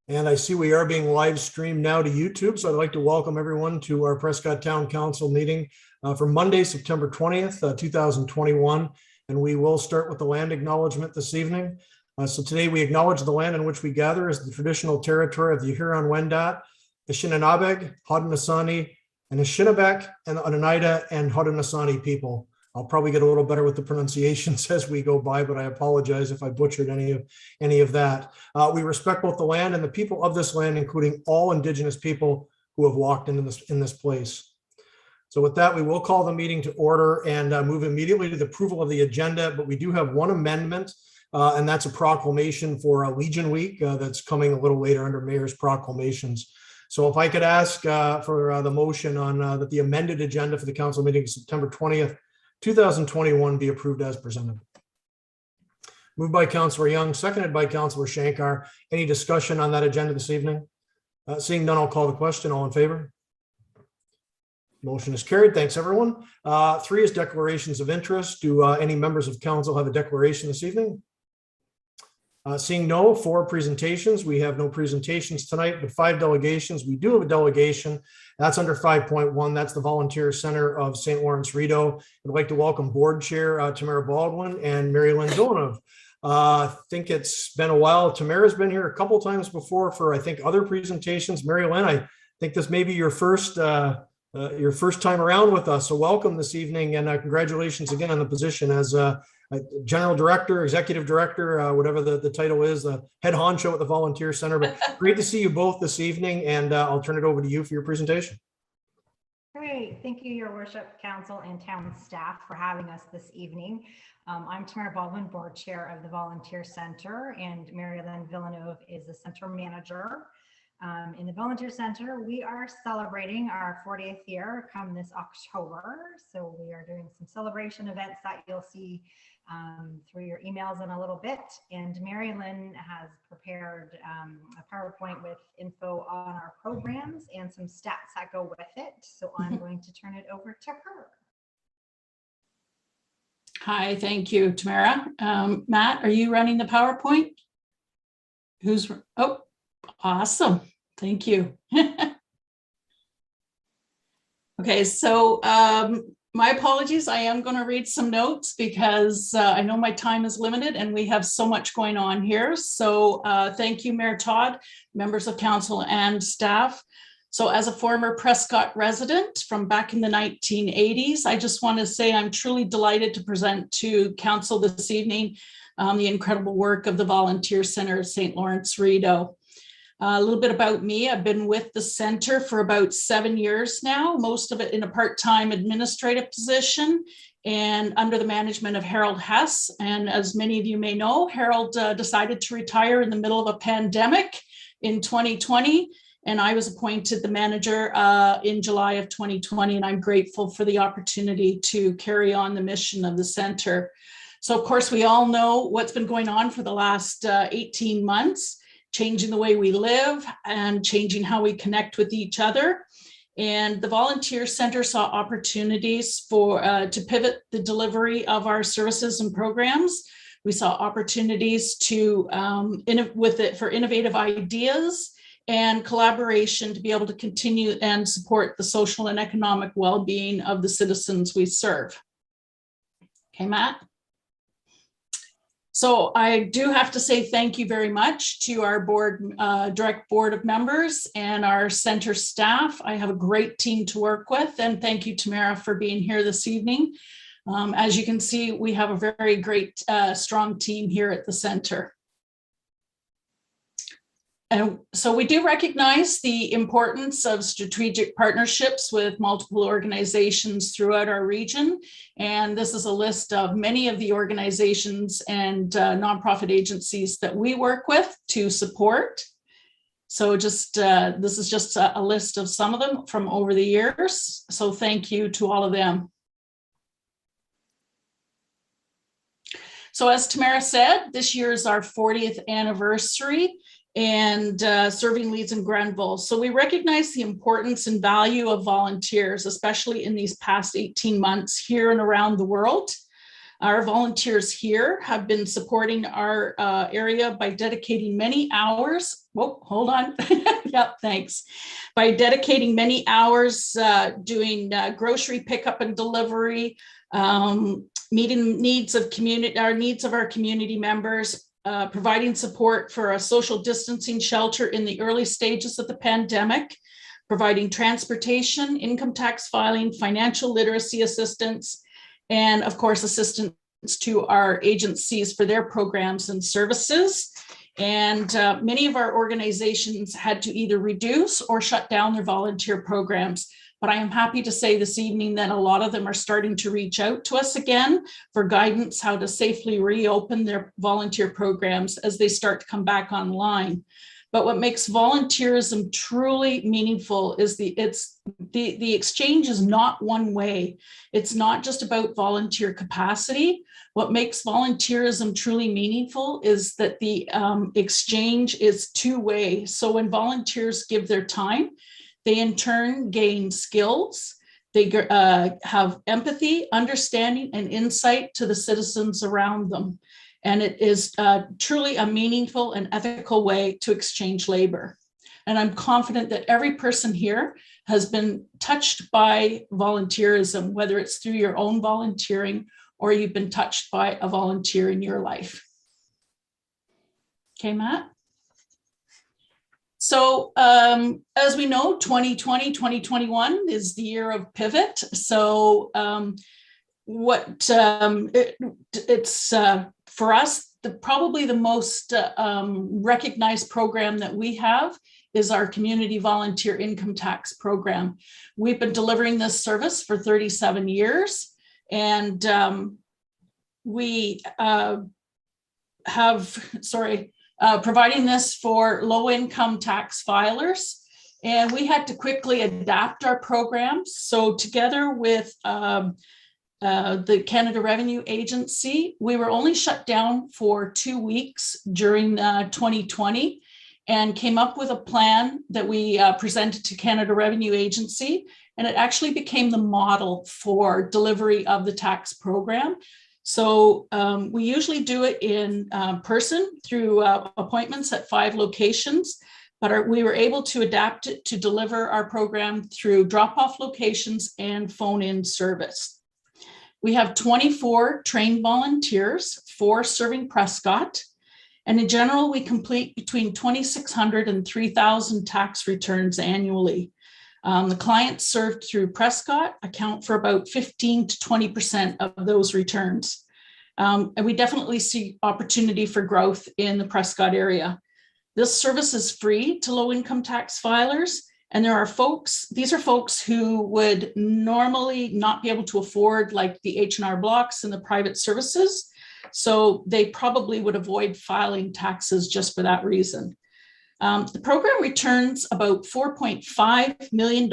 And I see we are being live streamed now to YouTube. So I'd like to welcome everyone to our Prescott Town Council meeting for Monday, September 20th, 2021. And we will start with the land acknowledgement this evening. So today we acknowledge the land in which we gather as the traditional territory of the Huron-Wendat, the Shinanabeg, Haudenosaunee, and the Shinnebec, and the Oneida and Haudenosaunee people. I'll probably get a little better with the pronunciations as we go by, but I apologize if I butchered any of that. We respect both the land and the people of this land, including all Indigenous people who have walked in this place. So with that, we will call the meeting to order and move immediately to the approval of the agenda, but we do have one amendment, and that's a proclamation for Legion Week that's coming a little later under Mayor's proclamations. So if I could ask for the motion on that the amended agenda for the council meeting September 20th, 2021 be approved as presented. Moved by Councillor Young, seconded by Councillor Shankar. Any discussion on that agenda this evening? Seeing none, I'll call the question. All in favor? Motion is carried. Thanks, everyone. 3 is declarations of interest. Do any members of council have a declaration this evening? Seeing no, 4 presentations. We have no presentations tonight, but 5 delegations. We do have a delegation. That's under 5.1. That's the Volunteer Center of St. Lawrence Rideau. I'd like to welcome Board Chair Tamara Baldwin and Mary Lynn Donov. I think it's been a while. Tamara's been here a couple times before for, I think, other presentations. Mary Lynn, I think this may be your first time around with us. So welcome this evening, and congratulations again on the position as General Director, Executive Director, whatever the title is, the head honcho at the Volunteer Center. But great to see you both this evening, and I'll turn it over to you for your presentation. Great. Thank you, Your Worship, Council, and town staff for having us this evening. I'm Tamara Baldwin, Board Chair of the Volunteer Center, and Mary Lynn Villeneuve is the Center Manager. In the Volunteer Center, we are celebrating our 40th year come this October. So we are doing some celebration events that you'll see through your emails in a little bit. And Mary Lynn has prepared a PowerPoint with info on our programs and some stats that go with it. So I'm going to turn it over to her. Hi, thank you, Tamara. Matt, are you running the PowerPoint? Oh, awesome. Thank you. Okay, so my apologies. I am going to read some notes because I know my time is limited and we have so much going on here. So thank you, Mayor Todd, members of council and staff. So as a former Prescott resident from back in the 1980s, I just want to say I'm truly delighted to present to council this evening the incredible work of the Volunteer Center of St. Lawrence Rideau. A little bit about me. I've been with the center for about 7 years now, most of it in a part-time administrative position and under the management of Harold Hess. And as many of you may know, Harold decided to retire in the middle of a pandemic in 2020. And I was appointed the manager in July of 2020. And I'm grateful for the opportunity to carry on the mission of the center. So of course, we all know what's been going on for the last 18 months. Changing the way we live and changing how we connect with each other. And the Volunteer Center saw opportunities to pivot the delivery of our services and programs. We saw opportunities to for innovative ideas and collaboration to be able to continue and support the social and economic well-being of the citizens we serve. Okay, Matt? So I do have to say thank you very much to our direct board of members and our center staff. I have a great team to work with, and thank you, Tamara, for being here this evening. As you can see, we have a very great, strong team here at the center. And so we do recognize the importance of strategic partnerships with multiple organizations throughout our region. And this is a list of many of the organizations and nonprofit agencies that we work with to support. So just this is just a list of some of them from over the years. So thank you to all of them. So as Tamara said, this year is our 40th anniversary and serving leads in Grenville. So we recognize the importance and value of volunteers, especially in these past 18 months here and around the world. Our volunteers here have been supporting our area by dedicating many hours. Whoa, hold on. Yep, thanks. By dedicating many hours doing grocery pickup and delivery, meeting needs of our community members, providing support for a social distancing shelter in the early stages of the pandemic, providing transportation, income tax filing, financial literacy assistance, and of course, assistance to our agencies for their programs and services. And many of our organizations had to either reduce or shut down their volunteer programs. But I am happy to say this evening that a lot of them are starting to reach out to us again for guidance how to safely reopen their volunteer programs as they start to come back online. But what makes volunteerism truly meaningful is the exchange is not one way. It's not just about volunteer capacity. What makes volunteerism truly meaningful is that the exchange is two-way. So when volunteers give their time, they in turn gain skills. They have empathy, understanding, and insight to the citizens around them. And it is truly a meaningful and ethical way to exchange labor. And I'm confident that every person here has been touched by volunteerism, whether it's through your own volunteering or you've been touched by a volunteer in your life. Okay, Matt? So as we know, 2020, 2021 is the year of pivot. So it's for us, probably the most recognized program that we have is our Community Volunteer Income Tax Program. We've been delivering this service for 37 years, and we providing this for low-income tax filers. And we had to quickly adapt our programs. So together with the Canada Revenue Agency, we were only shut down for 2 weeks during 2020 and came up with a plan that we presented to Canada Revenue Agency. And it actually became the model for delivery of the tax program. So we usually do it in person through appointments at 5 locations, but we were able to adapt it to deliver our program through drop-off locations and phone-in service. We have 24 trained volunteers, 4 serving Prescott, and in general, we complete between 2,600 and 3,000 tax returns annually. The clients served through Prescott account for about 15 to 20% of those returns. And we definitely see opportunity for growth in the Prescott area. This service is free to low-income tax filers. And these are folks who would normally not be able to afford like the H&R blocks and the private services. So they probably would avoid filing taxes just for that reason. The program returns about $4.5 million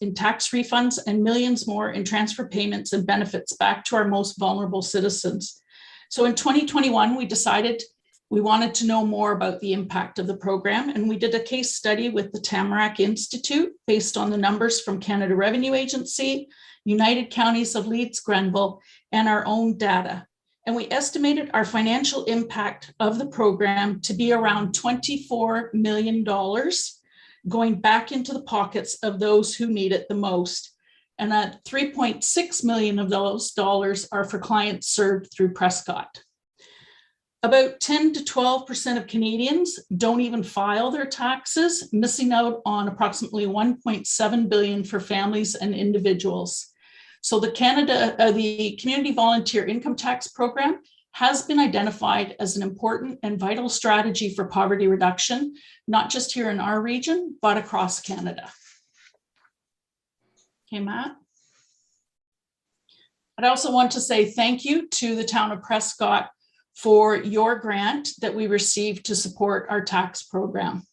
in tax refunds and millions more in transfer payments and benefits back to our most vulnerable citizens. So in 2021, we decided we wanted to know more about the impact of the program, and we did a case study with the Tamarack Institute based on the numbers from Canada Revenue Agency, United Counties of Leeds, Grenville, and our own data. And we estimated our financial impact of the program to be around $24 million going back into the pockets of those who need it the most. And that $3.6 million of those dollars are for clients served through Prescott. About 10 to 12% of Canadians don't even file their taxes, missing out on approximately $1.7 billion for families and individuals. So the Community Volunteer Income Tax Program has been identified as an important and vital strategy for poverty reduction, not just here in our region, but across Canada. Okay, Matt. I'd also want to say thank you to the town of Prescott for your grant that we received to support our tax program.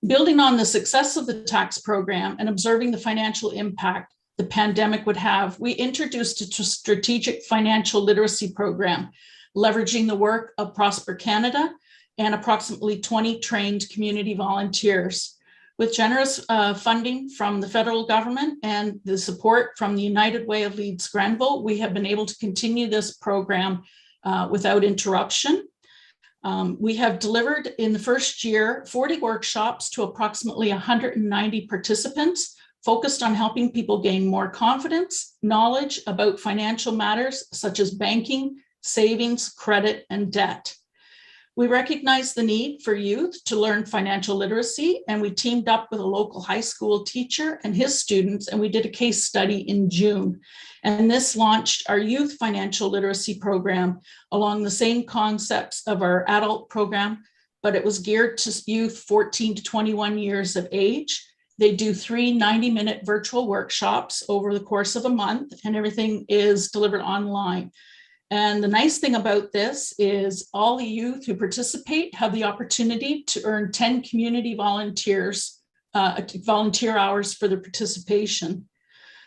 Building on the success of the tax program and observing the financial impact the pandemic would have, we introduced a strategic financial literacy program, leveraging the work of Prosper Canada and approximately 20 trained community volunteers. With generous funding from the federal government and the support from the United Way of Leeds Grenville, we have been able to continue this program without interruption. We have delivered in the first year 40 workshops to approximately 190 participants, focused on helping people gain more confidence, knowledge about financial matters such as banking, savings, credit, and debt. We recognize the need for youth to learn financial literacy, and we teamed up with a local high school teacher and his students, and we did a case study in June. And this launched our youth financial literacy program along the same concepts of our adult program, but it was geared to youth 14 to 21 years of age. They do 3 90-minute virtual workshops over the course of a month, and everything is delivered online. And the nice thing about this is all the youth who participate have the opportunity to earn 10 community volunteer hours for their participation.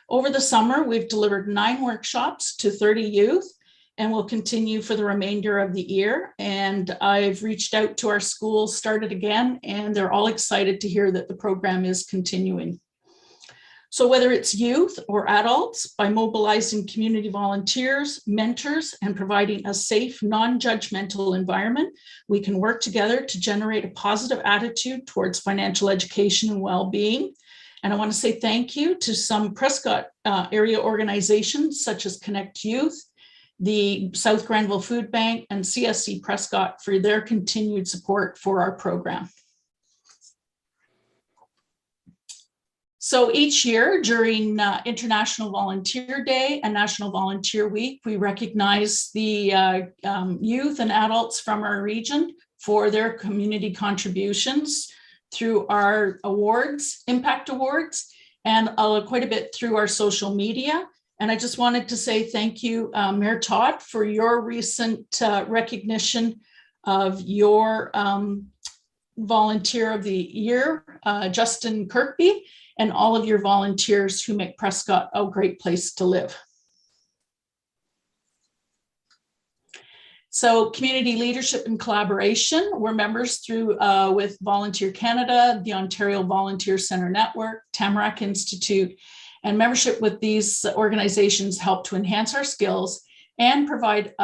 Over the summer, we've delivered 9 workshops to 30 youth, and will continue for the remainder of the year. And I've reached out to our schools, started again, and they're all excited to hear that the program is continuing. So whether it's youth or adults, by mobilizing community volunteers, mentors, and providing a safe, non-judgmental environment, we can work together to generate a positive attitude towards financial education and well-being. And I want to say thank you to some Prescott area organizations such as Connect Youth, the South Grenville Food Bank, and CSC Prescott for their continued support for our program. So each year during International Volunteer Day and National Volunteer Week, we recognize the youth and adults from our region for their community contributions through our awards, impact awards, and quite a bit through our social media. And I just wanted to say thank you, Mayor Todd, for your recent recognition of your Volunteer of the Year, Justin Kirkby, and all of your volunteers who make Prescott a great place to live. So community leadership and collaboration, we're members through with Volunteer Canada, the Ontario Volunteer Centre Network, Tamarack Institute, and membership with these organizations help to enhance our skills and provide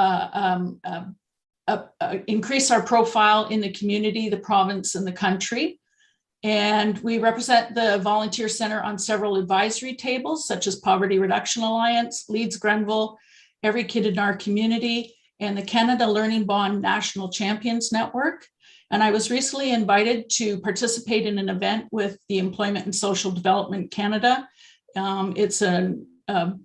increase our profile in the community, the province, and the country. And we represent the Volunteer Centre on several advisory tables, such as Poverty Reduction Alliance, Leeds Grenville, Every Kid in Our Community, and the Canada Learning Bond National Champions Network. And I was recently invited to participate in an event with the Employment and Social Development Canada. It's a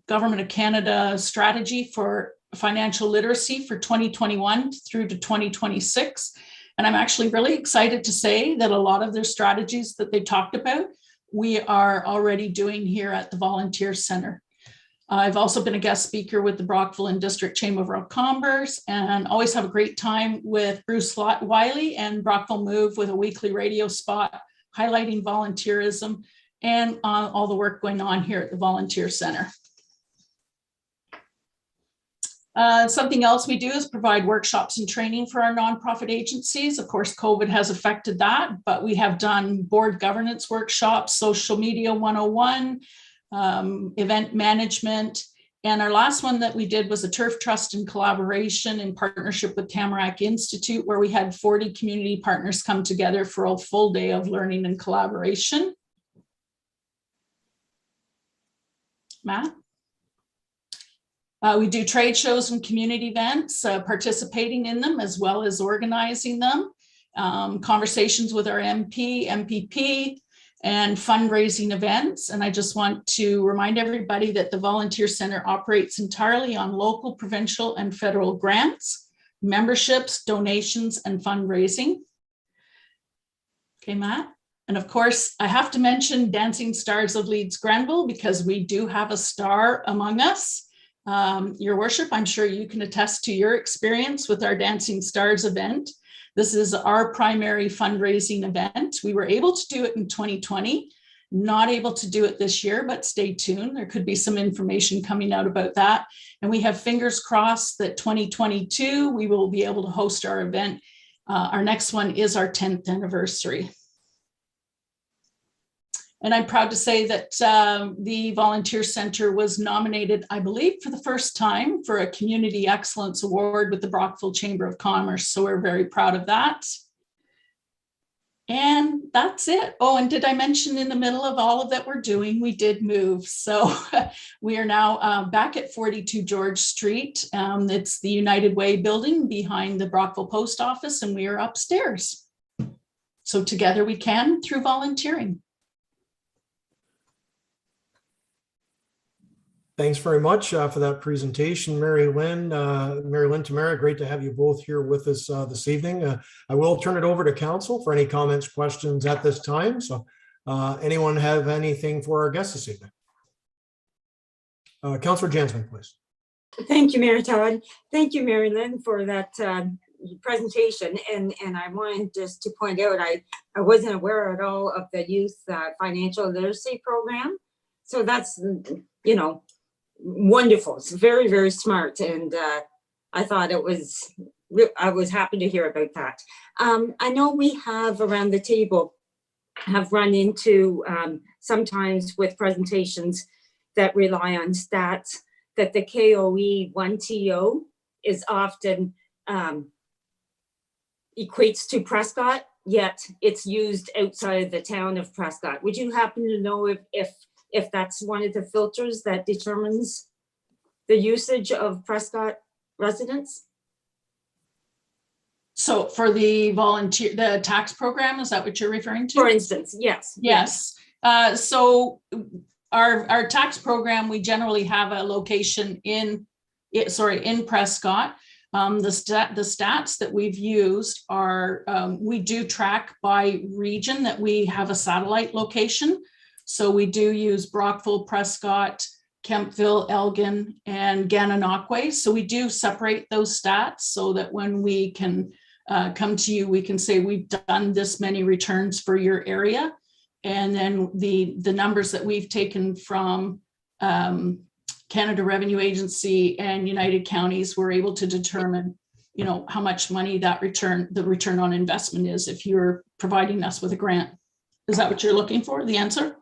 Government of Canada strategy for financial literacy for 2021 through to 2026. And I'm actually really excited to say that a lot of their strategies that they talked about, we are already doing here at the Volunteer Centre. I've also been a guest speaker with the Brockville and District Chamber of Commerce, and always have a great time with Bruce Wiley and Brockville Move with a weekly radio spot highlighting volunteerism and all the work going on here at the Volunteer Centre. Something else we do is provide workshops and training for our nonprofit agencies. Of course, COVID has affected that, but we have done board governance workshops, social media 101, event management. And our last one that we did was a turf trust and collaboration in partnership with Tamarack Institute, where we had 40 community partners come together for a full day of learning and collaboration. Matt? We do trade shows and community events, participating in them as well as organizing them, conversations with our MP, MPP, and fundraising events. And I just want to remind everybody that the Volunteer Centre operates entirely on local, provincial, and federal grants, memberships, donations, and fundraising. Okay, Matt? And of course, I have to mention Dancing Stars of Leeds Grenville, because we do have a star among us. Your worship, I'm sure you can attest to your experience with our Dancing Stars event. This is our primary fundraising event. We were able to do it in 2020, not able to do it this year, but stay tuned. There could be some information coming out about that. And we have fingers crossed that 2022, we will be able to host our event. Our next one is our 10th anniversary. And I'm proud to say that the Volunteer Center was nominated, I believe, for the first time for a Community Excellence Award with the Brockville Chamber of Commerce. So we're very proud of that. And that's it. Oh, and did I mention in the middle of all of that we're doing, we did move. So we are now back at 42 George Street. It's the United Way building behind the Brockville Post Office, and we are upstairs. So together we can through volunteering. Thanks very much for that presentation, Mary Lynn, Tamara. Great to have you both here with us this evening. I will turn it over to council for any comments, questions at this time. So anyone have anything for our guests this evening? Councillor Jansman, please. Thank you, Mayor Todd. Thank you, Mary Lynn, for that presentation. And I wanted just to point out, I wasn't aware at all of the youth financial literacy program. So that's, you know, wonderful. It's very, very smart. And I thought it was, I was happy to hear about that. I know we have around the table have run into sometimes with presentations that rely on stats that the KOE 1TO is often equates to Prescott, yet it's used outside of the town of Prescott. Would you happen to know if that's one of the filters that determines the usage of Prescott residents? So for the tax program, is that what you're referring to? For instance, yes. Yes. So our tax program, we generally have a location in Prescott. The stats that we've used are, we do track by region that we have a satellite location. So we do use Brockville, Prescott, Kempville, Elgin, and Gananoque. So we do separate those stats so that when we can come to you, we can say we've done this many returns for your area. And then the numbers that we've taken from Canada Revenue Agency and United Counties, we're able to determine, you know, how much money the return on investment is if you're providing us with a grant. Is that what you're looking for, the answer?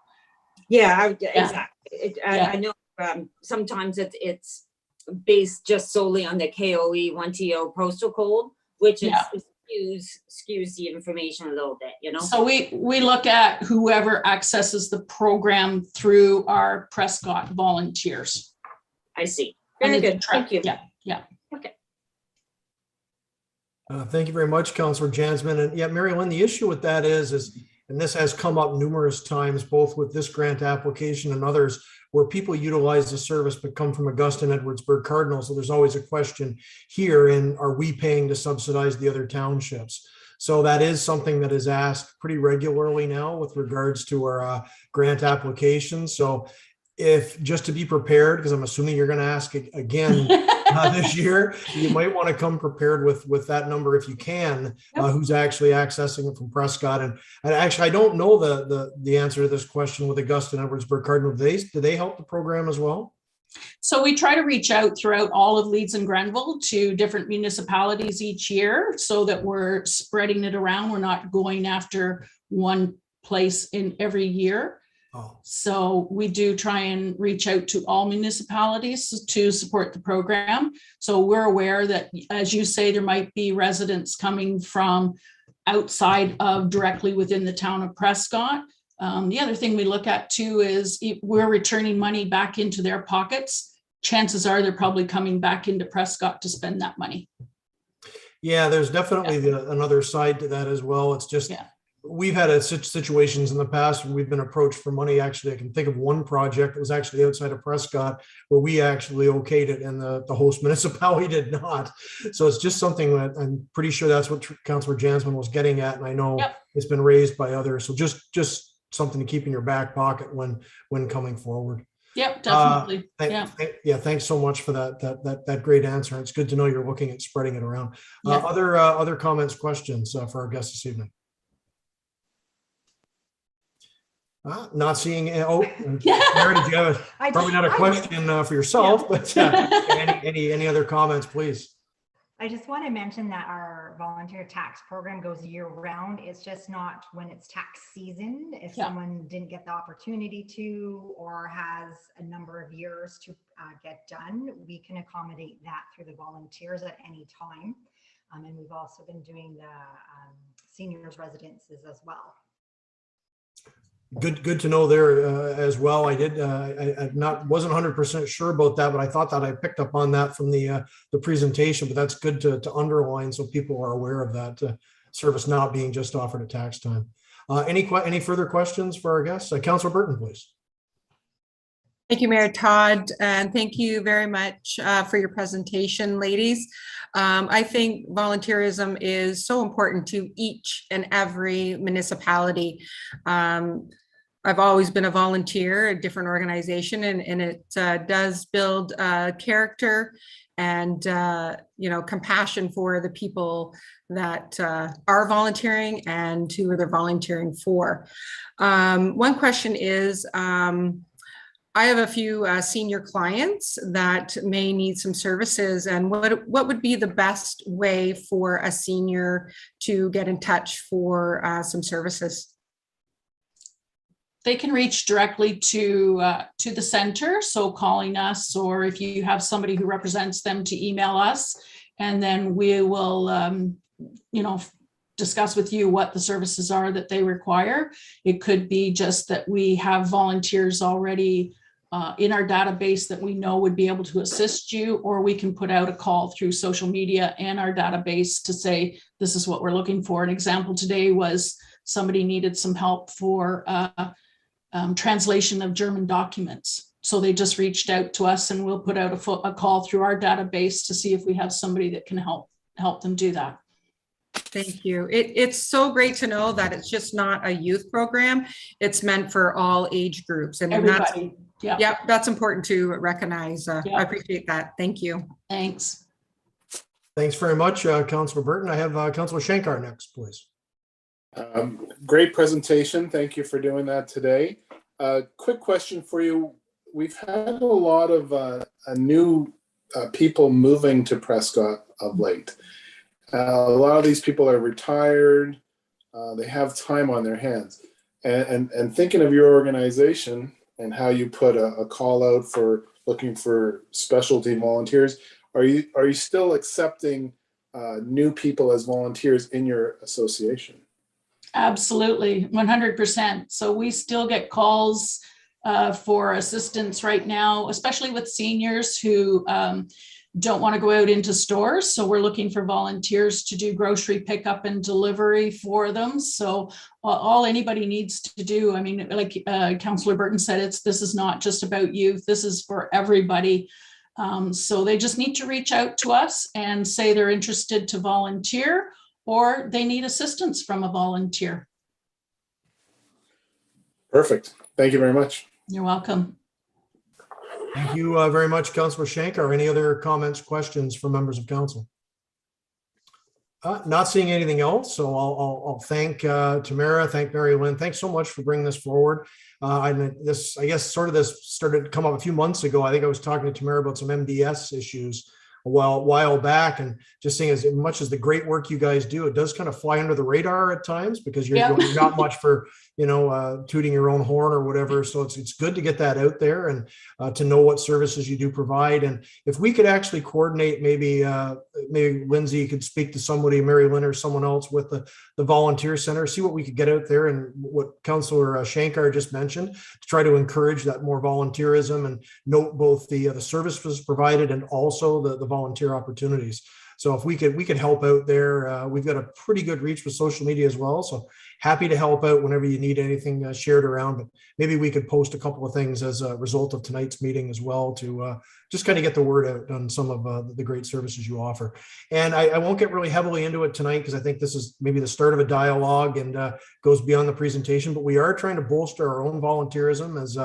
Yeah, exactly. I know sometimes it's based just solely on the KOE 1TO postal code, which skews the information a little bit, you know? So we look at whoever accesses the program through our Prescott volunteers. I see. Very good. Thank you. Yeah. Okay. Thank you very much, Councillor Jansman. And yeah, Mary Lynn, the issue with that is, and this has come up numerous times, both with this grant application and others, where people utilize the service but come from Augusta and Edwardsburg Cardinal. So there's always a question here in, are we paying to subsidize the other townships? So that is something that is asked pretty regularly now with regards to our grant applications. So if, just to be prepared, because I'm assuming you're going to ask it again this year, you might want to come prepared with that number if you can, who's actually accessing it from Prescott. And actually, I don't know the answer to this question with Augusta and Edwardsburg Cardinal. Do they help the program as well? So we try to reach out throughout all of Leeds and Grenville to different municipalities each year so that we're spreading it around. We're not going after one place in every year. Oh. So we do try and reach out to all municipalities to support the program. So we're aware that, as you say, there might be residents coming from outside of directly within the town of Prescott. The other thing we look at too is if we're returning money back into their pockets, chances are they're probably coming back into Prescott to spend that money. Yeah, there's definitely another side to that as well. It's just, we've had such situations in the past when we've been approached for money. Actually, I can think of one project that was actually outside of Prescott where we actually okayed it and the host municipality did not. So it's just something that I'm pretty sure that's what Councillor Jansman was getting at. And I know it's been raised by others. So just something to keep in your back pocket when coming forward. Yep, definitely. Thanks so much for that great answer. It's good to know you're looking at spreading it around. Other comments, questions for our guests this evening? Not seeing. Oh, Mary, did you have probably not a question for yourself, but any other comments, please? I just want to mention that our volunteer tax program goes year round. It's just not when it's tax season. If Yeah. someone didn't get the opportunity to, or has a number of years to get done, we can accommodate that through the volunteers at any time. And we've also been doing the seniors residences as well. Good to know there as well. I did. I wasn't 100% sure about that, but I thought that I picked up on that from the presentation. But that's good to underline so people are aware of that service not being just offered at tax time. Any further questions for our guests? Councilor Burton, please. Thank you, Mayor Todd, and thank you very much for your presentation, ladies. I think volunteerism is so important to each and every municipality. I've always been a volunteer at a different organization, and it does build character and compassion for the people that are volunteering and who they're volunteering for. One question is, I have a few senior clients that may need some services, and what would be the best way for a senior to get in touch for some services? They can reach directly to the center, so calling us, or if you have somebody who represents them, to email us, and then we will discuss with you what the services are that they require. It could be just that we have volunteers already in our database that we know would be able to assist you, or we can put out a call through social media and our database to say, this is what we're looking for. An example today was somebody needed some help for translation of German documents. So they just reached out to us, and we'll put out a call through our database to see if we have somebody that can help them do that. Thank you. It's so great to know that it's just not a youth program. It's meant for all age groups. And Everybody. that's important to recognize. Yeah. I appreciate that. Thank you. Thanks. Thanks very much, Councilor Burton. I have Councilor Shankar next, please. Great presentation. Thank you for doing that today. Quick question for you. We've had a lot of new people moving to Prescott of late. A lot of these people are retired. They have time on their hands. And thinking of your organization and how you put a call out for looking for specialty volunteers, are you still accepting new people as volunteers in your association? Absolutely, 100%. So we still get calls for assistance right now, especially with seniors who don't want to go out into stores. So we're looking for volunteers to do grocery pickup and delivery for them. So all anybody needs to do, I mean, like Councillor Burton said, this is not just about youth, this is for everybody. So they just need to reach out to us and say they're interested to volunteer, or they need assistance from a volunteer. Perfect. Thank you very much. You're welcome. Thank you very much, Councilor Shankar. Any other comments, questions from members of council? Not seeing anything else, so I'll thank Tamara, thank Mary Lynn. Thanks so much for bringing this forward. I guess this started to come up a few months ago. I think I was talking to Tamara about some MDS issues a while back, and just seeing as much as the great work you guys do, it does kind of fly under the radar at times because you're not much for tooting your own horn or whatever. So it's good to get that out there and to know what services you do provide. And if we could actually coordinate, maybe Lindsay could speak to somebody, Mary Lynn or someone else with the volunteer center, see what we could get out there, and what Councilor Shankar just mentioned, to try to encourage that more volunteerism and note both the services provided and also the volunteer opportunities. So if we could help out there, we've got a pretty good reach with social media as well. So happy to help out whenever you need anything shared around, but maybe we could post a couple of things as a result of tonight's meeting as well to just kind of get the word out on some of the great services you offer. And I won't get really heavily into it tonight because I think this is maybe the start of a dialogue and goes beyond the presentation, but we are trying to bolster our own volunteerism as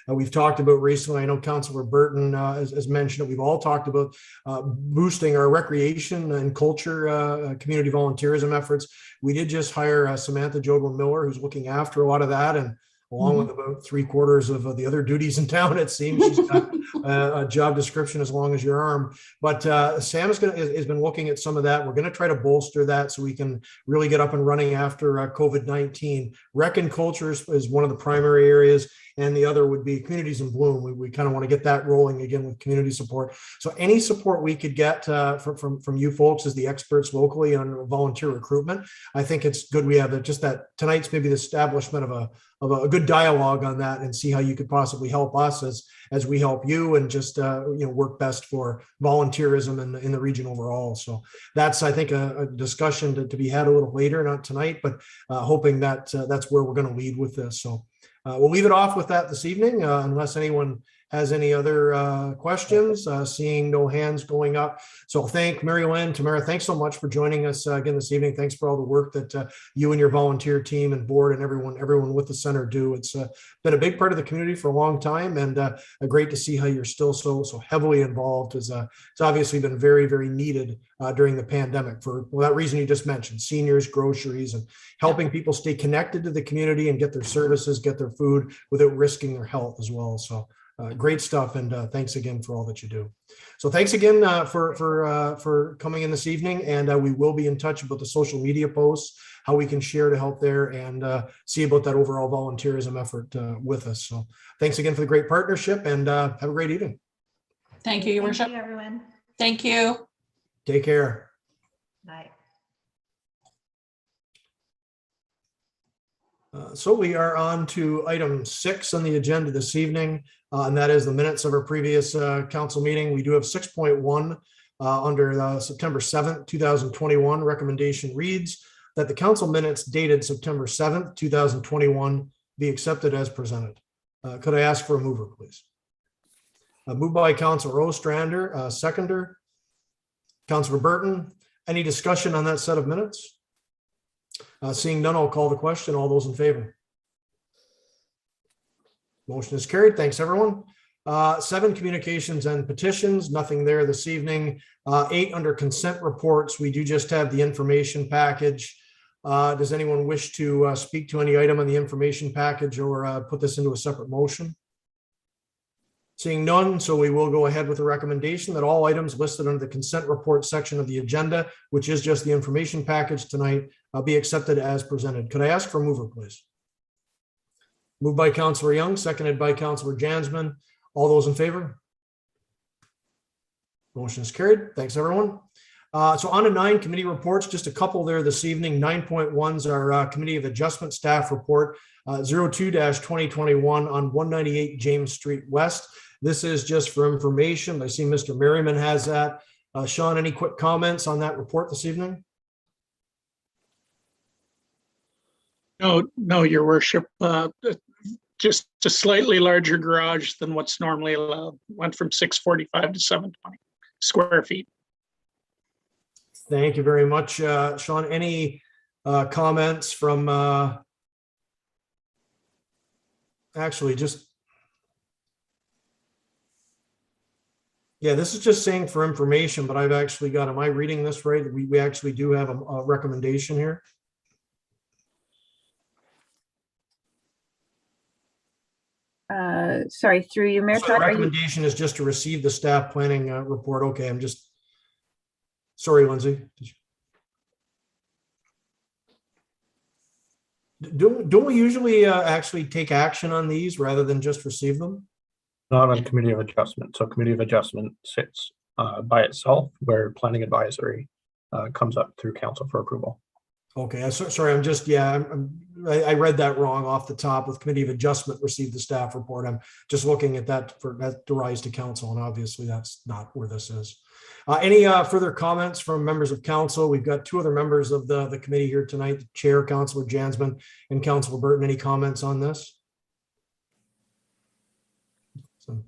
we've talked about recently. I know Councilor Burton has mentioned it. We've all talked about boosting our recreation and culture community volunteerism efforts. We did just hire Samantha Jodwin Miller, who's looking after a lot of that, and along with about 3/4 of the other duties in town, it seems. She's got a job description as long as your arm. But Sam has been looking at some of that. We're going to try to bolster that so we can really get up and running after COVID-19. Rec and culture is one of the primary areas, and the other would be communities in bloom. We kind of want to get that rolling again with community support. So any support we could get from you folks as the experts locally on volunteer recruitment, I think it's good we have just that tonight's maybe the establishment of a good dialogue on that, and see how you could possibly help us as we help you, and just work best for volunteerism in the region overall. So that's, I think, a discussion to be had a little later, not tonight, but hoping that that's where we're going to lead with this. So we'll leave it off with that this evening, unless anyone has any other questions. Seeing no hands going up. So I'll thank Mary Lynn, Tamara, thanks so much for joining us again this evening. Thanks for all the work that you and your volunteer team and board and everyone with the center do. It's been a big part of the community for a long time, and great to see how you're still so heavily involved. It's obviously been very, very needed during the pandemic for that reason you just mentioned: seniors, groceries, and helping people stay connected to the community and get their services, get their food without risking their health as well. So great stuff, and thanks again for all that you do. So thanks again for coming in this evening, and we will be in touch about the social media posts, how we can share to help there, and see about that overall volunteerism effort with us. So thanks again for the great partnership, and have a great evening. Thank you, Your Worship. Thank you, everyone. Thank you. Take care. Bye. So we are on to item 6 on the agenda this evening, and that is the minutes of our previous council meeting. We do have 6.1 under September 7th, 2021. Recommendation reads that the council minutes dated September 7th, 2021 be accepted as presented. Could I ask for a mover, please? Moved by Councilor Ostrander, seconder. Councilor Burton, any discussion on that set of minutes? Seeing none, I'll call the question. All those in favor? Motion is carried. Thanks, everyone. 7, communications and petitions. Nothing there this evening. 8, under consent reports. We do just have the information package. Does anyone wish to speak to any item on the information package, or put this into a separate motion? Seeing none, so we will go ahead with the recommendation that all items listed under the consent report section of the agenda, which is just the information package tonight, be accepted as presented. Could I ask for a mover, please? Moved by Councilor Young, seconded by Councilor Jansman. All those in favor? Motion is carried. Thanks, everyone. So on to 9, committee reports, just a couple there this evening. 9.1 is our Committee of Adjustment staff report, 02-2021 on 198 James Street West. This is just for information. I see Mr. Merriman has that. Sean, any quick comments on that report this evening? No, Your Worship. Just a slightly larger garage than what's normally allowed. Went from 645 to 720 square feet. Thank you very much, Sean. Any comments from actually just, yeah, this is just saying for information, but I've actually got, am I reading this right? We actually do have a recommendation here. Sorry, through you, Mayor So the Todd. recommendation is just to receive the staff planning report. Okay, I'm just, sorry, Lindsay. Don't we usually actually take action on these rather than just receive them? Not on Committee of Adjustment. So Committee of Adjustment sits by itself, where Planning Advisory comes up through Council for approval. Okay, sorry, I'm just, yeah, I read that wrong off the top with Committee of Adjustment received the staff report. I'm just looking at that for that to rise to council, and obviously that's not where this is. Any further comments from members of council? We've got 2 other members of the committee here tonight, the Chair, Councilor Jansman, and Councilor Burton. Any comments on this?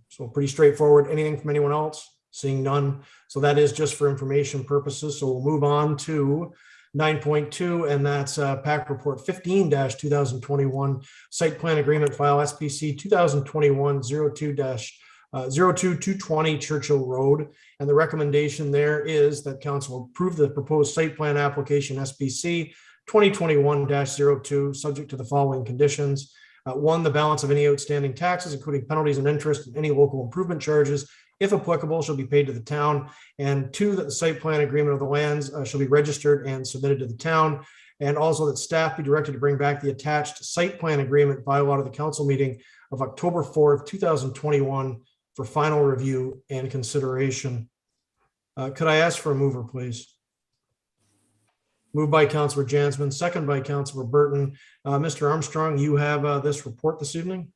So pretty straightforward. Anything from anyone else? Seeing none. So that is just for information purposes. So we'll move on to 9.2, and that's PAC Report 15-2021, Site Plan Agreement File SPC 2021-02-02-220 Churchill Road. And the recommendation there is that council approve the proposed site plan application SPC 2021-02, subject to the following conditions. One, the balance of any outstanding taxes, including penalties and interest, and any local improvement charges, if applicable, shall be paid to the town. And two, that the site plan agreement of the lands shall be registered and submitted to the town. And also that staff be directed to bring back the attached site plan agreement bylaw to the council meeting of October 4th, 2021 for final review and consideration. Could I ask for a mover, please? Moved by Councillor Jansman, second by Councillor Burton. Mr. Armstrong, you have this report this evening?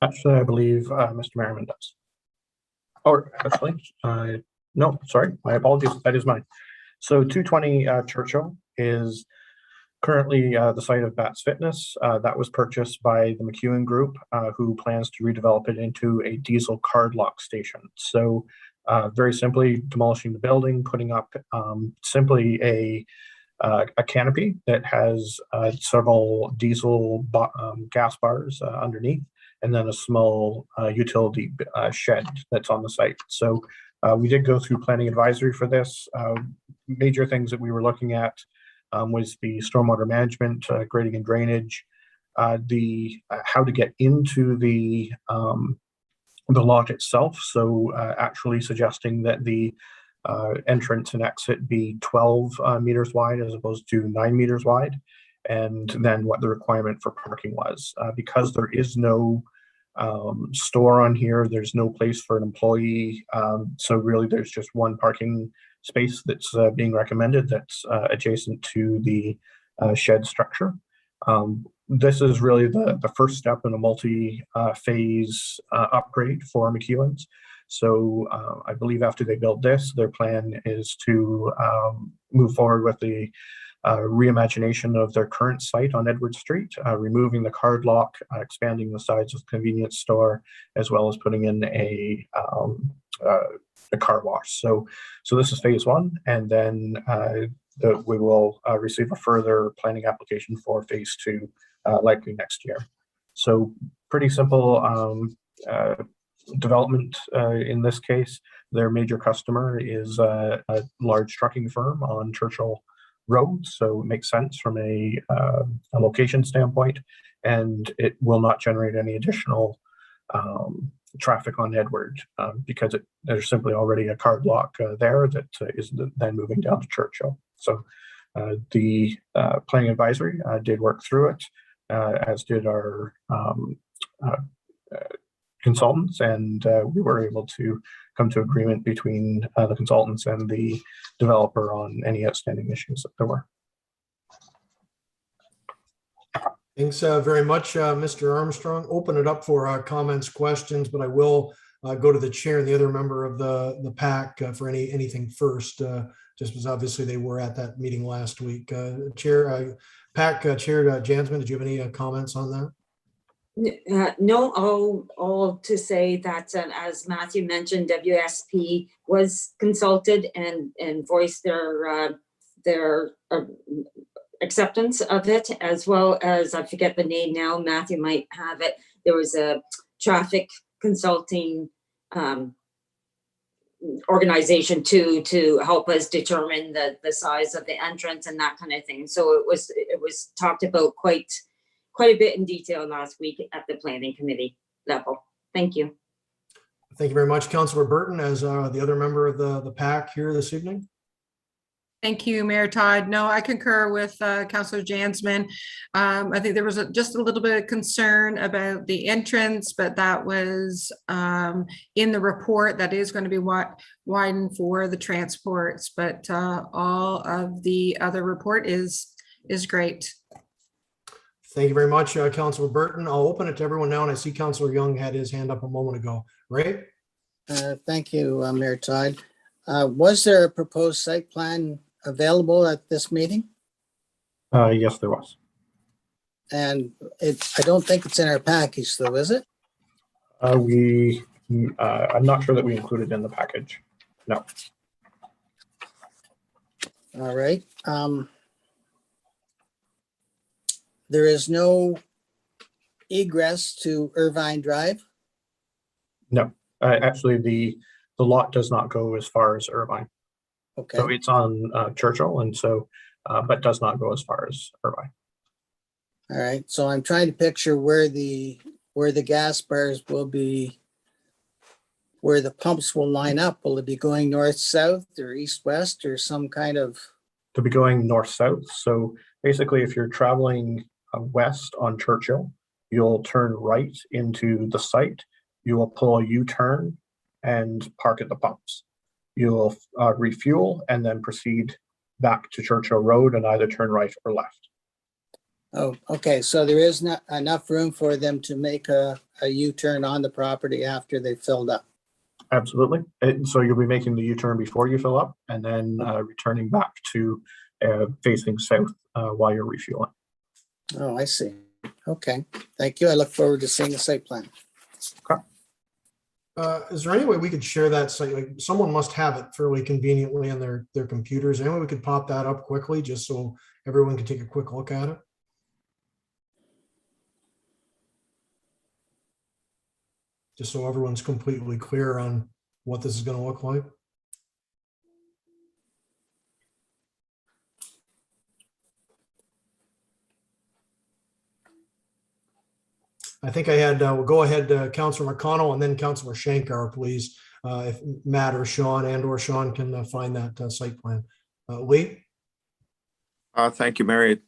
Actually, I believe Mr. Merriman does. Or actually, no, sorry, my apologies. That is mine. So 220 Churchill is currently the site of Bats Fitness. That was purchased by the McEwen Group, who plans to redevelop it into a diesel card lock station. So very simply demolishing the building, putting up simply a canopy that has several diesel gas bars underneath, and then a small utility shed that's on the site. So we did go through planning advisory for this. Major things that we were looking at was the stormwater management, grading and drainage, the how to get into the lot itself. So actually suggesting that the entrance and exit be 12 meters wide as opposed to 9 meters wide, and then what the requirement for parking was. Because there is no store on here, there's no place for an employee. So really there's just one parking space that's being recommended that's adjacent to the shed structure. This is really the first step in a multi-phase upgrade for McEwen's. So I believe after they build this, their plan is to move forward with the reimagination of their current site on Edward Street, removing the card lock, expanding the size of the convenience store, as well as putting in a car wash. So this is phase one, and then we will receive a further planning application for phase two, likely next year. So pretty simple development in this case. Their major customer is a large trucking firm on Churchill Road, so it makes sense from a location standpoint, and it will not generate any additional traffic on Edward because there's simply already a card lock there that is then moving down to Churchill. So the planning advisory did work through it, as did our consultants, and we were able to come to agreement between the consultants and the developer on any outstanding issues that there were. Thanks very much, Mr. Armstrong. Open it up for comments, questions, but I will go to the chair and the other member of the PAC for anything first, just because obviously they were at that meeting last week. Chair, PAC Chair Jansman, did you have any comments on that? No, all to say that as Matthew mentioned, WSP was consulted and voiced their acceptance of it, as well as, I forget the name now, Matthew might have it. There was a traffic consulting organization to help us determine the size of the entrance and that kind of thing. So it was talked about quite a bit in detail last week at the planning committee level. Thank you. Thank you very much, Councillor Burton, as the other member of the PAC here this evening. Thank you, Mayor Todd. No, I concur with Councillor Jansman. I think there was just a little bit of concern about the entrance, but that was in the report that is going to be widened for the transports, but all of the other report is great. Thank you very much, Councillor Burton. I'll open it to everyone now, and I see Councillor Young had his hand up a moment ago. Ray? Thank you, Mayor Todd. Was there a proposed site plan available at this meeting? Yes, there was. And I don't think it's in our package though, is it? I'm not sure that we included in the package. No. All right. There is no egress to Irvine Drive? No, actually the lot does not go as far as Irvine. Okay. So it's on Churchill, and so, but does not go as far as Irvine. All right, so I'm trying to picture where the gas bars will be, where the pumps will line up. Will it be going north-south or east-west or some kind of, To be going north-south. So basically, if you're traveling west on Churchill, you'll turn right into the site. You will pull a U-turn and park at the pumps. You'll refuel and then proceed back to Churchill Road and either turn right or left. oh, okay, so there is not enough room for them to make a U-turn on the property after they've filled up? Absolutely. And so you'll be making the U-turn before you fill up and then returning back to facing south while you're refueling. Oh, I see. Okay, thank you. I look forward to seeing the site plan. Is there any way we could share that site? Like someone must have it fairly conveniently on their computers. Any way we could pop that up quickly just so everyone can take a quick look at it? Just so everyone's completely clear on what this is going to look like. I think I had, we'll go ahead, Councilor McConnell and then Councilor Shankar, please. If Matt or Sean can find that site plan. Lee? Thank you, Mayor.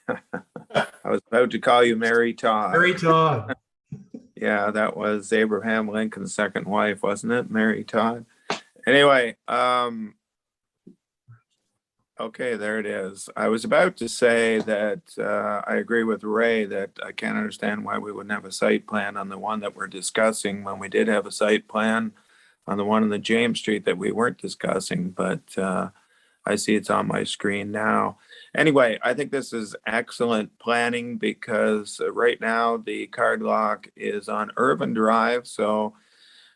I was about to call you Mary Todd. Mary Todd. Yeah, that was Abraham Lincoln's second wife, wasn't it? Mary Todd. Anyway, okay, there it is. I was about to say that I agree with Ray that I can't understand why we wouldn't have a site plan on the one that we're discussing when we did have a site plan on the one on the James Street that we weren't discussing, but I see it's on my screen now. Anyway, I think this is excellent planning because right now the card lock is on Irvin Drive. So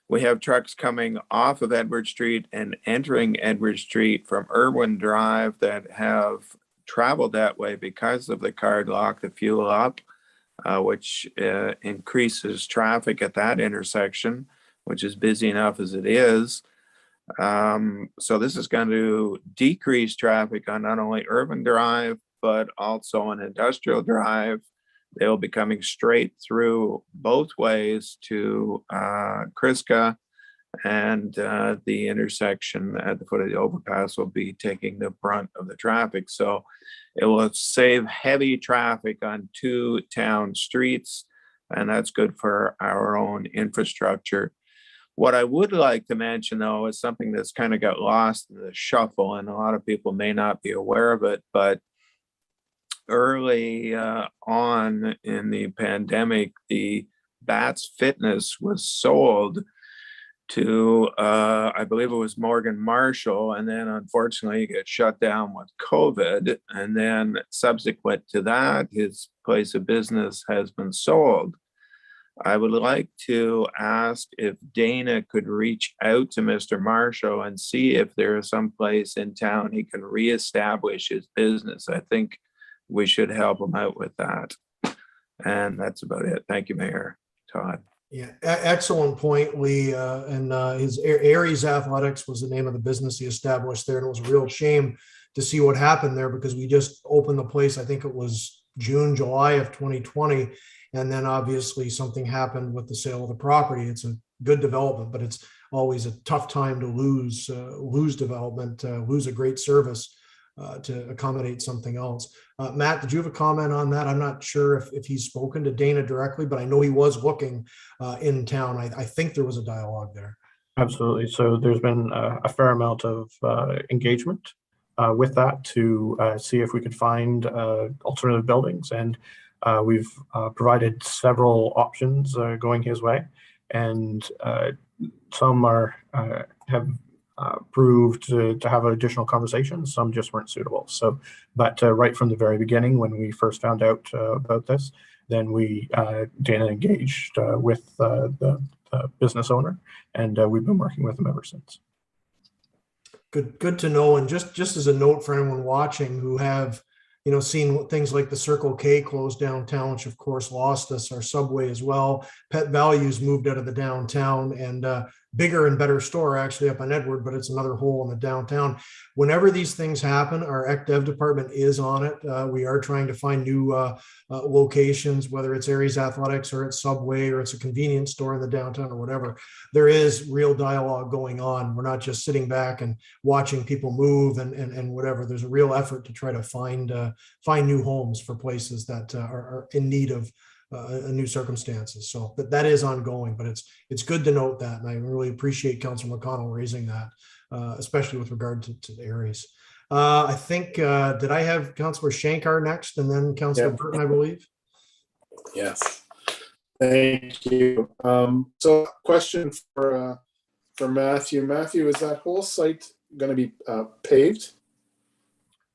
we have trucks coming off of Edward Street and entering Edward Street from Irwin Drive that have traveled that way because of the card lock, the fuel up, which increases traffic at that intersection, which is busy enough as it is. So this is going to decrease traffic on not only Irvin Drive, but also on Industrial Drive. They'll be coming straight through both ways to Prescott, and the intersection at the foot of the overpass will be taking the brunt of the traffic. So it will save heavy traffic on two town streets, and that's good for our own infrastructure. What I would like to mention, though, is something that's kind of got lost in the shuffle, and a lot of people may not be aware of it, but early on in the pandemic, the Bats Fitness was sold to, I believe it was Morgan Marshall, and then unfortunately it got shut down with COVID. And then subsequent to that, his place of business has been sold. I would like to ask if Dana could reach out to Mr. Marshall and see if there is some place in town he can reestablish his business. I think we should help him out with that. And that's about it. Thank you, Mayor Todd. Yeah, excellent point, Lee. And his Aries Athletics was the name of the business he established there. And it was a real shame to see what happened there because we just opened the place, I think it was June, July of 2020. And then obviously something happened with the sale of the property. It's a good development, but it's always a tough time to lose development, lose a great service to accommodate something else. Matt, did you have a comment on that? I'm not sure if he's spoken to Dana directly, but I know he was looking in town. I think there was a dialogue there. Absolutely. So there's been a fair amount of engagement with that to see if we could find alternative buildings. And we've provided several options going his way. And some have proved to have additional conversations. Some just weren't suitable. So, but right from the very beginning, when we first found out about this, then Dana engaged with the business owner, and we've been working with him ever since. Good to know. And just as a note for anyone watching who have, seen things like the Circle K closed downtown, which of course lost us, our subway as well. Pet Values moved out of the downtown, and bigger and better store actually up on Edward, but it's another hole in the downtown. Whenever these things happen, our ec dev department is on it. We are trying to find new locations, whether it's Aries Athletics or it's Subway or it's a convenience store in the downtown or whatever. There is real dialogue going on. We're not just sitting back and watching people move and whatever. There's a real effort to try to find new homes for places that are in need of new circumstances. So that is ongoing, but it's good to note that. And I really appreciate Councilor McConnell raising that, especially with regard to the Aries. I think, did I have Councilor Shankar next and then Councilor Burton, I believe? Yes. Thank you. So question for Matthew. Matthew, is that whole site going to be paved?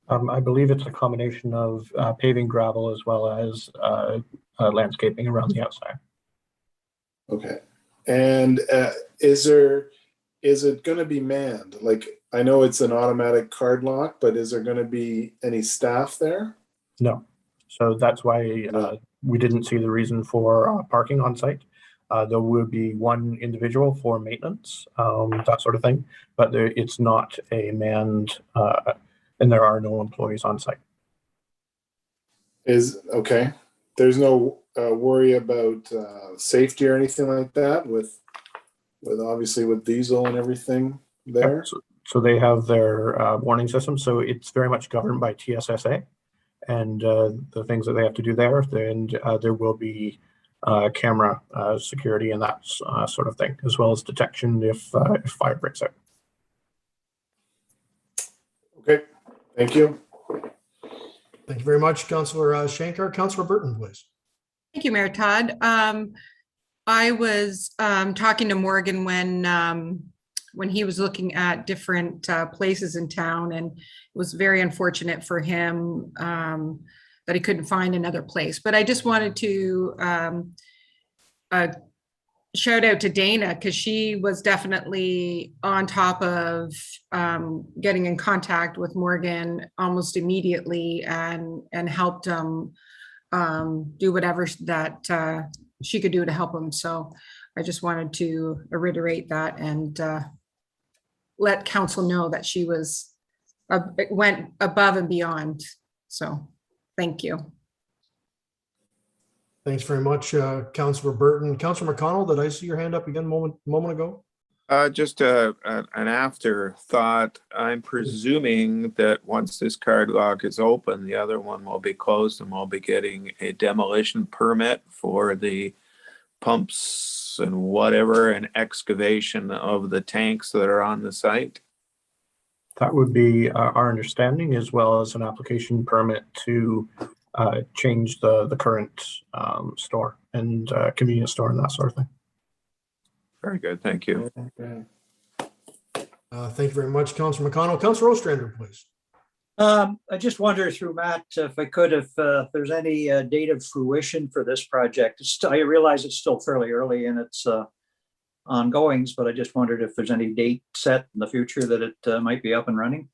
I believe it's a combination of paving, gravel, as well as landscaping around the outside. Okay. And is it going to be manned? Like, I know it's an automatic card lock, but is there going to be any staff there? No. So that's why we didn't see the reason for parking on site. There will be one individual for maintenance, that sort of thing, but it's not a manned, and there are no employees on site. Okay. There's no worry about safety or anything like that with obviously with diesel and everything there? So they have their warning system. So it's very much governed by TSSA and the things that they have to do there. And there will be camera security and that sort of thing, as well as detection if fire breaks out. Okay, thank you. Thank you very much, Councilor Shankar. Councilor Burton, please. Thank you, Mayor Todd. I was talking to Morgan when he was looking at different places in town, and it was very unfortunate for him that he couldn't find another place. But I just wanted to shout out to Dana, because she was definitely on top of getting in contact with Morgan almost immediately and helped him do whatever that she could do to help him. So I just wanted to reiterate that and let council know that she was went above and beyond. So thank you. Thanks very much, Councilor Burton. Councilor McConnell, did I see your hand up again a moment ago? Just an afterthought. I'm presuming that once this card lock is open, the other one will be closed and we'll be getting a demolition permit for the pumps and whatever and excavation of the tanks that are on the site. That would be our understanding, as well as an application permit to change the current store and convenience store and that sort of thing. Very good, thank you. Thank you very much, Councilor McConnell. Councilor Ostrander, please. I just wonder through Matt, if I could, if there's any date of fruition for this project. I realize it's still fairly early in its ongoings, but I just wondered if there's any date set in the future that it might be up and running.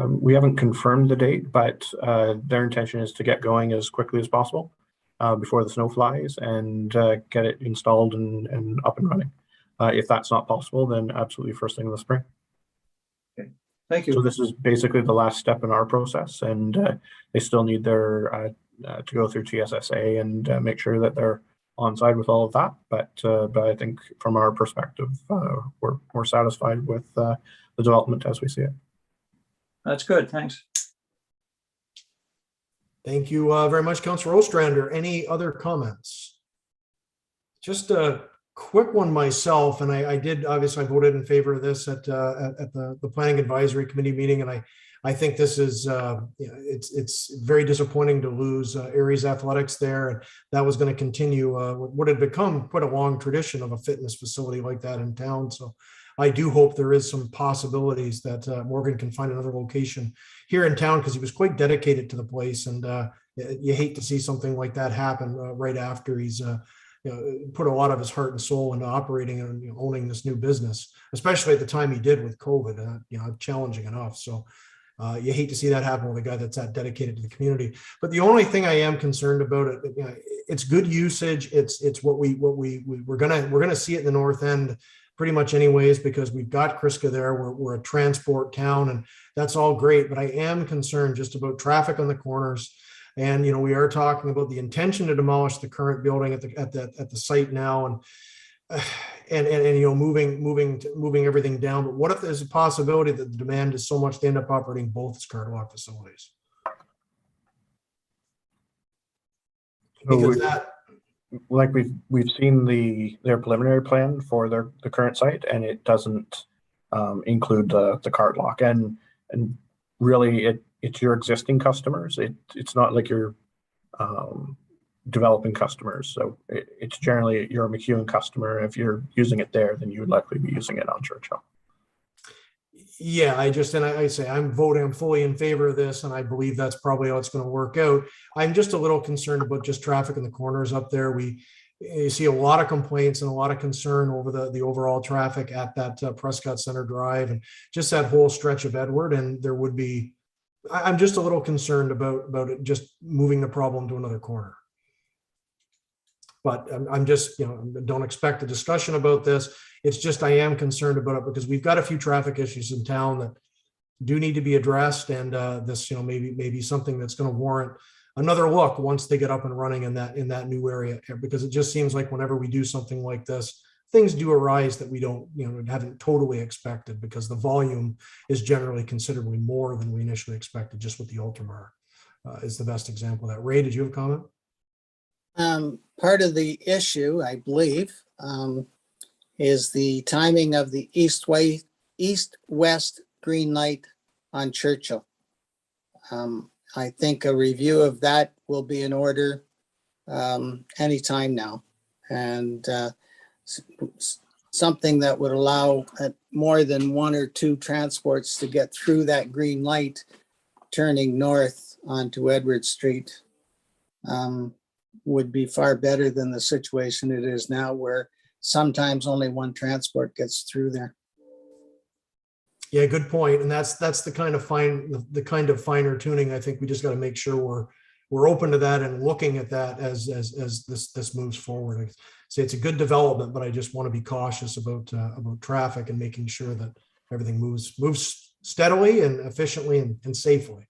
We haven't confirmed the date, but their intention is to get going as quickly as possible before the snow flies and get it installed and up and running. If that's not possible, then absolutely first thing in the spring. Okay, thank you. So this is basically the last step in our process, and they still need their to go through TSSA and make sure that they're on side with all of that. But I think from our perspective, we're satisfied with the development as we see it. That's good. Thanks. Thank you very much, Councilor Ostrander. Any other comments? Just a quick one myself, and I did, obviously I voted in favor of this at the Planning Advisory Committee meeting, and I think this is, it's very disappointing to lose Aries Athletics there. And that was going to continue what had become quite a long tradition of a fitness facility like that in town. So I do hope there is some possibilities that Morgan can find another location here in town, because he was quite dedicated to the place, and you hate to see something like that happen right after he's put a lot of his heart and soul into operating and owning this new business, especially at the time he did with COVID. Challenging enough. So you hate to see that happen with a guy that's that dedicated to the community. But the only thing I am concerned about it's good usage. It's what we're gonna see it in the north end. pretty much anyways, because we've got Kriska there. We're a transport town, and that's all great. But I am concerned just about traffic on the corners. And, we are talking about the intention to demolish the current building at the site now, and moving everything down. But what if there's a possibility that the demand is so much they end up operating both as card lock facilities? Because Like we've seen their preliminary plan for the current site, and it doesn't include the card lock, and really it's your existing customers. It's not like you're developing customers. So it's generally you're a McEwen customer. If you're using it there, then you would likely be using it on Churchill. Yeah, I say I'm fully in favor of this, and I believe that's probably how it's going to work out. I'm just a little concerned about just traffic in the corners up there. You see a lot of complaints and a lot of concern over the overall traffic at that Prescott Center Drive and just that whole stretch of Edward. And I'm just a little concerned about it just moving the problem to another corner. But I'm just, don't expect a discussion about this. It's just, I am concerned about it because we've got a few traffic issues in town that do need to be addressed. And this, maybe something that's going to warrant another look once they get up and running in that new area, because it just seems like whenever we do something like this, things do arise that we don't, haven't totally expected, because the volume is generally considerably more than we initially expected, just with the Ultramar is the best example of that. Ray, did you have a comment? Part of the issue, I believe, is the timing of the east-west green light on Churchill. I think a review of that will be in order anytime now, and something that would allow more than one or two transports to get through that green light turning north onto Edward Street would be far better than the situation it is now, where sometimes only one transport gets through there. Yeah, good point. And that's the kind of finer tuning. I think we just got to make sure we're open to that and looking at that as this moves forward. I say it's a good development, but I just want to be cautious about traffic and making sure that everything moves steadily and efficiently and safely.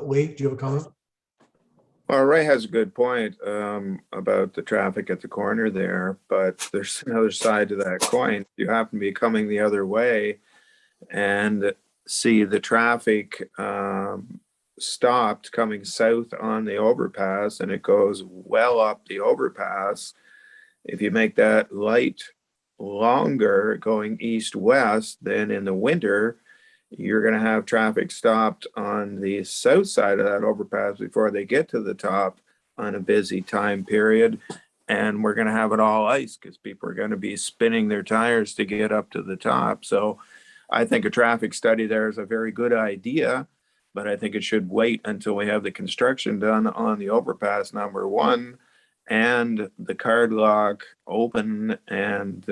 Lee, do you have a comment? Well, Ray has a good point about the traffic at the corner there, but there's another side to that coin. You happen to be coming the other way and see the traffic stopped coming south on the overpass, and it goes well up the overpass. If you make that light longer going east-west, then in the winter, you're going to have traffic stopped on the south side of that overpass before they get to the top on a busy time period. And we're going to have it all ice because people are going to be spinning their tires to get up to the top. So I think a traffic study there is a very good idea, but I think it should wait until we have the construction done on the overpass number one and the card lock open and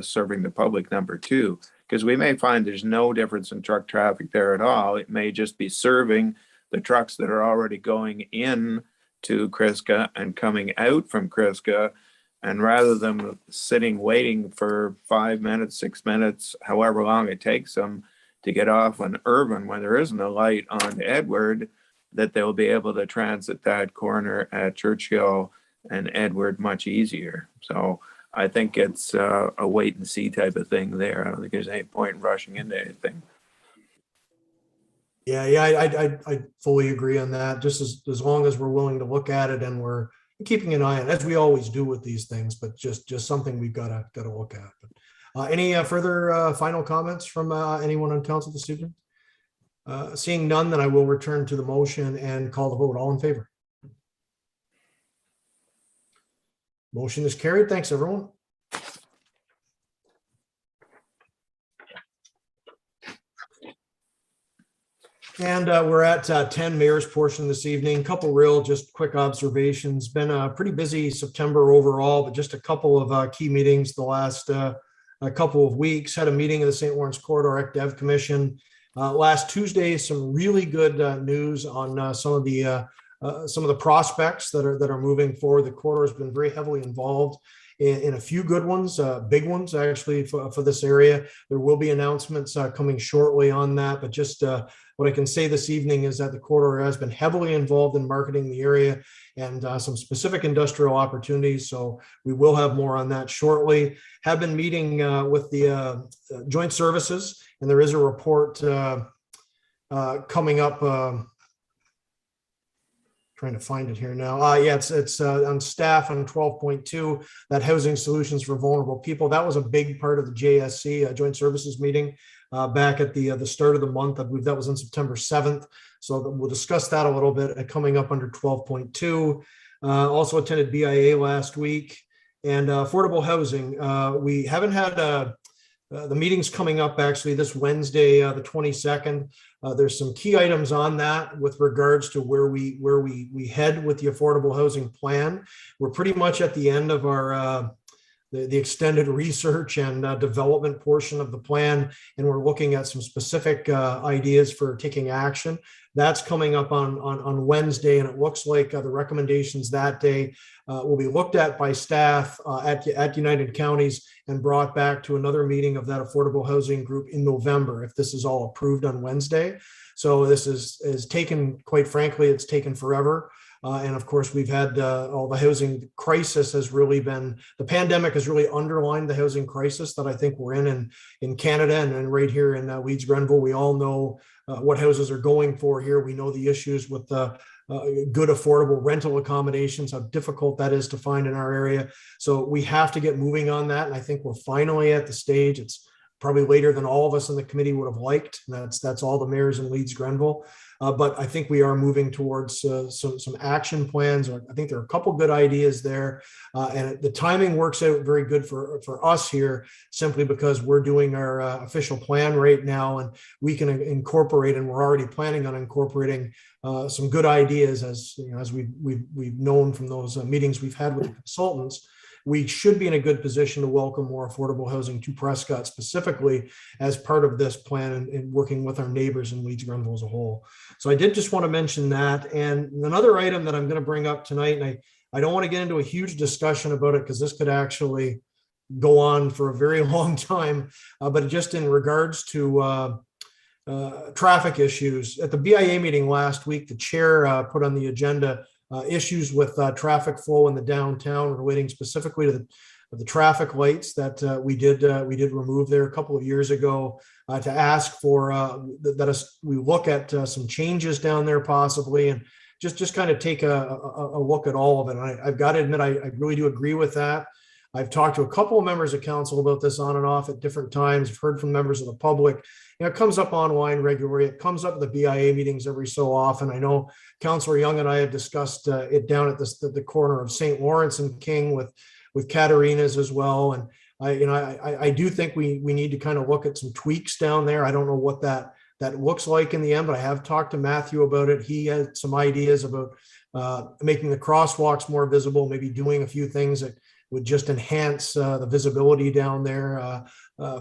serving the public number two. Because we may find there's no difference in truck traffic there at all. It may just be serving the trucks that are already going in to Kriska and coming out from Kriska. And rather than sitting waiting for 5 minutes, 6 minutes, however long it takes them to get off on Irvin when there isn't a light on Edward, that they'll be able to transit that corner at Churchill and Edward much easier. So I think it's a wait and see type of thing there. I don't think there's any point in rushing into anything. Yeah, I fully agree on that. Just as long as we're willing to look at it and we're keeping an eye on it, as we always do with these things, but just something we've got to look at. But, any further final comments from anyone on council this evening? Seeing none, then I will return to the motion and call the vote. All in favor? Motion is carried. Thanks, everyone. And we're at 10 mayor's portion this evening. Couple real just quick observations. Been a pretty busy September overall, but just a couple of key meetings the last a couple of weeks. Had a meeting of the St. Lawrence Corridor Dev Commission last Tuesday. Some really good news on some of the prospects that are moving forward. The corridor has been very heavily involved in a few good ones, big ones actually for this area. There will be announcements coming shortly on that, but just what I can say this evening is that the corridor has been heavily involved in marketing the area and some specific industrial opportunities. So we will have more on that shortly. Have been meeting with the joint services, and there is a report coming up. Trying to find it here now. Yeah, it's on staff on 12.2, that housing solutions for vulnerable people. That was a big part of the JSC joint services meeting back at the start of the month. I believe that was on September 7th. So we'll discuss that a little bit coming up under 12.2. Also attended BIA last week, and affordable housing. We haven't had the meeting's coming up actually this Wednesday, the 22nd. There's some key items on that with regards to where we head with the affordable housing plan. We're pretty much at the end of our the extended research and development portion of the plan, and we're looking at some specific ideas for taking action. That's coming up on Wednesday, and it looks like the recommendations that day will be looked at by staff at United Counties and brought back to another meeting of that affordable housing group in November, if this is all approved on Wednesday. So this is taken, quite frankly, it's taken forever. And of course, we've had all the housing crisis has really been, the pandemic has really underlined the housing crisis that I think we're in Canada and right here in Leeds Grenville. We all know what houses are going for here. We know the issues with good affordable rental accommodations, how difficult that is to find in our area. So we have to get moving on that. And I think we're finally at the stage. It's probably later than all of us in the committee would have liked. That's all the mayors in Leeds Grenville. But I think we are moving towards some action plans. I think there are a couple good ideas there. And the timing works out very good for us here, simply because we're doing our official plan right now, and we can incorporate, and we're already planning on incorporating some good ideas as we've known from those meetings we've had with the consultants. We should be in a good position to welcome more affordable housing to Prescott specifically as part of this plan and working with our neighbors in Leeds Grenville as a whole. So I did just want to mention that. And another item that I'm going to bring up tonight, and I don't want to get into a huge discussion about it because this could actually go on for a very long time, but just in regards to traffic issues. At the BIA meeting last week, the chair put on the agenda issues with traffic flow in the downtown relating specifically to the traffic lights that we did remove there a couple of years ago to ask for that we look at some changes down there possibly, and just kind of take a look at all of it. And I've got to admit, I really do agree with that. I've talked to a couple of members of council about this on and off at different times. I've heard from members of the public. It comes up online regularly. It comes up at the BIA meetings every so often. I know Councillor Young and I have discussed it down at the corner of St. Lawrence and King with Katarina's as well. And I do think we need to kind of look at some tweaks down there. I don't know what that looks like in the end, but I have talked to Matthew about it. He had some ideas about making the crosswalks more visible, maybe doing a few things that would just enhance the visibility down there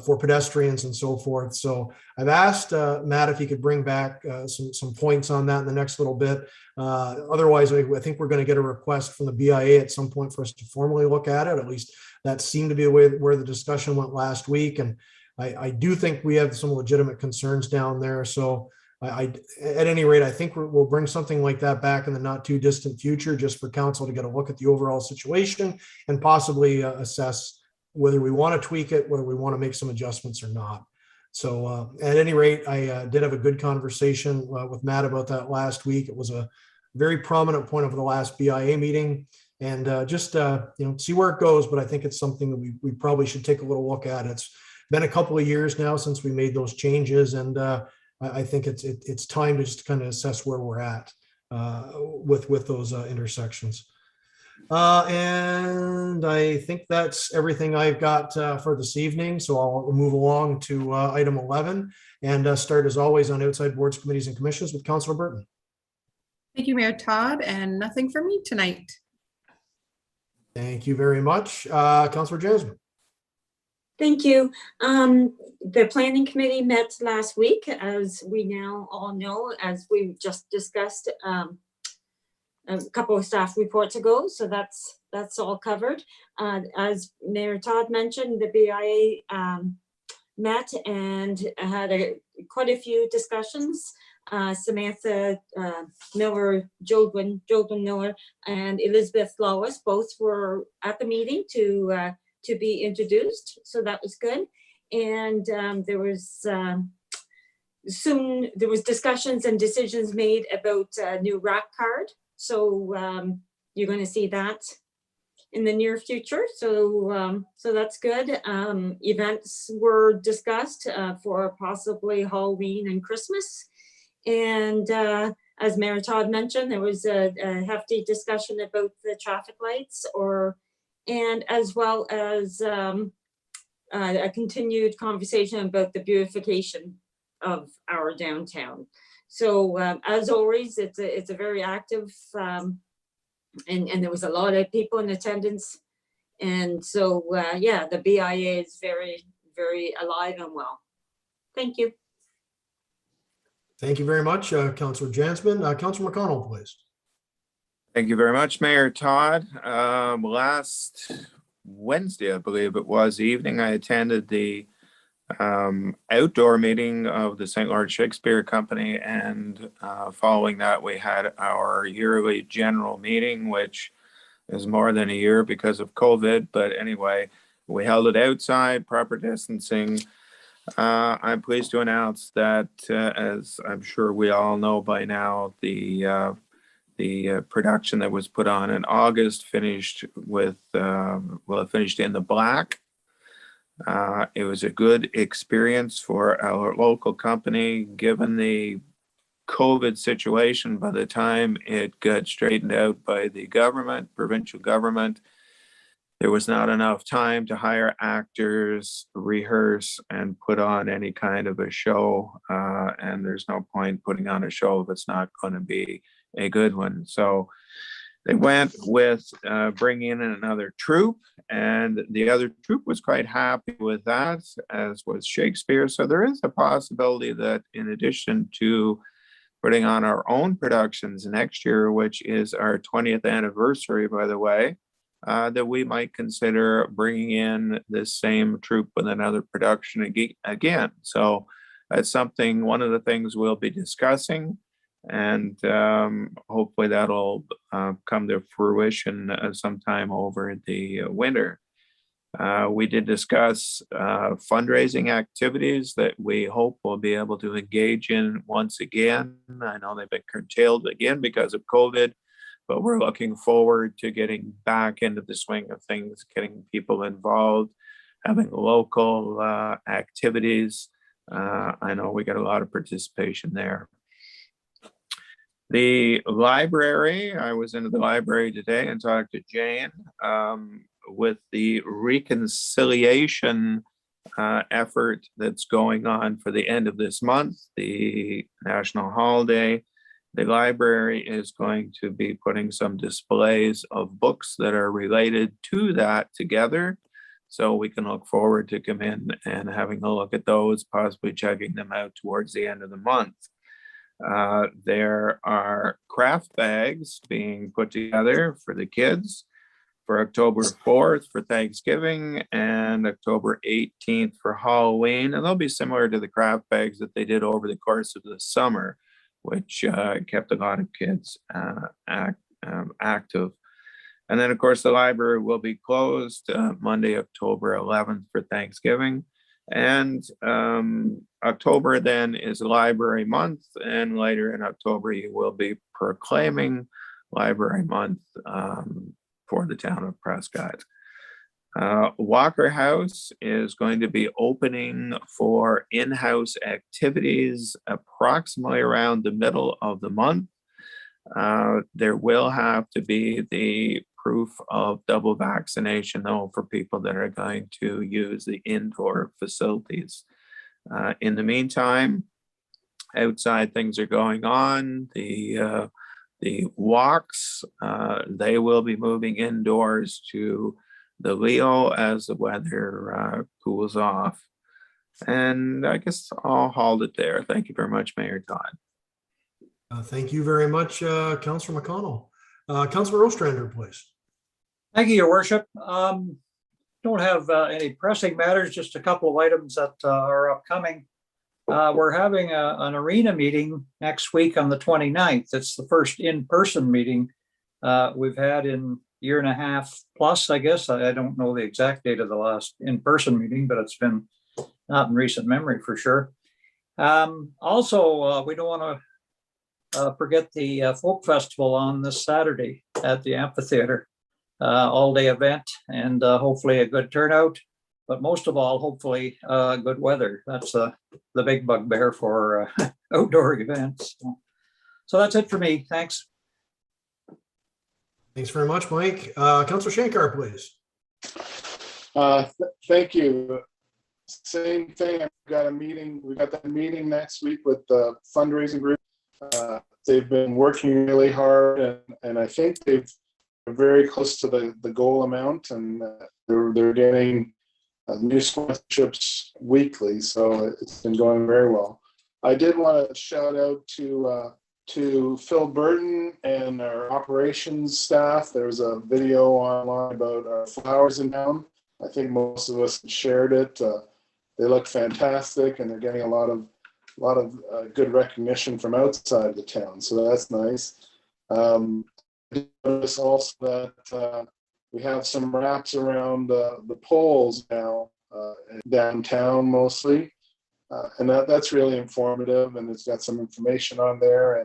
for pedestrians and so forth. So I've asked Matt if he could bring back some points on that in the next little bit. Otherwise, I think we're going to get a request from the BIA at some point for us to formally look at it. At least that seemed to be where the discussion went last week. And I do think we have some legitimate concerns down there. So at any rate, I think we'll bring something like that back in the not too distant future, just for council to get a look at the overall situation and possibly assess whether we want to tweak it, whether we want to make some adjustments or not. So at any rate, I did have a good conversation with Matt about that last week. It was a very prominent point of the last BIA meeting, and just see where it goes. But I think it's something that we probably should take a little look at. It's been a couple of years now since we made those changes, and I think it's time to just kind of assess where we're at with those intersections. And I think that's everything I've got for this evening. So I'll move along to item 11 and start as always on outside boards, committees, and commissions with Councillor Burton. Thank you, Mayor Todd, and nothing for me tonight. Thank you very much. Councillor Jasmine. Thank you. The planning committee met last week, as we now all know, as we just discussed. a couple of staff reports ago, so that's all covered. As Mayor Todd mentioned, the BIA met and had quite a few discussions. Samantha Miller, Jolwyn Miller, and Elizabeth Lawes both were at the meeting to be introduced, so that was good. And there was discussions and decisions made about a new rack card. So you're going to see that in the near future. So that's good. Events were discussed for possibly Halloween and Christmas. And as Mayor Todd mentioned, there was a hefty discussion about the traffic lights, and as well as a continued conversation about the beautification of our downtown. So as always, it's a very active, and there was a lot of people in attendance. And so, yeah, the BIA is very, very alive and well. Thank you. Thank you very much, Councillor Jansman. Councillor McConnell, please. Thank you very much, Mayor Todd. Last Wednesday, I believe it was, evening, I attended the outdoor meeting of the St. Lawrence Shakespeare Company, and following that we had our yearly general meeting, which is more than a year because of COVID, but anyway, we held it outside, proper distancing. I'm pleased to announce that, as I'm sure we all know by now, the production that was put on in August finished with, it finished in the black. It was a good experience for our local company, given the COVID situation. By the time it got straightened out by the government, provincial government, there was not enough time to hire actors, rehearse, and put on any kind of a show. And there's no point putting on a show if it's not going to be a good one. So they went with bringing in another troupe, and the other troupe was quite happy with that, as was Shakespeare. So there is a possibility that in addition to putting on our own productions next year, which is our 20th anniversary, by the way, that we might consider bringing in this same troupe with another production again. So that's something, one of the things we'll be discussing, and hopefully that'll come to fruition sometime over the winter. We did discuss fundraising activities that we hope we'll be able to engage in once again. I know they've been curtailed again because of COVID, but we're looking forward to getting back into the swing of things, getting people involved, having local activities. I know we got a lot of participation there. The library, I was into the library today and talked to Jane with the reconciliation effort that's going on for the end of this month, the national holiday. The library is going to be putting some displays of books that are related to that together. So we can look forward to come in and having a look at those, possibly checking them out towards the end of the month. There are craft bags being put together for the kids for October 4th for Thanksgiving and October 18th for Halloween. And they'll be similar to the craft bags that they did over the course of the summer, which kept a lot of kids active. And then, of course, the library will be closed Monday, October 11th for Thanksgiving. And October then is Library Month, and later in October you will be proclaiming Library Month for the town of Prescott. Walker House is going to be opening for in-house activities approximately around the middle of the month. There will have to be the proof of double vaccination, though, for people that are going to use the indoor facilities. In the meantime, outside things are going on. The walks, they will be moving indoors to the Leo as the weather cools off. And I guess I'll hold it there. Thank you very much, Mayor Todd. Thank you very much, Councillor McConnell. Councilor Ostrander, please. Thank you, Your Worship. Don't have any pressing matters, just a couple of items that are upcoming. We're having an arena meeting next week on the 29th. It's the first in-person meeting we've had in year and a half plus, I guess. I don't know the exact date of the last in-person meeting, but it's been not in recent memory for sure. Also, we don't want to forget the folk festival on this Saturday at the amphitheater. All-day event and hopefully a good turnout, but most of all, hopefully good weather. That's the big bugbear for outdoor events. So that's it for me. Thanks. Thanks very much, Mike. Councilor Shankar, please. Thank you. Same thing. I've got a meeting. We got that meeting next week with the fundraising group. They've been working really hard, and I think they're very close to the goal amount, and they're getting new sponsorships weekly, so it's been going very well. I did want to shout out to Phil Burton and our operations staff. There was a video online about our flowers in town. I think most of us shared it. They look fantastic, and they're getting a lot of good recognition from outside the town, so that's nice. Notice also that we have some wraps around the poles now, downtown mostly, and that's really informative, and it's got some information on there,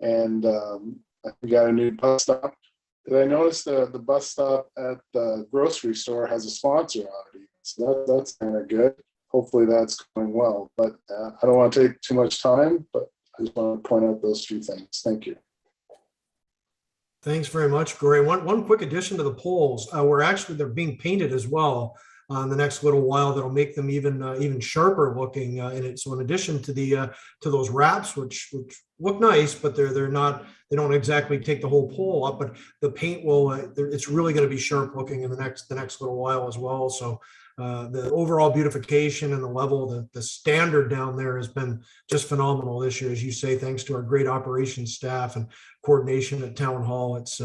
and we got a new bus stop. Did I notice the bus stop at the grocery store has a sponsor on it? So that's kind of good. Hopefully that's going well, but I don't want to take too much time, but I just want to point out those few things. Thank you. Thanks very much, Corey. One quick addition to the poles. They're being painted as well in the next little while. That'll make them even sharper looking in it. So in addition to to those wraps, which look nice, but they don't exactly take the whole pole up, but the paint will. It's really going to be sharp looking in the next little while as well. So the overall beautification and the level, the standard down there has been just phenomenal this year, as you say, thanks to our great operations staff and coordination at Town Hall. It's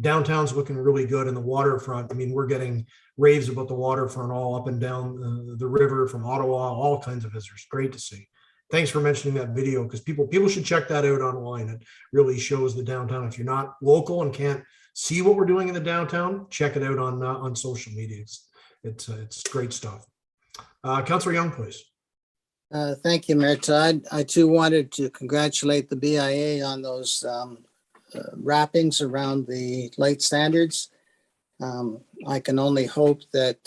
downtown's looking really good, and the waterfront. I mean, we're getting raves about the waterfront all up and down the river from Ottawa, all kinds of visitors. Great to see. Thanks for mentioning that video, because people should check that out online. It really shows the downtown. If you're not local and can't see what we're doing in the downtown, check it out on social media. It's great stuff. Councilor Young, please. Thank you, Mayor Todd. I too wanted to congratulate the BIA on those wrappings around the light standards. I can only hope that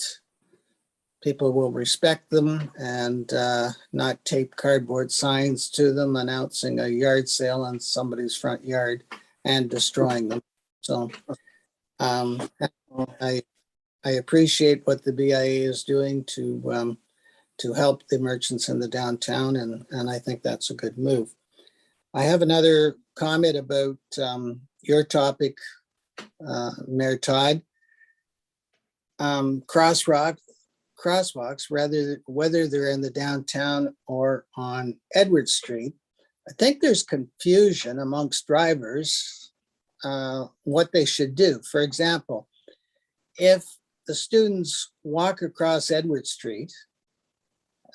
people will respect them and not tape cardboard signs to them announcing a yard sale on somebody's front yard and destroying them. So I appreciate what the BIA is doing to help the merchants in the downtown, and I think that's a good move. I have another comment about your topic, Mayor Todd. Crosswalks, whether they're in the downtown or on Edward Street, I think there's confusion amongst drivers what they should do. For example, if the students walk across Edward Street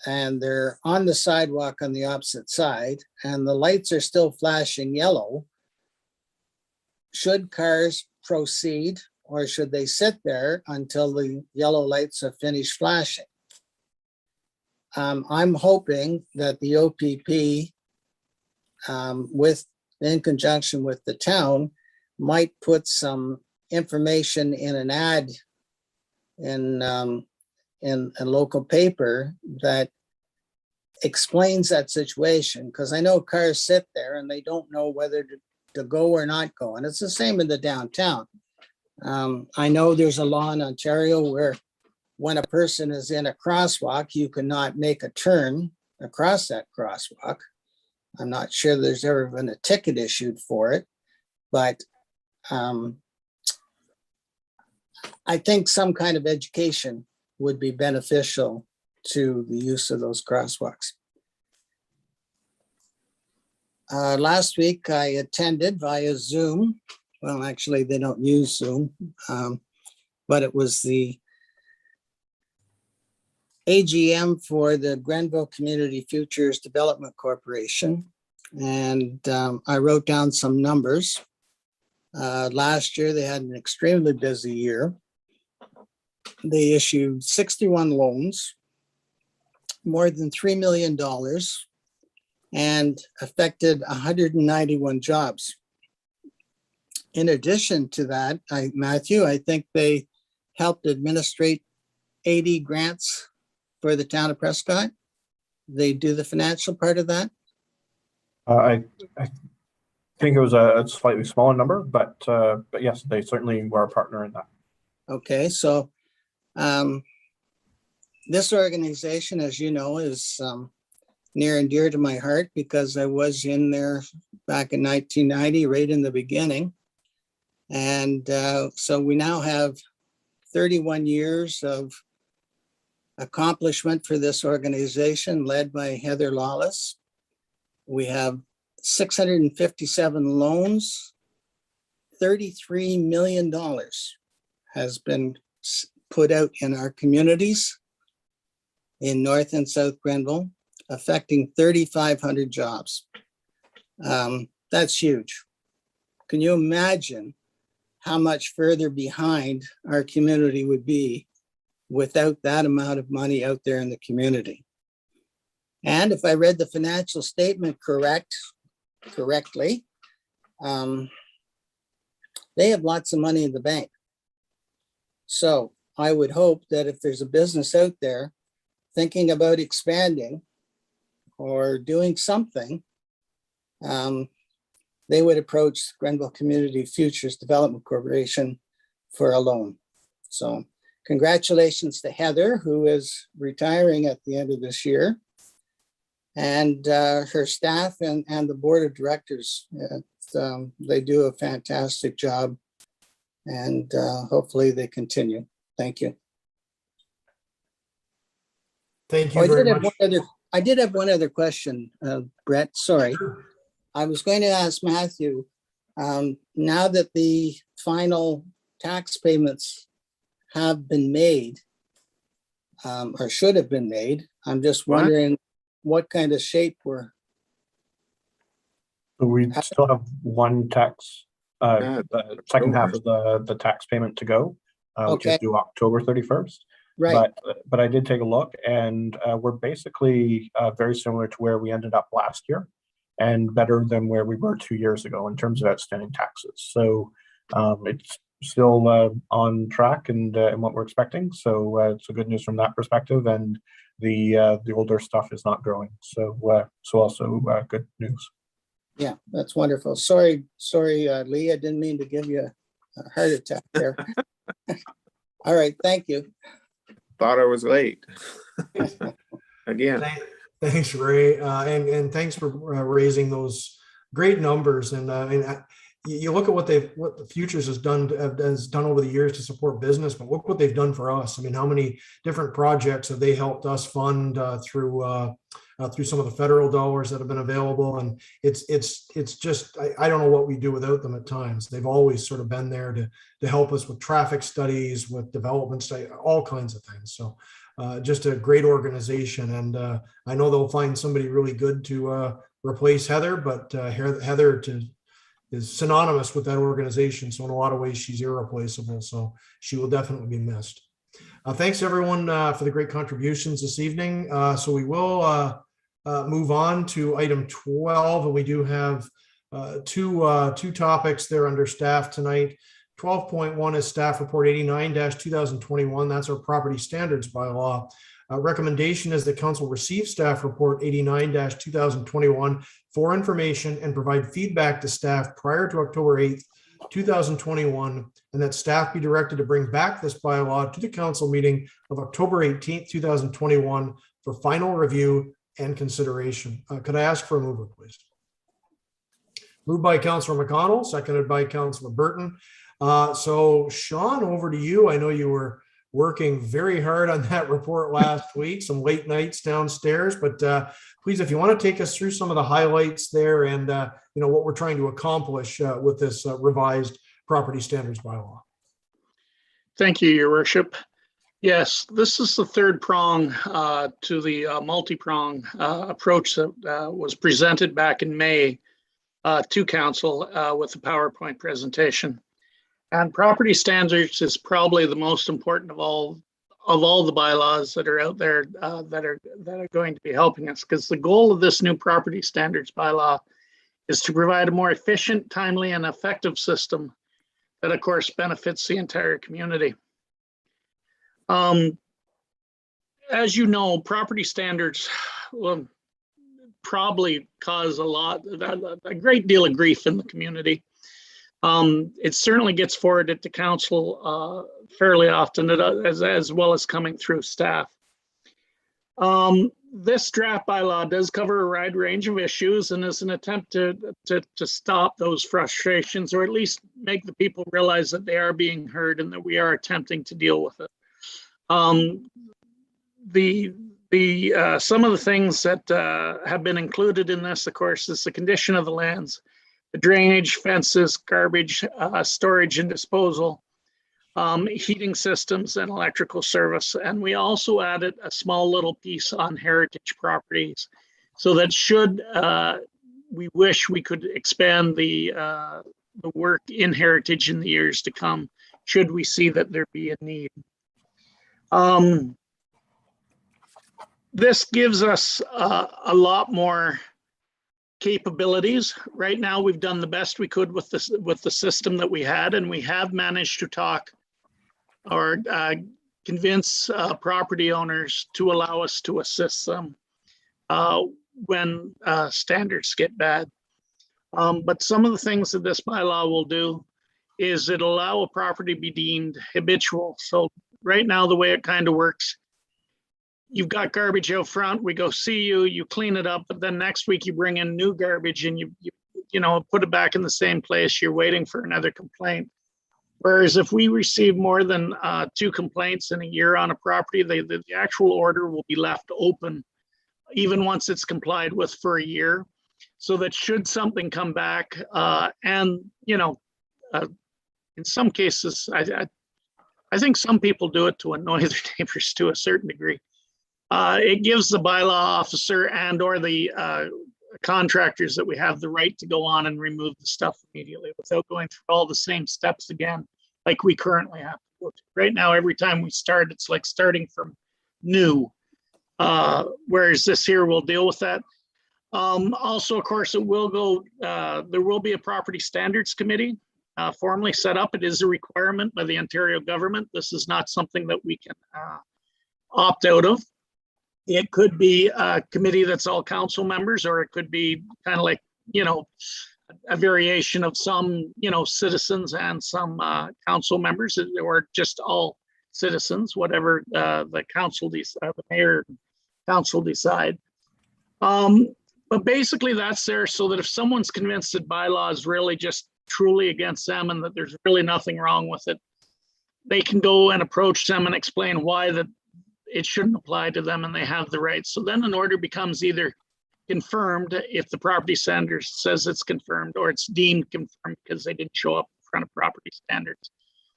and they're on the sidewalk on the opposite side and the lights are still flashing yellow, should cars proceed or should they sit there until the yellow lights have finished flashing? I'm hoping that the OPP, in conjunction with the town, might put some information in an ad in a local paper that explains that situation, because I know cars sit there and they don't know whether to go or not go, and it's the same in the downtown. I know there's a law in Ontario where when a person is in a crosswalk, you cannot make a turn across that crosswalk. I'm not sure there's ever been a ticket issued for it, but I think some kind of education would be beneficial to the use of those crosswalks. Last week, I attended via Zoom Well, actually, they don't use Zoom, but it was the AGM for the Grenville Community Futures Development Corporation. And I wrote down some numbers. Last year, they had an extremely busy year. They issued 61 loans, more than $3 million, and affected 191 jobs. In addition to that, Matthew, I think they helped administrate 80 grants for the town of Prescott. They do the financial part of that. I think it was a slightly smaller number, but yes, they certainly were a partner in that. Okay, so this organization, as you know, is near and dear to my heart because I was in there back in 1990, right in the beginning. And so we now have 31 years of accomplishment for this organization led by Heather Lawless. We have 657 loans, $33 million has been put out in our communities in North and South Grenville, affecting 3,500 jobs. That's huge. Can you imagine how much further behind our community would be without that amount of money out there in the community? And if I read the financial statement correctly, they have lots of money in the bank. So I would hope that if there's a business out there thinking about expanding or doing something, they would approach Grenville Community Futures Development Corporation for a loan. So congratulations to Heather, who is retiring at the end of this year, and her staff and the board of directors. They do a fantastic job, and hopefully they continue. Thank you. Thank you very much. I did have one other question, Brett, sorry. I was going to ask Matthew, now that the final tax payments have been made, or should have been made, I'm just wondering what kind of shape we're. So we still have one tax, the second half of the tax payment to go, which is due October 31st. Right. But I did take a look, and we're basically very similar to where we ended up last year, and better than where we were 2 years ago in terms of outstanding taxes. So it's still on track and what we're expecting. So it's a good news from that perspective, and the older stuff is not growing. So also good news. Yeah, that's wonderful. Sorry, Lee, I didn't mean to give you a heart attack there. All right, thank you. Thought I was late. Again. Thanks, Ray, and thanks for raising those great numbers. And you look at what the Futures has done over the years to support business, but look what they've done for us. I mean, how many different projects have they helped us fund through some of the federal dollars that have been available? And it's just I don't know what we do without them at times. They've always sort of been there to help us with traffic studies, with development study, all kinds of things. So just a great organization, and I know they'll find somebody really good to replace Heather, but Heather is synonymous with that organization. So in a lot of ways, she's irreplaceable. So she will definitely be missed. Thanks everyone for the great contributions this evening. So we will move on to item 12, and we do have two topics there under staff tonight. 12.1 is staff report 89-2021. That's our property standards bylaw. Recommendation is that council receive staff report 89-2021 for information and provide feedback to staff prior to October 8th, 2021, and that staff be directed to bring back this bylaw to the council meeting of October 18th, 2021 for final review and consideration. Could I ask for a mover, please? Moved by Councillor McConnell, seconded by Councillor Burton. So Sean, over to you. I know you were working very hard on that report last week, some late nights downstairs, but please, if you want to take us through some of the highlights there and what we're trying to accomplish with this revised property standards bylaw. Thank you, Your Worship. Yes, this is the third prong to the multi-prong approach that was presented back in May to council with the PowerPoint presentation. And property standards is probably the most important of all the bylaws that are out there that are going to be helping us, because the goal of this new property standards bylaw is to provide a more efficient, timely, and effective system that, of course, benefits the entire community. As you know, property standards will probably cause a great deal of grief in the community. It certainly gets forwarded to council fairly often, as well as coming through staff. This draft bylaw does cover a wide range of issues and is an attempt to stop those frustrations, or at least make the people realize that they are being heard and that we are attempting to deal with it. Some of the things that have been included in this, of course, is the condition of the lands, the drainage, fences, garbage, storage and disposal, heating systems and electrical service. And we also added a small little piece on heritage properties, so that should we wish, we could expand the work in heritage in the years to come, should we see that there be a need. This gives us a lot more capabilities. Right now, we've done the best we could with the system that we had, and we have managed to talk or convince property owners to allow us to assist them when standards get bad. But some of the things that this bylaw will do is it'll allow a property to be deemed habitual. So right now, the way it kind of works, you've got garbage out front, we go see you, you clean it up, but then next week you bring in new garbage and you put it back in the same place, you're waiting for another complaint. Whereas if we receive more than 2 complaints in a year on a property, the actual order will be left open even once it's complied with for a year. So that should something come back, and in some cases, I think some people do it to annoy their neighbors to a certain degree. It gives the bylaw officer and or the contractors that we have the right to go on and remove the stuff immediately without going through all the same steps again, like we currently have to go through. Right now, every time we start, it's like starting from new, whereas this here will deal with that. Also, of course, it will go, there will be a property standards committee formally set up. It is a requirement by the Ontario government. This is not something that we can opt out of. It could be a committee that's all council members, or it could be kind of like, a variation of some, citizens and some council members, or just all citizens, whatever the council, the mayor council decide. But basically that's there so that if someone's convinced that bylaw is really just truly against them and that there's really nothing wrong with it, they can go and approach them and explain why that it shouldn't apply to them and they have the right. So then an order becomes either confirmed if the property standard says it's confirmed, or it's deemed confirmed because they didn't show up in front of property standards.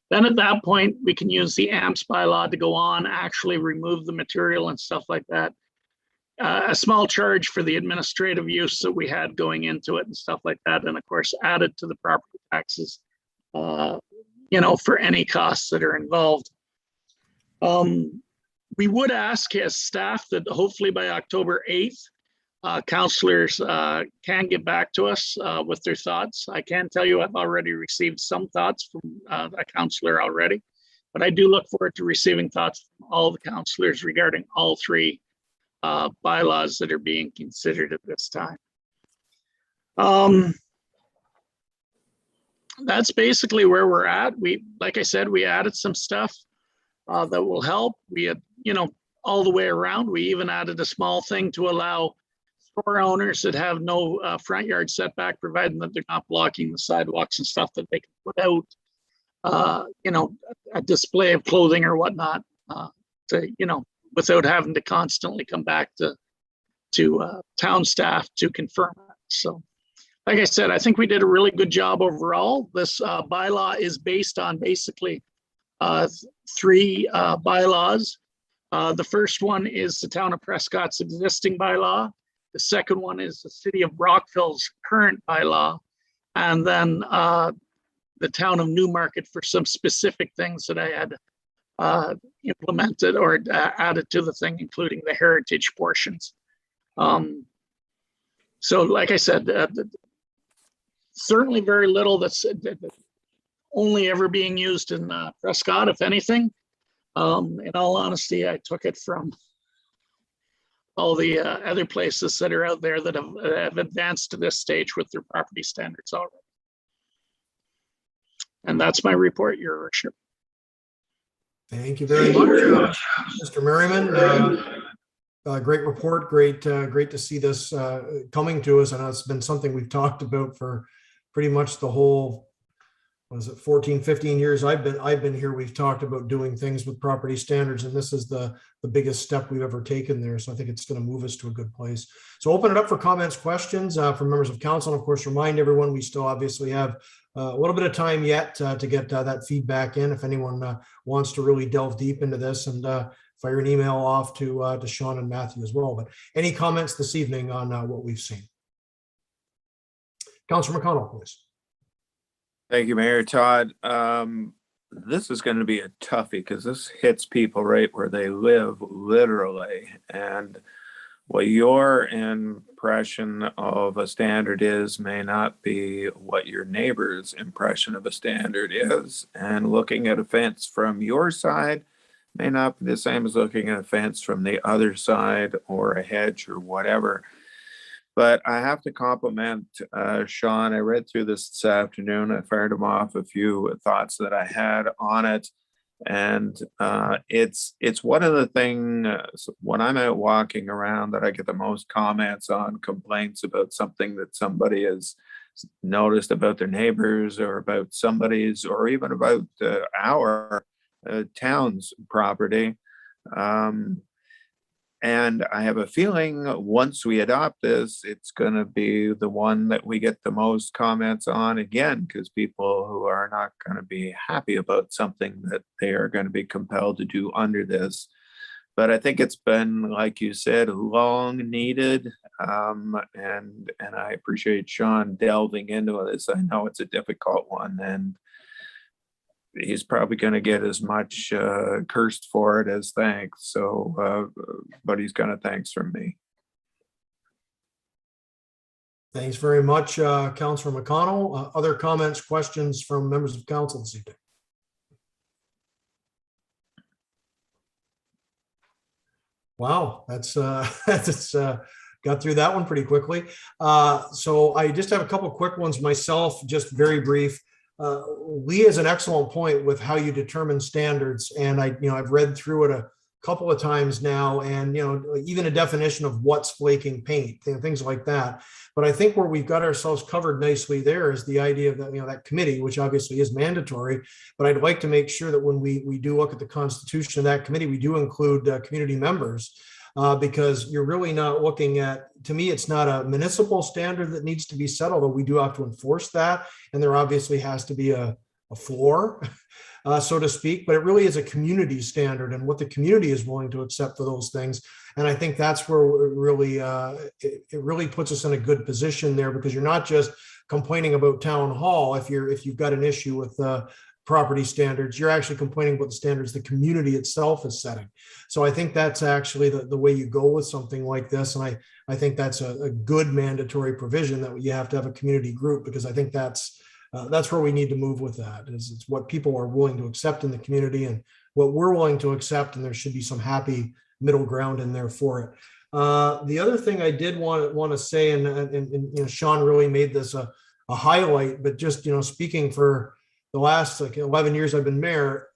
Then at that point, we can use the AMPS bylaw to go on, actually remove the material and stuff like that. A small charge for the administrative use that we had going into it and stuff like that. And of course, added to the property taxes, for any costs that are involved. We would ask as staff that hopefully by October 8th, councillors can get back to us with their thoughts. I can tell you I've already received some thoughts from a councillor already, but I do look forward to receiving thoughts from all the councillors regarding all 3 bylaws that are being considered at this time. That's basically where we're at. Like I said, we added some stuff that will help. We had, all the way around. We even added a small thing to allow store owners that have no front yard setback, providing that they're not blocking the sidewalks and stuff, that they can put out, a display of clothing or whatnot, without having to constantly come back to town staff to confirm that. So like I said, I think we did a really good job overall. This bylaw is based on basically three bylaws. The first one is the town of Prescott's existing bylaw. The second one is the city of Brockville's current bylaw. And then the town of Newmarket for some specific things that I had implemented or added to the thing, including the heritage portions. So like I said, certainly very little that's only ever being used in Prescott, if anything. In all honesty, I took it from all the other places that are out there that have advanced to this stage with their property standards already. And that's my report, Your Worship. Thank you very much, Mr. Merriman. Great report. Great to see this coming to us. I know it's been something we've talked about for pretty much the whole, was it 14, 15 years I've been here. We've talked about doing things with property standards, and this is the biggest step we've ever taken there. So I think it's going to move us to a good place. So open it up for comments, questions from members of council. And of course, remind everyone, we still obviously have a little bit of time yet to get that feedback in. If anyone wants to really delve deep into this, and fire an email off to Sean and Matthew as well. But any comments this evening on what we've seen? Councilor McConnell, please. Thank you, Mayor Todd. This is going to be a toughie because this hits people right where they live, literally. And what your impression of a standard is may not be what your neighbor's impression of a standard is. And looking at a fence from your side may not be the same as looking at a fence from the other side, or a hedge or whatever. But I have to compliment Sean. I read through this afternoon. I fired him off a few thoughts that I had on it. And it's one of the things when I'm out walking around that I get the most comments on, complaints about something that somebody has noticed about their neighbors, or about somebody's, or even about our town's property. And I have a feeling once we adopt this, it's going to be the one that we get the most comments on again, because people who are not going to be happy about something that they are going to be compelled to do under this. But I think it's been, like you said, long needed. And I appreciate Sean delving into this. I know it's a difficult one, and he's probably going to get as much cursed for it as thanks. So, but he's going to thanks from me. Thanks very much, Councilor McConnell. Other comments, questions from members of council this evening? Wow, that's got through that one pretty quickly. So I just have a couple quick ones myself, just very brief. Lee has an excellent point with how you determine standards, and I've read through it a couple of times now, and even a definition of what's flaking paint, things like that. But I think where we've got ourselves covered nicely there is the idea of that, that committee, which obviously is mandatory. But I'd like to make sure that when we do look at the constitution of that committee, we do include community members. Because you're really not looking at, to me, it's not a municipal standard that needs to be set, although we do have to enforce that. And there obviously has to be a floor, so to speak, but it really is a community standard and what the community is willing to accept for those things. And I think that's where it really puts us in a good position there, because you're not just complaining about town hall. If you've got an issue with property standards, you're actually complaining about the standards the community itself is setting. So I think that's actually the way you go with something like this. And I think that's a good mandatory provision, that you have to have a community group, because I think that's where we need to move with that. It's what people are willing to accept in the community and what we're willing to accept. And there should be some happy middle ground in there for it. The other thing I did want to say, and Sean really made this a highlight, but just, speaking for the last 11 years I've been mayor,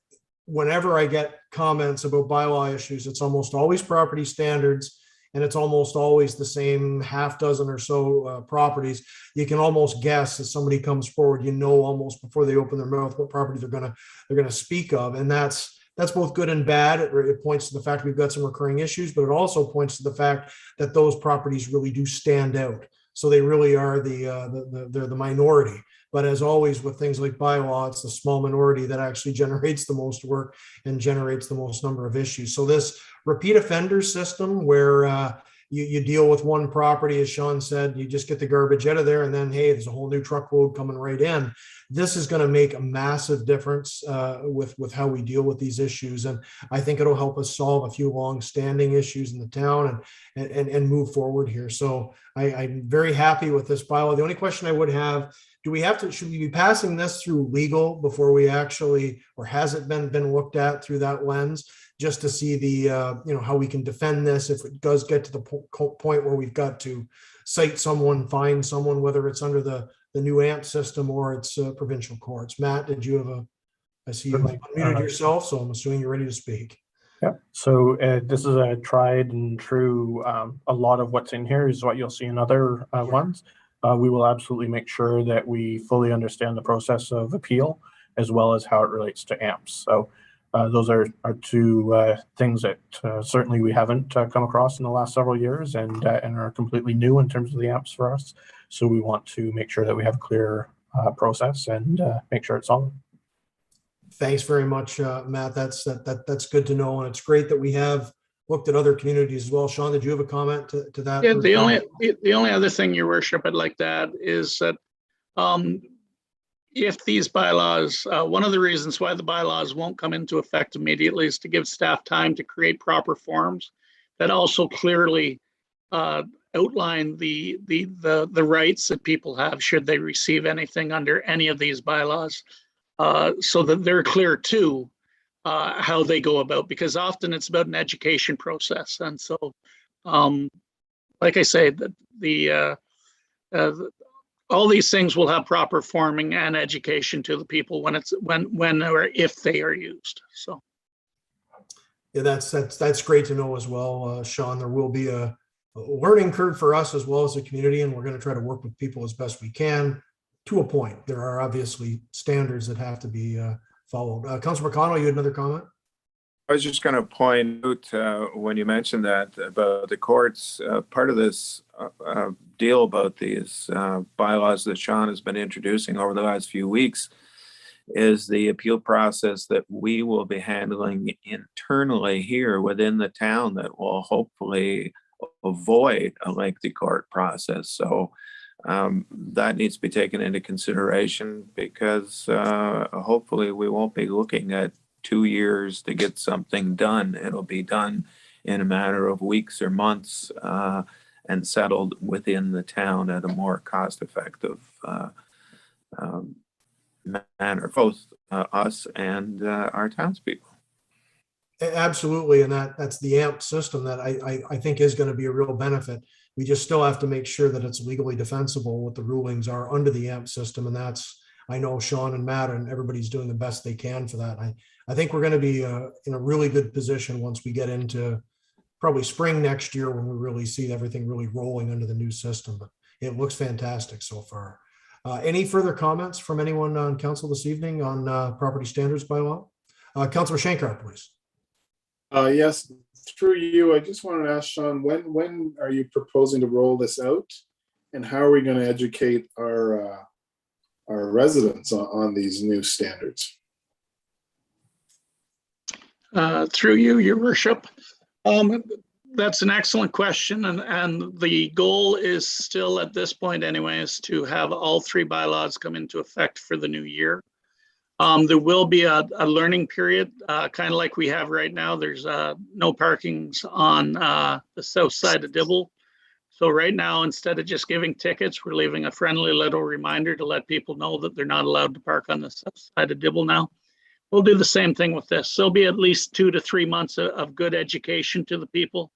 whenever I get comments about bylaw issues, it's almost always property standards, and it's almost always the same half dozen or so properties. You can almost guess as somebody comes forward, almost before they open their mouth what property they're gonna speak of, and that's both good and bad. It points to the fact we've got some recurring issues, but it also points to the fact that those properties really do stand out So they really are they're the minority. But as always with things like bylaw, it's the small minority that actually generates the most work and generates the most number of issues. So this repeat offender system where you deal with one property, as Sean said, you just get the garbage out of there, and then, hey, there's a whole new truckload coming right in. This is going to make a massive difference with how we deal with these issues. And I think it'll help us solve a few long-standing issues in the town and move forward here. So I'm very happy with this bylaw. The only question I would have, should we be passing this through legal before we actually, or has it been looked at through that lens, just to see the, how we can defend this if it does get to the point where we've got to cite someone, fine someone, whether it's under the new AMP system or it's provincial courts. Matt, did you have I see you've unmuted yourself, so I'm assuming you're ready to speak. Yeah, so this is a tried and true, a lot of what's in here is what you'll see in other ones. We will absolutely make sure that we fully understand the process of appeal as well as how it relates to AMPs. So those are two things that certainly we haven't come across in the last several years and are completely new in terms of the AMPs for us. So we want to make sure that we have a clear process and make sure it's solid. Thanks very much, Matt. That's good to know. And it's great that we have looked at other communities as well. Sean, did you have a comment to that? Yeah, the only other thing, Your Worship, I'd like to add is that if these bylaws, one of the reasons why the bylaws won't come into effect immediately is to give staff time to create proper forms that also clearly outline the rights that people have should they receive anything under any of these bylaws, so that they're clear too how they go about, because often it's about an education process. And so, like I say, all these things will have proper forming and education to the people when or if they are used. So, yeah, that's great to know as well, Sean. There will be a learning curve for us as well as the community, and we're going to try to work with people as best we can to a point. There are obviously standards that have to be followed. Councilor McConnell, you had another comment? I was just going to point out when you mentioned that about the courts, part of this deal about these bylaws that Sean has been introducing over the last few weeks is the appeal process that we will be handling internally here within the town that will hopefully avoid a lengthy court process. So that needs to be taken into consideration because hopefully we won't be looking at 2 years to get something done. It'll be done in a matter of weeks or months and settled within the town at a more cost-effective manner, both us and our townspeople. Absolutely, and that's the AMP system that I think is going to be a real benefit. We just still have to make sure that it's legally defensible what the rulings are under the AMP system, and that's, I know Sean and Matt and everybody's doing the best they can for that. I think we're going to be in a really good position once we get into probably spring next year when we really see everything really rolling under the new system. But it looks fantastic so far. Any further comments from anyone on council this evening on property standards bylaw? Councilor Shankar, please. Yes, through you, I just wanted to ask Sean, when are you proposing to roll this out, and how are we going to educate our residents on these new standards? Through you, Your Worship. That's an excellent question, and the goal is still at this point anyways to have all 3 bylaws come into effect for the new year. There will be a learning period, kind of like we have right now. There's no parkings on the south side of Dibble. So right now, instead of just giving tickets, we're leaving a friendly little reminder to let people know that they're not allowed to park on the south side of Dibble now. We'll do the same thing with this. There'll be at least 2 to 3 months of good education to the people.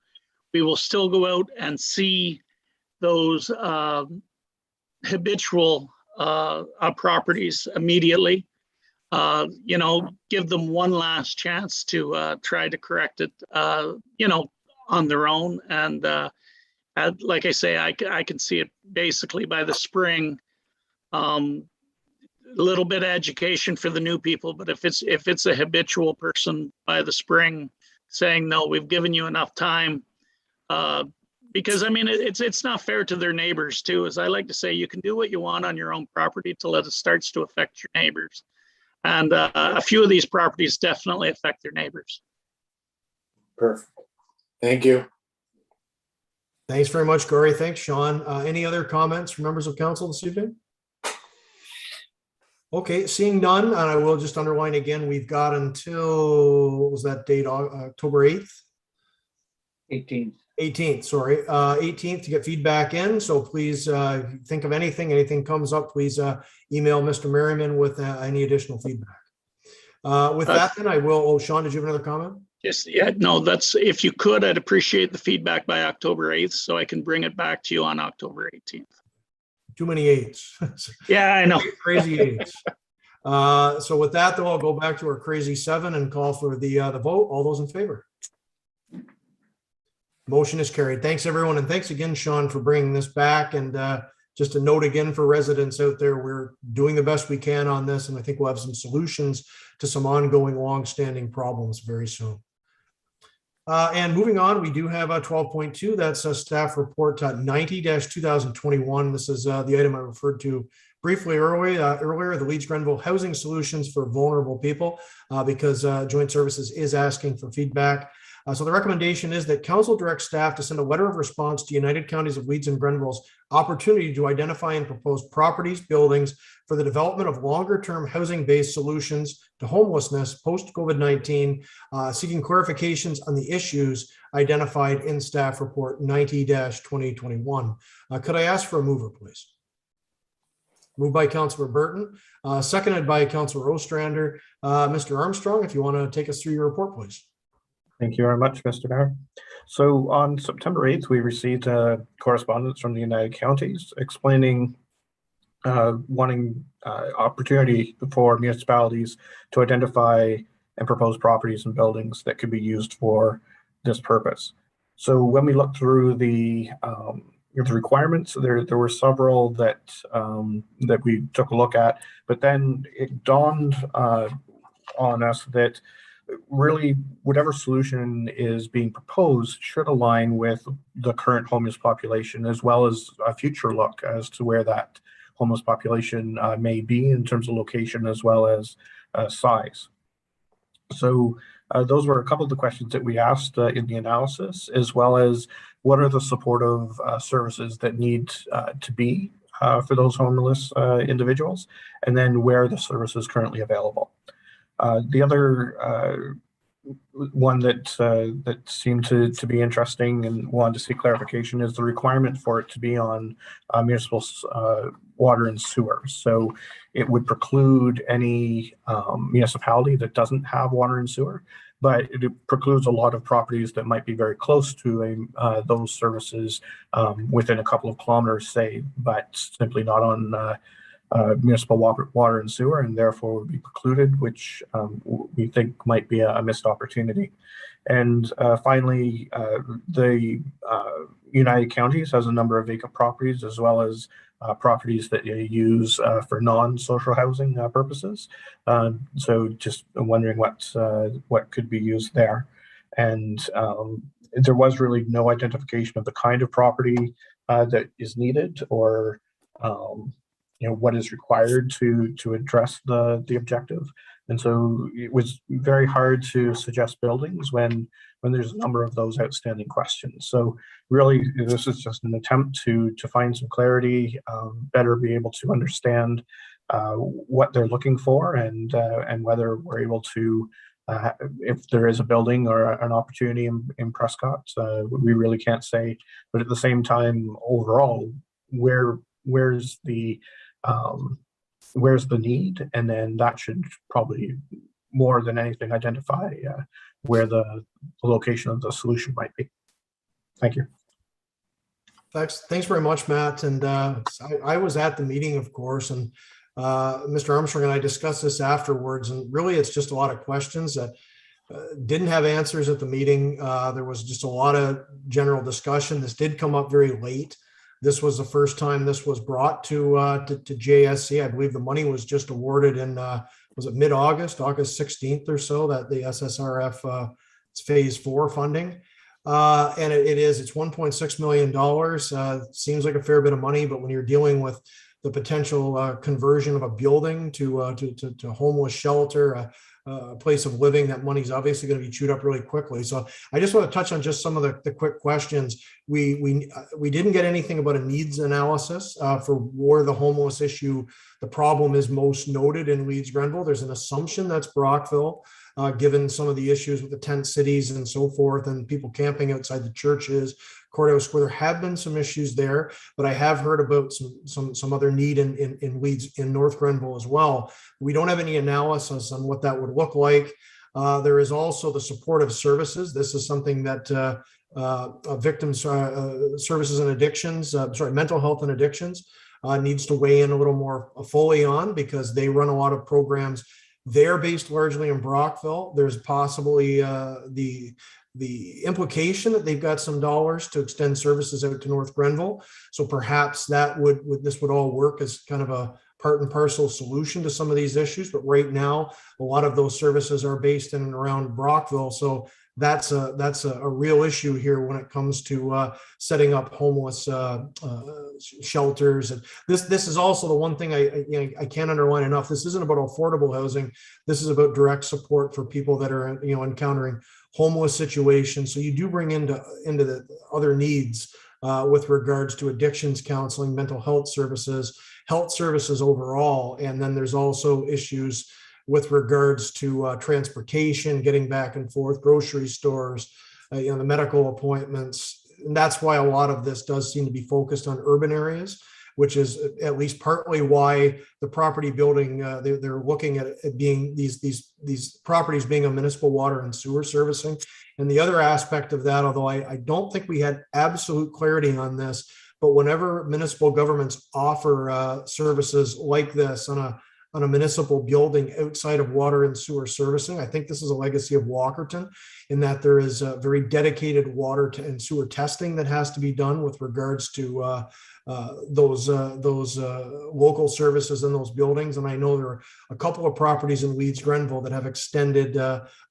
We will still go out and see those habitual properties immediately. Give them one last chance to try to correct it, on their own. And like I say, I can see it basically by the spring. A little bit of education for the new people, but if it's a habitual person by the spring saying, no, we've given you enough time, Because I mean, it's not fair to their neighbors too. As I like to say, you can do what you want on your own property till it starts to affect your neighbors. And a few of these properties definitely affect their neighbors. Perfect. Thank you. Thanks very much, Gory. Thanks, Sean. Any other comments from members of council this evening? Okay, seeing none, and I will just underline again, we've got until, what was that date, October 8th? 18th, sorry, 18th to get feedback in. So please, if you think of anything comes up, please email Mr. Merriman with any additional feedback. With that, then I will, oh, Sean, did you have another comment? Yes, yeah, no, that's, if you could, I'd appreciate the feedback by October 8th so I can bring it back to you on October 18th. Too many eights. Yeah, I know. Crazy eights. So with that, though, I'll go back to our crazy 7 and call for the vote. All those in favor? Motion is carried. Thanks, everyone. And thanks again, Sean, for bringing this back. And just a note again for residents out there, we're doing the best we can on this. And I think we'll have some solutions to some ongoing long-standing problems very soon. And moving on, we do have 12.2. That's a staff report 90-2021. This is the item I referred to briefly earlier, the Leeds Grenville Housing Solutions for Vulnerable People, because Joint Services is asking for feedback. So the recommendation is that council directs staff to send a letter of response to United Counties of Leeds and Grenville's opportunity to identify and propose properties, buildings for the development of longer-term housing-based solutions to homelessness post-COVID-19, seeking clarifications on the issues identified in staff report 90-2021. Could I ask for a mover, please? Moved by Councillor Burton, seconded by Councillor Ostrander. Mr. Armstrong, if you want to take us through your report, please. Thank you very much, Mr. Mayor. So on September 8th, we received correspondence from the United Counties explaining wanting opportunity for municipalities to identify and propose properties and buildings that could be used for this purpose. So when we looked through the requirements, there were several that that we took a look at, but then it dawned on us that really whatever solution is being proposed should align with the current homeless population, as well as a future look as to where that homeless population may be in terms of location as well as size. So those were a couple of the questions that we asked in the analysis, as well as what are the supportive services that need to be for those homeless individuals, and then where are the services currently available. The other one that seemed to be interesting and wanted to see clarification is the requirement for it to be on municipal water and sewer. So it would preclude any municipality that doesn't have water and sewer, but it precludes a lot of properties that might be very close to those services within a couple of kilometers, say, but simply not on municipal water and sewer, and therefore would be precluded, which we think might be a missed opportunity. And finally, the United Counties has a number of vacant properties, as well as properties that you use for non-social housing purposes. So just wondering what could be used there. And there was really no identification of the kind of property that is needed, or what is required to address the objective. And so it was very hard to suggest buildings when there's a number of those outstanding questions. So really, this is just an attempt to find some clarity, better be able to understand what they're looking for, and whether we're able to, if there is a building or an opportunity in Prescott, we really can't say. But at the same time, overall, where's the need, and then that should probably more than anything identify where the location of the solution might be. Thank you. Thanks very much, Matt. And I was at the meeting, of course, and Mr. Armstrong and I discussed this afterwards, and really it's just a lot of questions that didn't have answers at the meeting. There was just a lot of general discussion. This did come up very late. This was the first time this was brought to JSC. I believe the money was just awarded in, was it mid-August, August 16th or so, that the SSRF phase 4 funding. And it's $1.6 million. Seems like a fair bit of money, but when you're dealing with the potential conversion of a building to homeless shelter, a place of living, that money's obviously going to be chewed up really quickly. So I just want to touch on just some of the quick questions. We didn't get anything about a needs analysis for where the homeless issue, the problem is most noted in Leeds Grenville. There's an assumption that's Brockville, given some of the issues with the tent cities and so forth, and people camping outside the churches, Courthouse Square. There have been some issues there, but I have heard about some other need in Leeds, in North Grenville as well. We don't have any analysis on what that would look like. There is also the supportive services. This is something that victims services and addictions, mental health and addictions needs to weigh in a little more fully on, because they run a lot of programs. They're based largely in Brockville. There's possibly the implication that they've got some dollars to extend services out to North Grenville. So perhaps that this would all work as kind of a part and parcel solution to some of these issues. But right now, a lot of those services are based in and around Brockville. So that's a real issue here when it comes to setting up homeless shelters. And this is also the one thing I can't underline enough. This isn't about affordable housing. This is about direct support for people that are encountering homeless situations. So you do bring into the other needs with regards to addictions counseling, mental health services overall, and then there's also issues with regards to transportation, getting back and forth, grocery stores, the medical appointments. And that's why a lot of this does seem to be focused on urban areas, which is at least partly why the property building, they're looking at it being these properties being a municipal water and sewer servicing. And the other aspect of that, although I don't think we had absolute clarity on this, but whenever municipal governments offer services like this on a municipal building outside of water and sewer servicing, I think this is a legacy of Walkerton, in that there is a very dedicated water and sewer testing that has to be done with regards to those local services in those buildings. And I know there are a couple of properties in Leeds Grenville that have extended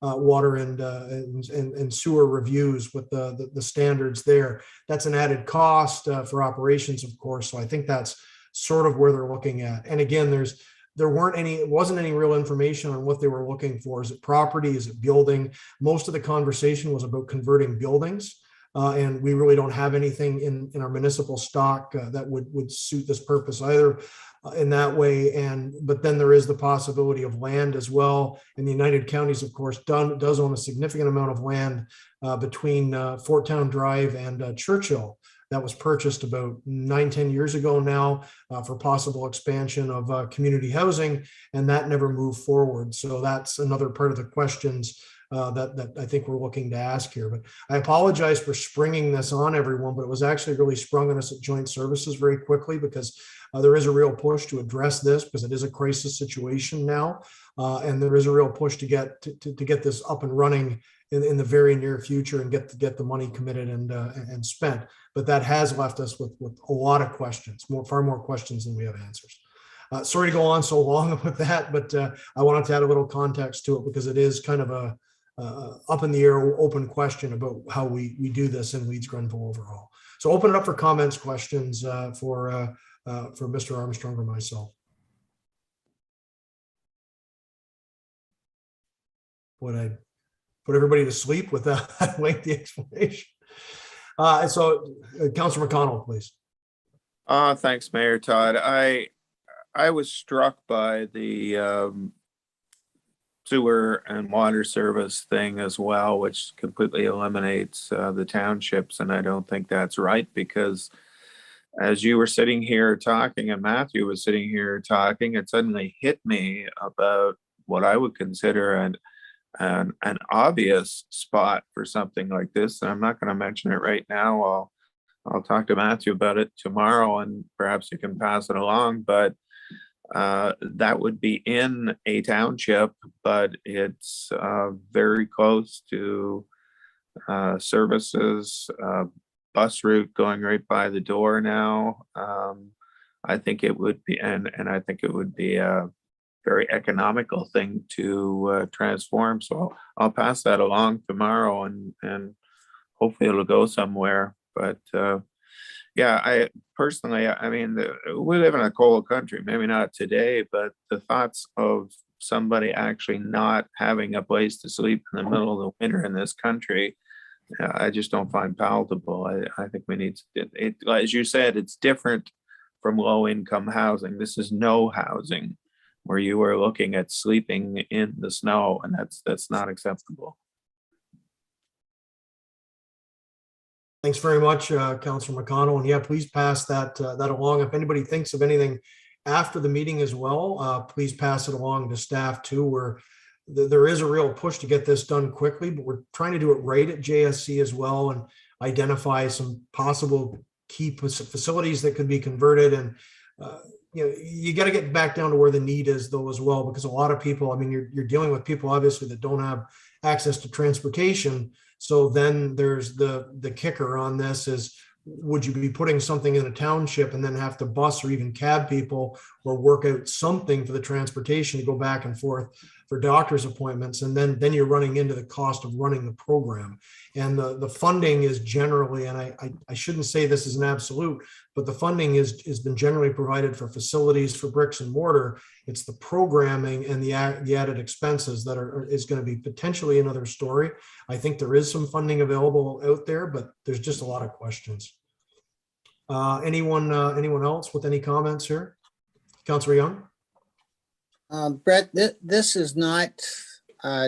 water and sewer reviews with the standards there. That's an added cost for operations, of course. So I think that's sort of where they're looking at. And again, there wasn't any real information on what they were looking for. Is it property? Is it building? Most of the conversation was about converting buildings. And we really don't have anything in our municipal stock that would suit this purpose either in that way. But then there is the possibility of land as well. And the United Counties, of course, does own a significant amount of land between Fort Town Drive and Churchill. That was purchased about 9-10 years ago now for possible expansion of community housing, and that never moved forward. So that's another part of the questions that I think we're looking to ask here. But I apologize for springing this on everyone, but it was actually really sprung on us at Joint Services very quickly, because there is a real push to address this, because it is a crisis situation now, and there is a real push to get this up and running in the very near future and get the money committed and spent. But that has left us with a lot of questions, far more questions than we have answers. Sorry to go on so long with that, but I wanted to add a little context to it, because it is kind of a up in the air, open question about how we do this in Leeds Grenville overall. So open it up for comments, questions for Mr. Armstrong or myself. Would I put everybody to sleep with that lengthy explanation? So Councillor McConnell, please. Thanks, Mayor Todd. I was struck by the sewer and water service thing as well, which completely eliminates the townships. And I don't think that's right, because as you were sitting here talking and Matthew was sitting here talking, it suddenly hit me about what I would consider an obvious spot for something like this. And I'm not going to mention it right now. I'll talk to Matthew about it tomorrow, and perhaps you can pass it along. But that would be in a township, but it's very close to services, bus route going right by the door now. I think it would be, and I think it would be a very economical thing to transform. So I'll pass that along tomorrow, and hopefully it'll go somewhere. But yeah, I personally, I mean, we live in a cold country, maybe not today, but the thoughts of somebody actually not having a place to sleep in the middle of the winter in this country, I just don't find palatable. I think we need it, as you said, it's different from low income housing. This is no housing where you are looking at sleeping in the snow, and that's not acceptable. Thanks very much, Councillor McConnell. And yeah, please pass that along. If anybody thinks of anything after the meeting as well, please pass it along to staff too. Where there is a real push to get this done quickly, but we're trying to do it right at JSC as well and identify some possible key facilities that could be converted. And you got to get back down to where the need is though as well, because a lot of people, I mean, you're dealing with people obviously that don't have access to transportation. So then there's the kicker on this is, would you be putting something in a township and then have to bus or even cab people or work out something for the transportation to go back and forth for doctor's appointments? And then you're running into the cost of running the program. And the funding is generally, and I shouldn't say this is an absolute, but the funding has been generally provided for facilities, for bricks and mortar. It's the programming and the added expenses that is going to be potentially another story. I think there is some funding available out there, but there's just a lot of questions. Anyone else with any comments here? Councillor Young? Brett, this is not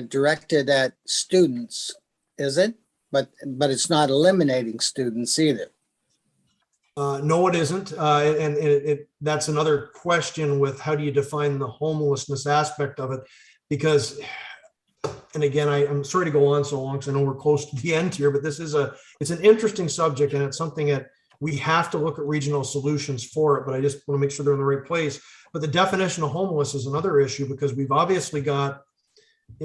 directed at students, is it? But it's not eliminating students either. No, it isn't. And that's another question with how do you define the homelessness aspect of it? Because, and again, I'm sorry to go on so long because I know we're close to the end here, but it's an interesting subject, and it's something that we have to look at regional solutions for it, but I just want to make sure they're in the right place. But the definition of homeless is another issue, because we've obviously got,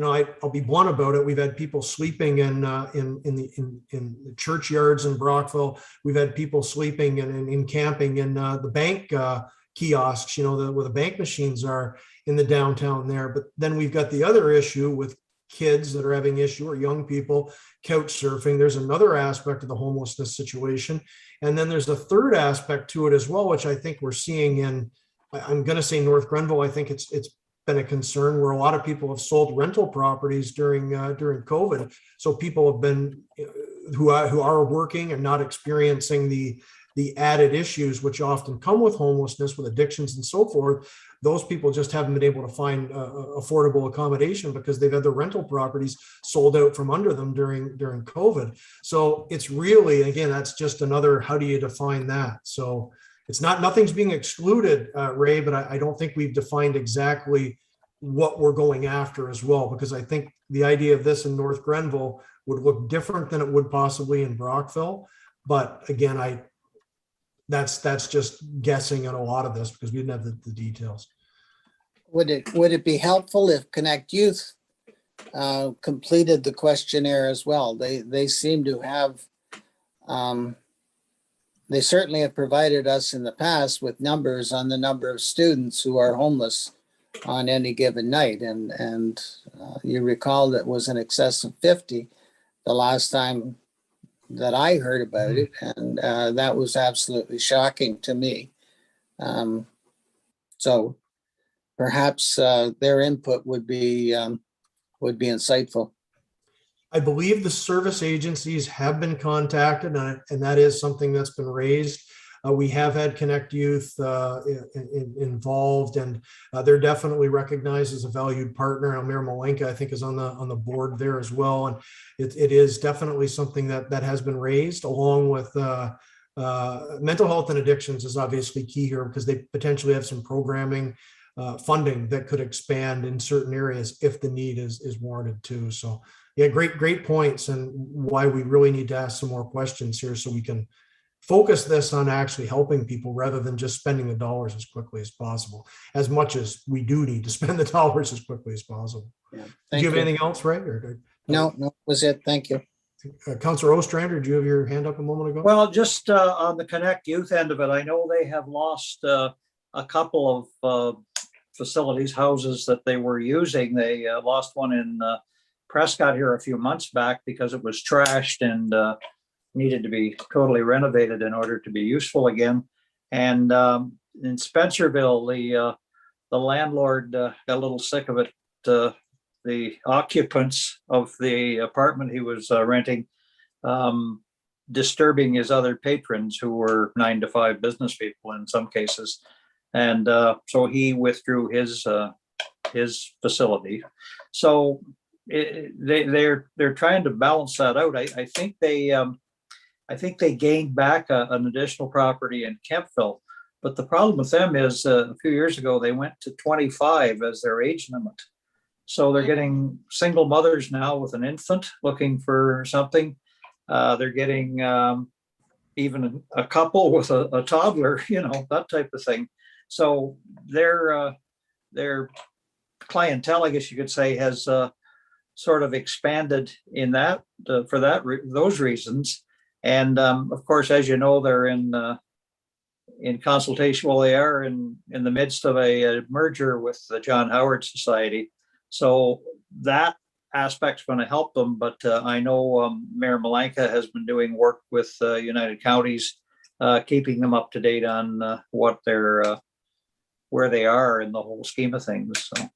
I'll be blunt about it. We've had people sleeping in the churchyards in Brockville. We've had people sleeping in camping in the bank kiosks, where the bank machines are in the downtown there. But then we've got the other issue with kids that are having issue, or young people couch surfing. There's another aspect of the homelessness situation. And then there's a third aspect to it as well, which I think we're seeing in, I'm going to say North Grenville. I think it's been a concern where a lot of people have sold rental properties during COVID. So people have been who are working and not experiencing the added issues which often come with homelessness, with addictions and so forth. Those people just haven't been able to find affordable accommodation because they've had their rental properties sold out from under them during COVID. So it's really, again, that's just another, how do you define that? So it's nothing's being excluded, Ray, but I don't think we've defined exactly what we're going after as well, because I think the idea of this in North Grenville would look different than it would possibly in Brockville. But again, that's just guessing on a lot of this because we didn't have the details. Would it be helpful if Connect Youth completed the questionnaire as well? They seem to have, they certainly have provided us in the past with numbers on the number of students who are homeless on any given night. And you recall that was in excess of 50 the last time that I heard about it. And that was absolutely shocking to me. So perhaps their input would be insightful. I believe the service agencies have been contacted, and that is something that's been raised. We have had Connect Youth involved, and they're definitely recognized as a valued partner. Mayor Malenka, I think, is on the board there as well, and it is definitely something that has been raised, along with mental health and addictions is obviously key here because they potentially have some programming funding that could expand in certain areas if the need is warranted too. So yeah, great points, and why we really need to ask some more questions here so we can focus this on actually helping people rather than just spending the dollars as quickly as possible, as much as we do need to spend the dollars as quickly as possible. Yeah, do you have anything else, Ray? No, was it. Thank you. Councillor Ostrander, do you have your hand up a moment ago? Well, just on the Connect Youth end of it, I know they have lost a couple of facilities, houses that they were using. They lost one in Prescott here a few months back because it was trashed, and needed to be totally renovated in order to be useful again. And in Spencerville, the landlord got a little sick of it. The occupants of the apartment he was renting, disturbing his other patrons who were 9 to 5 business people in some cases. And so he withdrew his facility. So they're trying to balance that out. I think they gained back an additional property in Kempville, but the problem with them is a few years ago they went to 25 as their age limit. So they're getting single mothers now with an infant looking for something. They're getting even a couple with a toddler, that type of thing. So their clientele, I guess you could say, has sort of expanded in that for those reasons. And of course, as you know, they're in consultation. Well, they are in the midst of a merger with the John Howard Society. So that aspect's going to help them. But I know Mayor Malanka has been doing work with United Counties, keeping them up to date on what they're where they are in the whole scheme of things. So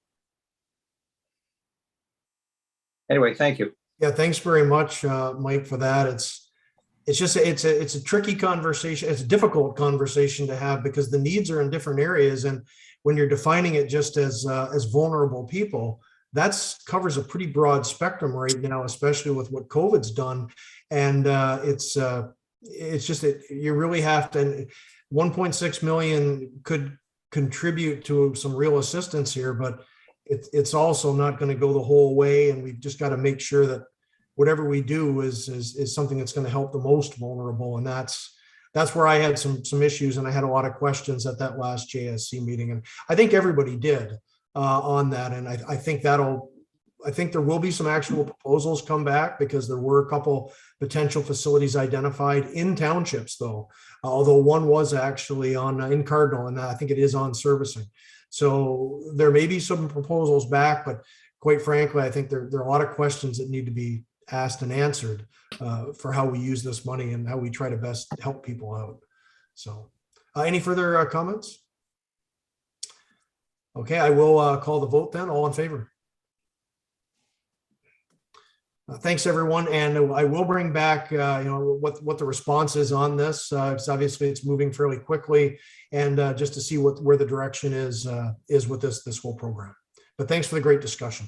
anyway, thank you. Yeah, thanks very much, Mike, for that. It's just it's a tricky conversation. It's a difficult conversation to have because the needs are in different areas, and when you're defining it just as vulnerable people, that covers a pretty broad spectrum right now, especially with what COVID's done. And it's just that you really have to. 1.6 million could contribute to some real assistance here, but it's also not going to go the whole way, and we've just got to make sure that whatever we do is something that's going to help the most vulnerable. And that's where I had some issues, and I had a lot of questions at that last JSC meeting, and I think everybody did on that. And I think there will be some actual proposals come back, because there were a couple potential facilities identified in townships, though, although one was actually in Cardinal, and I think it is on servicing. So there may be some proposals back, but quite frankly, I think there are a lot of questions that need to be asked and answered for how we use this money and how we try to best help people out. So any further comments? Okay, I will call the vote then. All in favor? Thanks, everyone. And I will bring back, what the response is on this. Because obviously it's moving fairly quickly, and just to see where the direction is with this whole program. But thanks for the great discussion.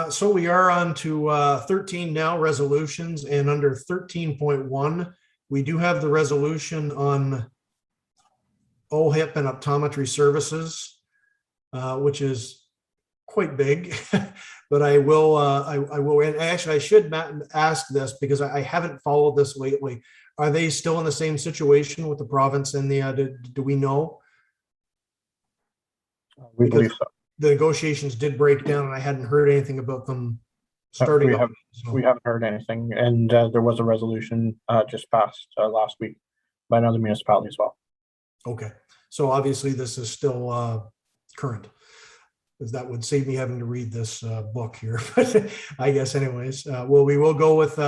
So we are on to 13 now, resolutions, and under 13.1, we do have the resolution on OHIP and optometry services, which is quite big, but I will, and actually I should ask this because I haven't followed this lately. Are they still in the same situation with the province and do we know? We believe so. The negotiations did break down, and I hadn't heard anything about them starting. We haven't heard anything, and there was a resolution just passed last week by another municipality as well. Okay, so obviously this is still current, because that would save me having to read this book here. But I guess anyways, well, we will go with,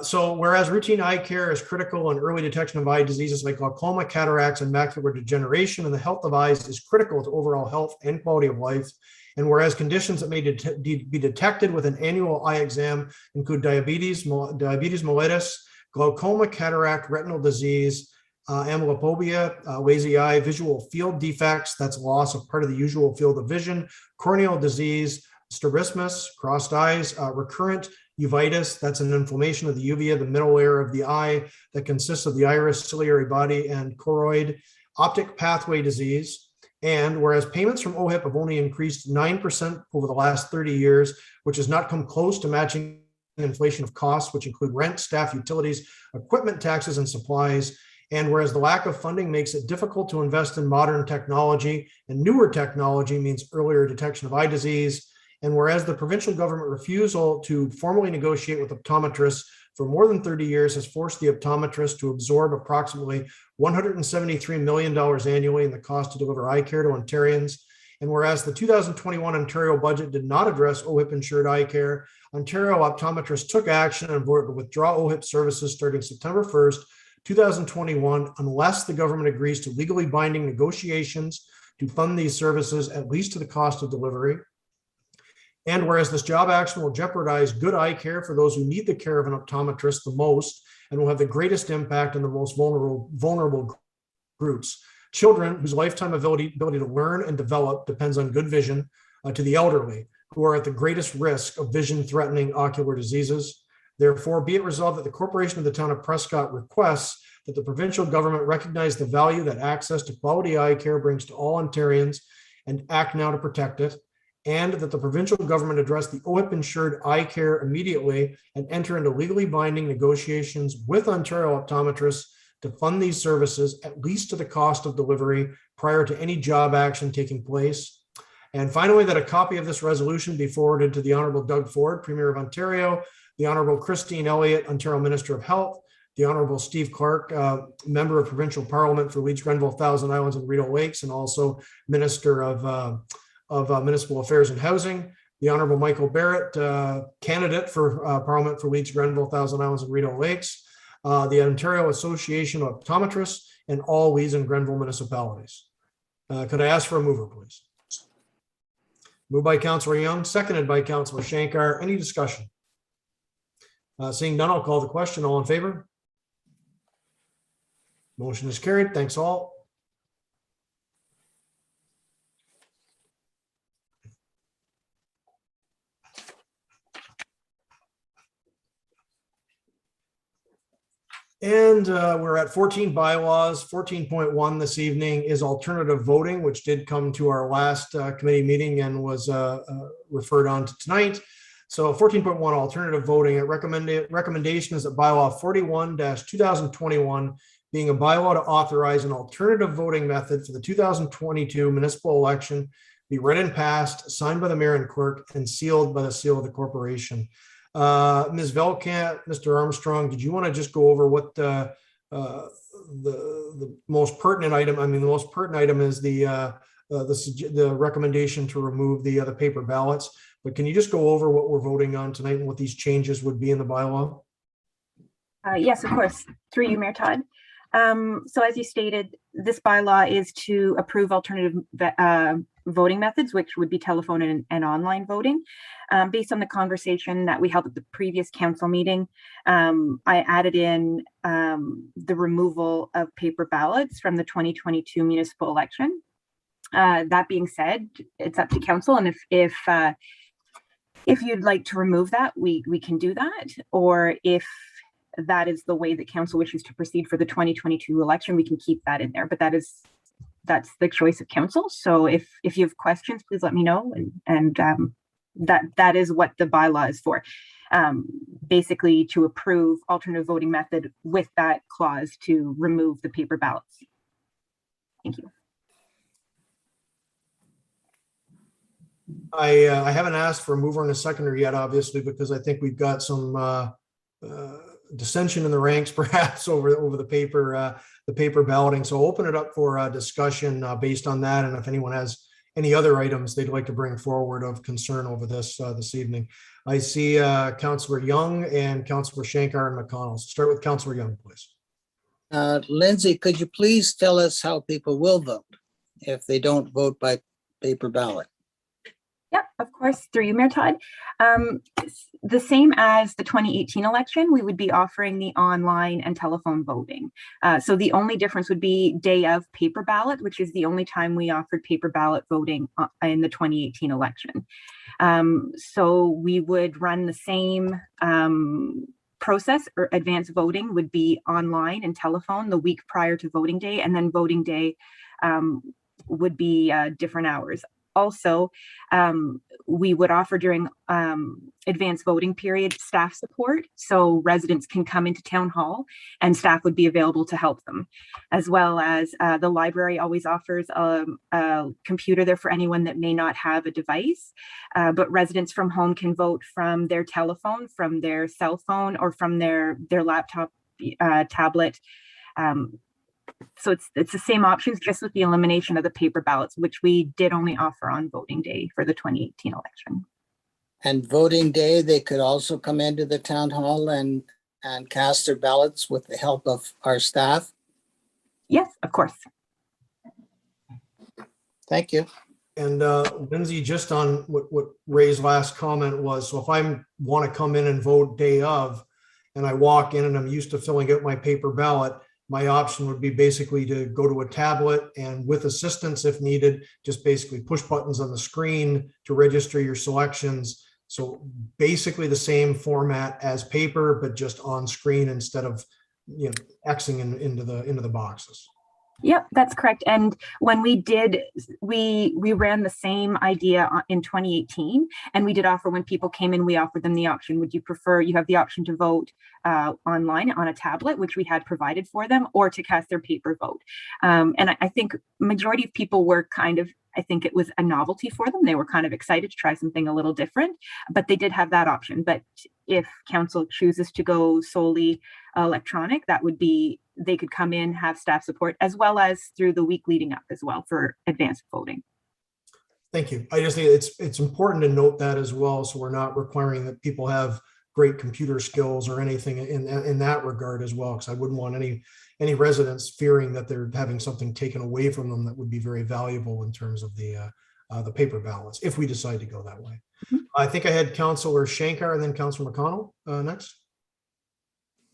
so whereas routine eye care is critical in early detection of eye diseases like glaucoma, cataracts, and macular degeneration, and the health of eyes is critical to overall health and quality of life. And whereas conditions that may be detected with an annual eye exam include diabetes mellitus, glaucoma, cataract, retinal disease, amblyopia, lazy eye, visual field defects, that's loss of part of the usual field of vision, corneal disease, strabismus, crossed eyes, recurrent uveitis, that's an inflammation of the uvea, the middle layer of the eye that consists of the iris, ciliary body, and choroid, optic pathway disease. And whereas payments from OHIP have only increased 9% over the last 30 years, which has not come close to matching inflation of costs, which include rent, staff, utilities, equipment, taxes, and supplies. And whereas the lack of funding makes it difficult to invest in modern technology, and newer technology means earlier detection of eye disease. And whereas the provincial government refusal to formally negotiate with optometrists for more than 30 years has forced the optometrists to absorb approximately $173 million annually in the cost to deliver eye care to Ontarians. And whereas the 2021 Ontario budget did not address OHIP insured eye care, Ontario optometrists took action and voted to withdraw OHIP services starting September 1st, 2021, unless the government agrees to legally binding negotiations to fund these services at least to the cost of delivery. And whereas this job action will jeopardize good eye care for those who need the care of an optometrist the most and will have the greatest impact on the most vulnerable groups, children whose lifetime ability to learn and develop depends on good vision, to the elderly who are at the greatest risk of vision-threatening ocular diseases. Therefore, be it resolved that the Corporation of the Town of Prescott requests that the provincial government recognize the value that access to quality eye care brings to all Ontarians and act now to protect it, and that the provincial government address the OHIP insured eye care immediately and enter into legally binding negotiations with Ontario optometrists to fund these services at least to the cost of delivery prior to any job action taking place. And finally, that a copy of this resolution be forwarded to the Honorable Doug Ford, Premier of Ontario, the Honorable Christine Elliott, Ontario Minister of Health, the Honorable Steve Clark, Member of Provincial Parliament for Leeds, Grenville, Thousand Islands, and Rideau Lakes, and also Minister of Municipal Affairs and Housing, the Honorable Michael Barrett, candidate for Parliament for Leeds, Grenville, Thousand Islands, and Rideau Lakes, the Ontario Association of Optometrists, and all Leeds and Grenville municipalities. Could I ask for a mover, please? Moved by Councillor Young, seconded by Councillor Shankar. Any discussion? Seeing none, I'll call the question. All in favor? Motion is carried. Thanks all. And we're at 14 bylaws. 14.1 this evening is alternative voting, which did come to our last committee meeting and was referred on to tonight. So 14.1 alternative voting, recommendation is that bylaw 41-2021 being a bylaw to authorize an alternative voting method for the 2022 municipal election be read and passed, signed by the mayor and clerk, and sealed by the seal of the corporation. Ms. Velkamp, Mr. Armstrong, did you want to just go over what the most pertinent item? I mean, the most pertinent item is the recommendation to remove the paper ballots. But can you just go over what we're voting on tonight and what these changes would be in the bylaw? Yes, of course. Through you, Mayor Todd. So as you stated, this bylaw is to approve alternative voting methods, which would be telephone and online voting. Based on the conversation that we held at the previous council meeting, I added in the removal of paper ballots from the 2022 municipal election. That being said, it's up to council, and if you'd like to remove that, we can do that, or if that is the way that council wishes to proceed for the 2022 election, we can keep that in there, but that's the choice of council. So if you have questions, please let me know, and that is what the bylaw is for. Basically to approve alternative voting method with that clause to remove the paper ballots. Thank you. I haven't asked for a mover and a seconder yet, obviously, because I think we've got some dissension in the ranks, perhaps over the paper balloting. So I'll open it up for discussion based on that, and if anyone has any other items they'd like to bring forward of concern over this evening. I see Councillor Young and Councillor Shankar and McConnell. So start with Councillor Young, please. Lindsay, could you please tell us how people will vote if they don't vote by paper ballot? Yep, of course, through you, Mayor Todd. The same as the 2018 election, we would be offering the online and telephone voting. So the only difference would be day of paper ballot, which is the only time we offered paper ballot voting in the 2018 election. So we would run the same process, or advanced voting would be online and telephone the week prior to voting day, and then voting day would be different hours. Also, we would offer during advanced voting period staff support, so residents can come into town hall and staff would be available to help them, as well as the library always offers a computer there for anyone that may not have a device, but residents from home can vote from their telephone, from their cell phone, or from their laptop, tablet. So it's the same options, just with the elimination of the paper ballots, which we did only offer on voting day for the 2018 election. And voting day, they could also come into the town hall and cast their ballots with the help of our staff. Yes, of course. Thank you. And Lindsay, just on what Ray's last comment was, so if I want to come in and vote day of, and I walk in and I'm used to filling out my paper ballot, my option would be basically to go to a tablet and with assistance if needed, just basically push buttons on the screen to register your selections. So basically the same format as paper, but just on screen instead of, you know, Xing into the boxes. Yep, that's correct. And when we did, we ran the same idea in 2018, and we did offer, when people came in, we offered them the option. Would you prefer, you have the option to vote online on a tablet, which we had provided for them, or to cast their paper vote. And I think majority of people were kind of, I think it was a novelty for them. They were kind of excited to try something a little different, but they did have that option. But if council chooses to go solely electronic, that would be, they could come in, have staff support, as well as through the week leading up as well for advanced voting. Thank you. I just think it's important to note that as well, so we're not requiring that people have great computer skills or anything in that regard as well, because I wouldn't want any residents fearing that they're having something taken away from them that would be very valuable in terms of the paper ballots, if we decide to go that way. Mm-hmm. I think I had Councillor Shankar and then Councillor McConnell next.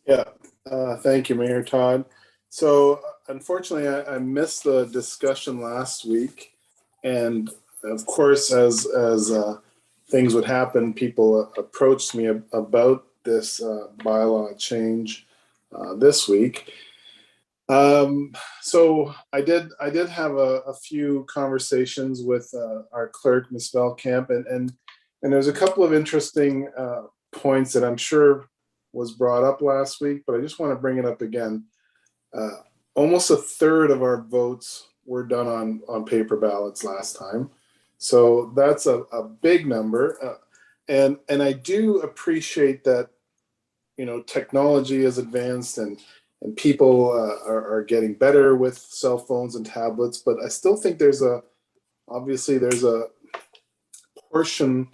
Yeah, thank you, Mayor Todd. So unfortunately, I missed the discussion last week. And of course, as things would happen, people approached me about this bylaw change this week. So I did have a few conversations with our clerk, Ms. Velkamp, and there's a couple of interesting points that I'm sure was brought up last week, but I just want to bring it up again. Almost a third of our votes were done on paper ballots last time. So that's a big number. And I do appreciate that, you know, technology is advanced and people are getting better with cell phones and tablets, but I still think obviously there's a portion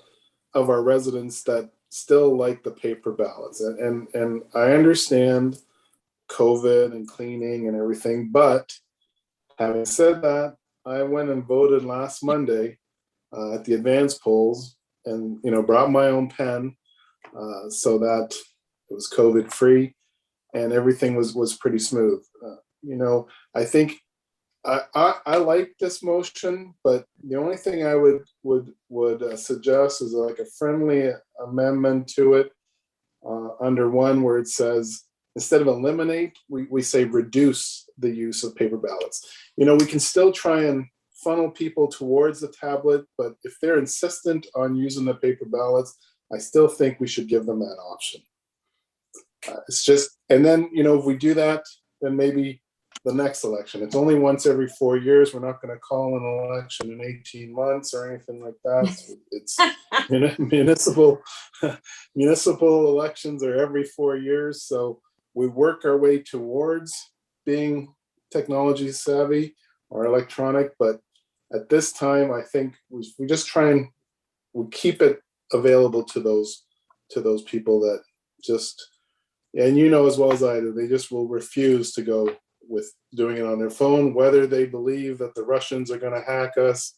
of our residents that still like the paper ballots. And I understand COVID and cleaning and everything, but having said that, I went and voted last Monday at the advance polls and, you know, brought my own pen so that it was COVID free and everything was pretty smooth. You know, I think I like this motion, but the only thing I would suggest is like a friendly amendment to it under one where it says, instead of eliminate, we say reduce the use of paper ballots. You know, we can still try and funnel people towards the tablet, but if they're insistent on using the paper ballots, I still think we should give them that option. It's just, and then, you know, if we do that, then maybe the next election. It's only once every 4 years. We're not going to call an election in 18 months or anything like that. It's municipal elections are every 4 years. So we work our way towards being technology savvy or electronic. But at this time, I think we just try and we keep it available to those people that just, and you know as well as I do, they just will refuse to go with doing it on their phone, whether they believe that the Russians are going to hack us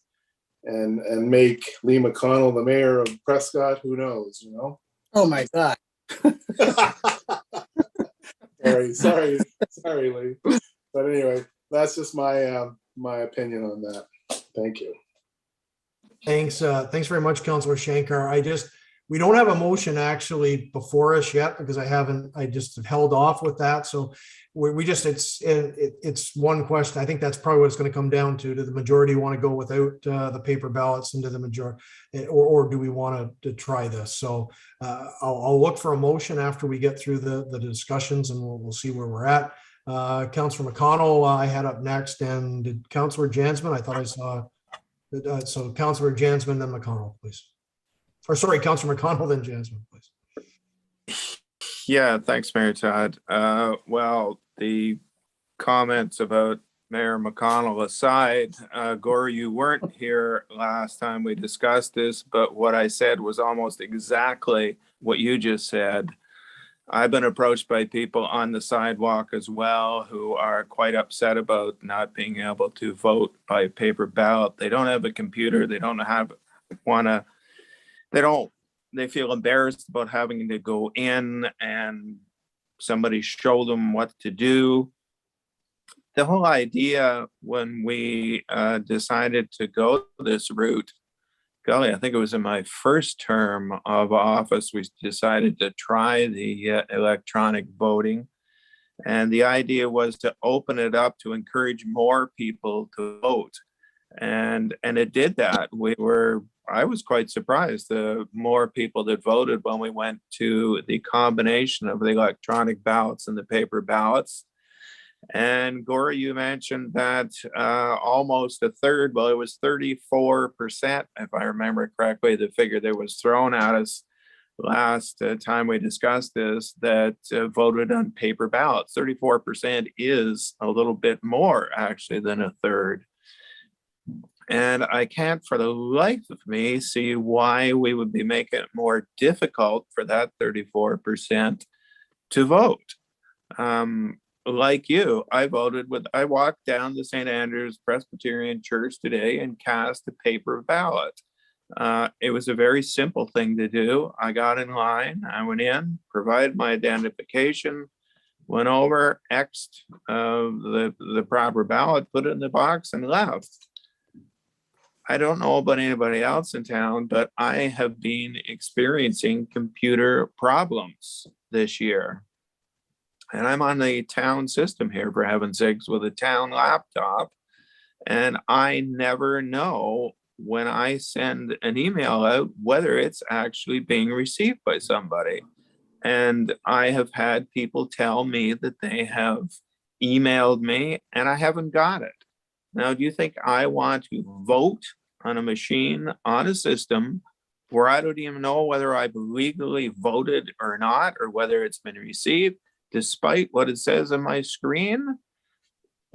and make Lee McConnell the mayor of Prescott. Who knows, you know? Oh my God. Sorry, Lee. But anyway, that's just my my opinion on that. Thank you. Thanks very much, Councillor Shankar. We don't have a motion actually before us yet because I just have held off with that. So it's one question. I think that's probably what it's going to come down to. Do the majority want to go without the paper ballots into the majority, or do we want to try this? So I'll look for a motion after we get through the discussions and we'll see where we're at. Councillor McConnell, I had up next, and did Councillor Jansman? I thought I saw. So Councillor Jansman, then McConnell, please. Or sorry, Councillor McConnell, then Jansman, please. Yeah, thanks, Mayor Todd. Well, the comments about Mayor McConnell aside, Gore, you weren't here last time we discussed this, but what I said was almost exactly what you just said. I've been approached by people on the sidewalk as well who are quite upset about not being able to vote by paper ballot. They don't have a computer. They don't they feel embarrassed about having to go in and somebody show them what to do. The whole idea when we decided to go this route, golly, I think it was in my first term of office, we decided to try the electronic voting. And the idea was to open it up to encourage more people to vote. And it did that. I was quite surprised the more people that voted when we went to the combination of the electronic ballots and the paper ballots. And Gore, you mentioned that almost a third, well, it was 34%, if I remember correctly, the figure that was thrown at us last time we discussed this, that voted on paper ballots. 34% is a little bit more actually than a third. And I can't for the life of me see why we would be making it more difficult for that 34% to vote. Like you, I walked down the St. Andrew's Presbyterian Church today and cast a paper ballot. It was a very simple thing to do. I got in line, I went in, provided my identification, went over, X'd the proper ballot, put it in the box and left. I don't know about anybody else in town, but I have been experiencing computer problems this year. And I'm on the town system here, for heaven's sakes, with a town laptop. And I never know when I send an email out whether it's actually being received by somebody. And I have had people tell me that they have emailed me and I haven't got it. Now, do you think I want to vote on a machine, on a system, where I don't even know whether I've legally voted or not, or whether it's been received? Despite what it says on my screen,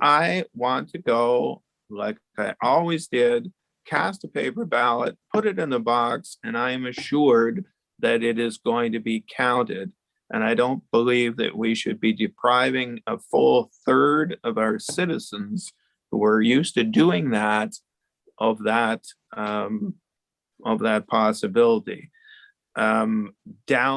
I want to go like I always did, cast a paper ballot, put it in the box, and I am assured that it is going to be counted. And I don't believe that we should be depriving a full third of our citizens who are used to doing that of that possibility. Down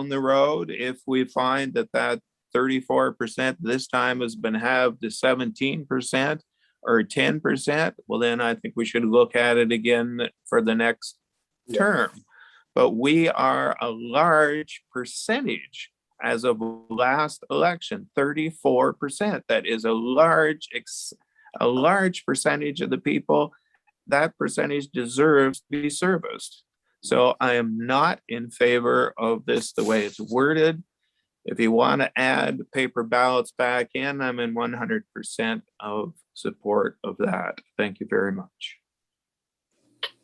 the road, if we find that 34% this time has been halved to 17% or 10%, well, then I think we should look at it again for the next term. But we are a large percentage as of last election, 34%. That is a large percentage of the people. That percentage deserves to be serviced. So I am not in favor of this the way it's worded. If you want to add paper ballots back in, I'm in 100% of support of that. Thank you very much.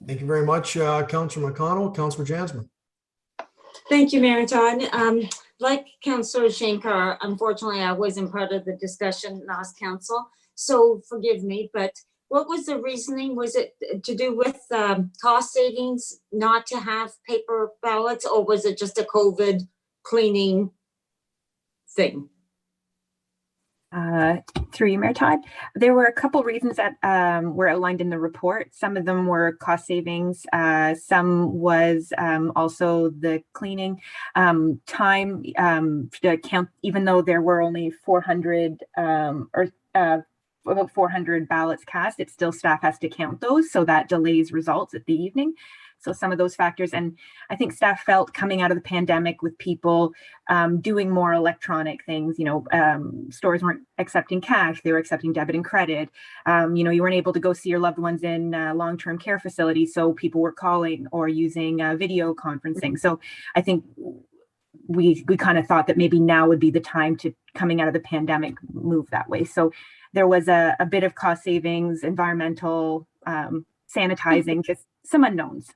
Thank you very much, Councillor McConnell. Councillor Jansman. Thank you, Mayor Todd. Like Councillor Shankar, unfortunately, I wasn't part of the discussion last council, so forgive me, but what was the reasoning? Was it to do with cost savings not to have paper ballots, or was it just a COVID cleaning thing? Through you, Mayor Todd, there were a couple reasons that were outlined in the report. Some of them were cost savings. Some was also the cleaning time to count, even though there were only 400 about 400 ballots cast, it still staff has to count those, so that delays results at the evening. So some of those factors, and I think staff felt coming out of the pandemic with people doing more electronic things, stores weren't accepting cash, they were accepting debit and credit. You weren't able to go see your loved ones in long-term care facilities, so people were calling or using video conferencing. So I think we kind of thought that maybe now would be the time to, coming out of the pandemic, move that way. So there was a bit of cost savings, environmental, sanitizing, just some unknowns.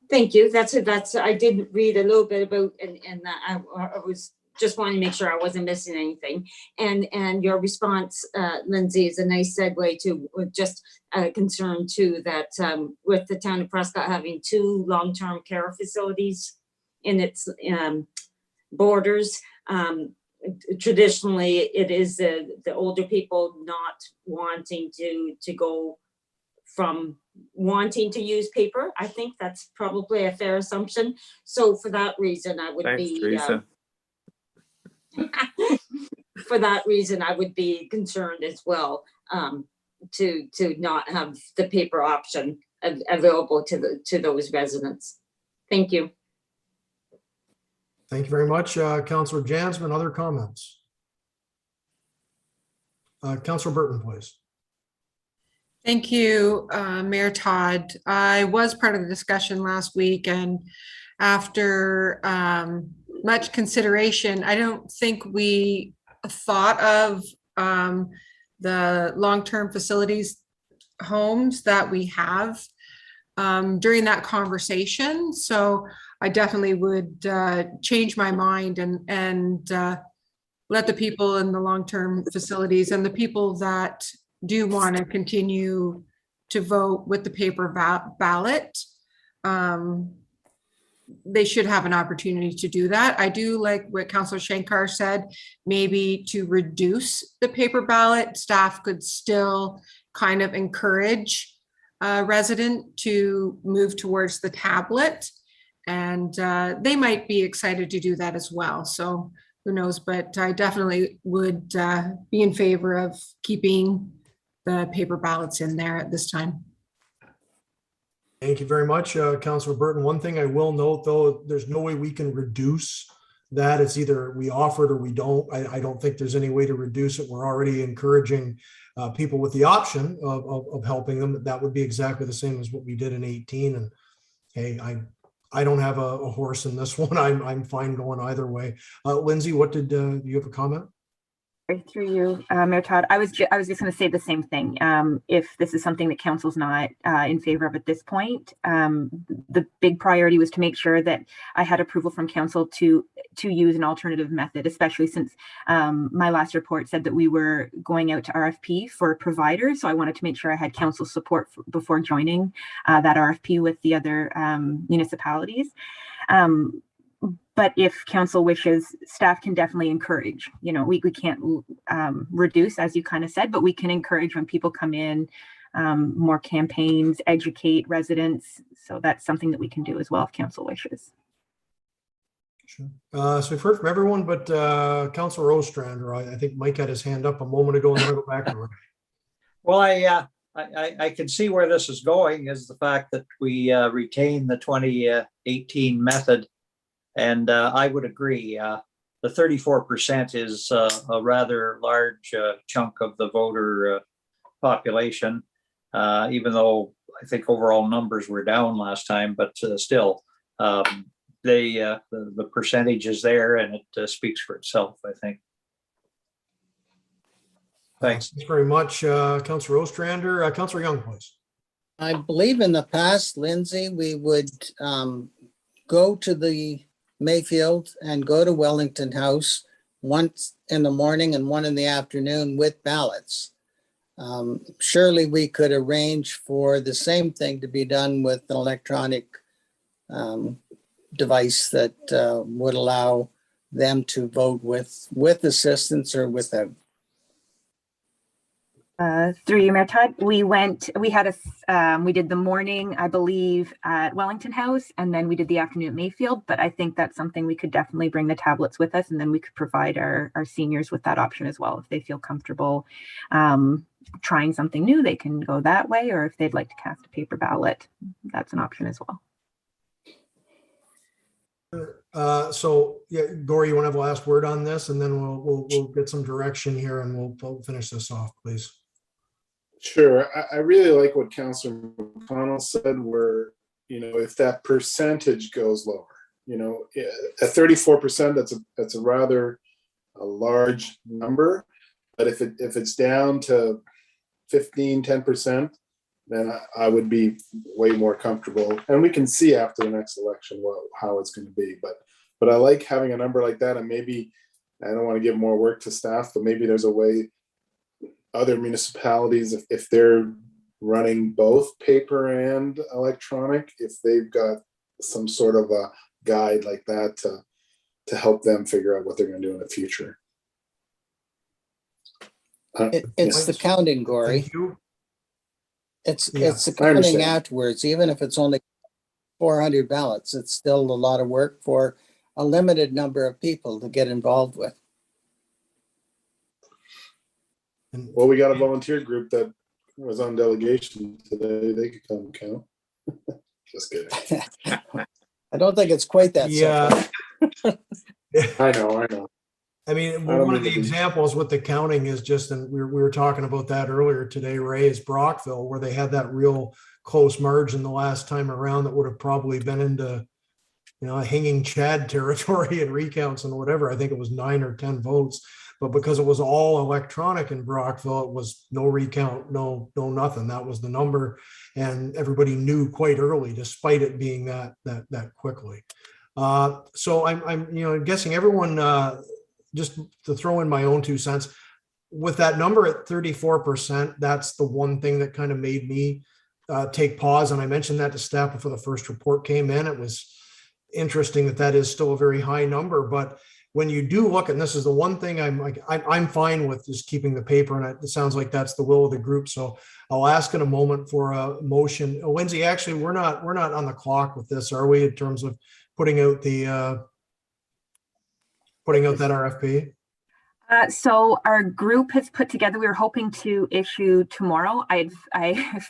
Thank you. That's I did read a little bit about, and I was just wanted to make sure I wasn't missing anything. And your response, Lindsay, is a nice segue to just a concern too, that with the town of Prescott having 2 long-term care facilities in its borders, traditionally it is the older people not wanting to go from wanting to use paper. I think that's probably a fair assumption. So for that reason, I would Thanks, be Teresa. for that reason, I would be concerned as well, to not have the paper option available to those residents. Thank you. Thank you very much. Councillor Jansman, other comments? Councillor Burton, please. Thank you, Mayor Todd. I was part of the discussion last week, and after much consideration, I don't think we thought of the long-term facilities homes that we have during that conversation. So I definitely would change my mind and let the people in the long-term facilities and the people that do want to continue to vote with the paper ballot, they should have an opportunity to do that. I do like what Councillor Shankar said, maybe to reduce the paper ballot, staff could still kind of encourage a resident to move towards the tablet, and they might be excited to do that as well. So who knows, but I definitely would be in favor of keeping the paper ballots in there at this time. Thank you very much, Councillor Burton. One thing I will note, though, there's no way we can reduce that. It's either we offer it or we don't. I don't think there's any way to reduce it. We're already encouraging people with the option of helping them. That would be exactly the same as what we did in 18. And hey, I don't have a horse in this one. I'm fine going either way. Lindsay, what did you have a comment? Through you, Mayor Todd, I was just going to say the same thing. If this is something that council's not in favor of at this point, the big priority was to make sure that I had approval from council to use an alternative method, especially since my last report said that we were going out to RFP for providers. So I wanted to make sure I had council support before joining that RFP with the other municipalities. But if council wishes, staff can definitely encourage. You know, we can't reduce, as you kind of said, but we can encourage when people come in, more campaigns, educate residents. So that's something that we can do as well if council wishes. Sure. So we've heard from everyone, but Councillor Ostrander, I think Mike had his hand up a moment ago, and then I'll go back to Ray. Well, I can see where this is going, is the fact that we retain the 2018 method. And I would agree. The 34% is a rather large chunk of the voter population, even though I think overall numbers were down last time, but still, the percentage is there, and it speaks for itself, I think. Thanks. Thanks very much, Councillor Ostrander. Councillor Young, please. I believe in the past, Lindsay, we would go to the Mayfield and go to Wellington House once in the morning and one in the afternoon with ballots. Surely we could arrange for the same thing to be done with an electronic device that would allow them to vote with assistance or without. Through you, Mayor Todd, we did the morning, I believe, at Wellington House, and then we did the afternoon at Mayfield. But I think that's something we could definitely bring the tablets with us, and then we could provide our seniors with that option as well. If they feel comfortable trying something new, they can go that way, or if they'd like to cast a paper ballot, that's an option as well. So yeah, Gory, you want to have the last word on this, and then we'll get some direction here, and we'll finish this off, please. Sure. I really like what Councillor McConnell said, where, you know, if that percentage goes lower, you know, at 34%, that's a rather large number. But if it's down to 15, 10%, then I would be way more comfortable. And we can see after the next election how it's going to be. But I like having a number like that, and maybe I don't want to give more work to staff, but maybe there's a way other municipalities, if they're running both paper and electronic, if they've got some sort of a guide like that to help them figure out what they're going to do in the future. It's the counting, Gory. Thank you. It's the I counting understand. afterwards, even if it's only 400 ballots, it's still a lot of work for a limited number of people to get involved with. And Well, we got a volunteer group that was on delegation today. They could come count. Just kidding. I don't think it's quite that yeah, simple. I know. I mean, I don't one of mean the to be- examples with the counting is just, and we were talking about that earlier today, Ray, is Brockville, where they had that real close margin the last time around that would have probably been into, hanging Chad territory and recounts and whatever. I think it was 9 or 10 votes, but because it was all electronic in Brockville, it was no recount, no nothing. That was the number, and everybody knew quite early, despite it being that quickly. So I'm guessing everyone. Just to throw in my own 2 cents, with that number at 34%, that's the one thing that kind of made me take pause. And I mentioned that to staff before the first report came in. It was interesting that is still a very high number. But when you do look, and this is the one thing I'm fine with, just keeping the paper, and it sounds like that's the will of the group. So I'll ask in a moment for a motion. Lindsay, actually, we're not on the clock with this, are we, in terms of putting out that RFP? So our group has put together, we were hoping to issue tomorrow. I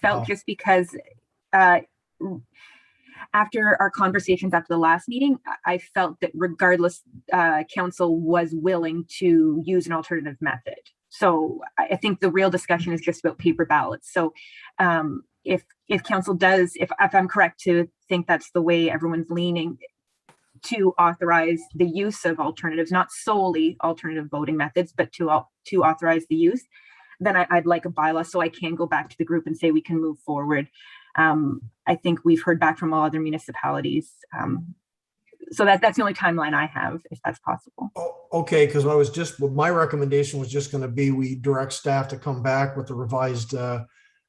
felt just because after our conversations after the last meeting, I felt that regardless, council was willing to use an alternative method. So I think the real discussion is just about paper ballots. So if council does, if I'm correct to think that's the way everyone's leaning, to authorize the use of alternatives, not solely alternative voting methods, but to authorize the use, then I'd like a bylaw so I can go back to the group and say we can move forward. I think we've heard back from all other municipalities. So that's the only timeline I have, if that's possible. Oh, okay, because my recommendation was just going to be we direct staff to come back with the revised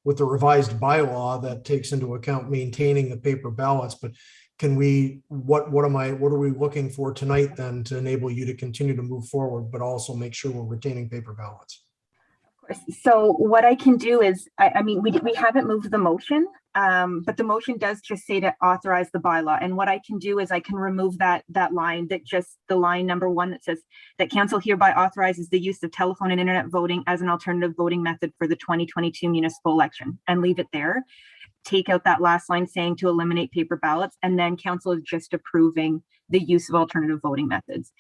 bylaw that takes into account maintaining the paper ballots. But can we, what are we looking for tonight then to enable you to continue to move forward, but also make sure we're retaining paper ballots? So what I can do is, I mean, we haven't moved the motion, but the motion does just say to authorize the bylaw. And what I can do is I can remove that line, that just the line number 1 that says that council hereby authorizes the use of telephone and internet voting as an alternative voting method for the 2022 municipal election, and leave it there. Take out that last line saying to eliminate paper ballots, and then council is just approving the use of alternative voting methods.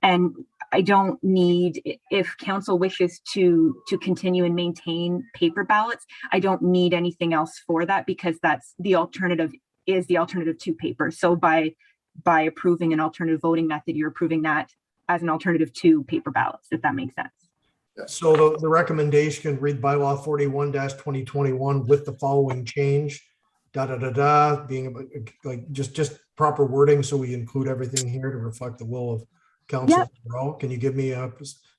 And I don't need, if council wishes to continue and maintain paper ballots, I don't need anything else for that, because that's the alternative to paper. So by approving an alternative voting method, you're approving that as an alternative to paper ballots, if that makes sense. So the recommendation can read bylaw 41-2021 with the following change, being like just proper wording, so we include everything here to reflect the will of council. Yep. Overall. Can you give me a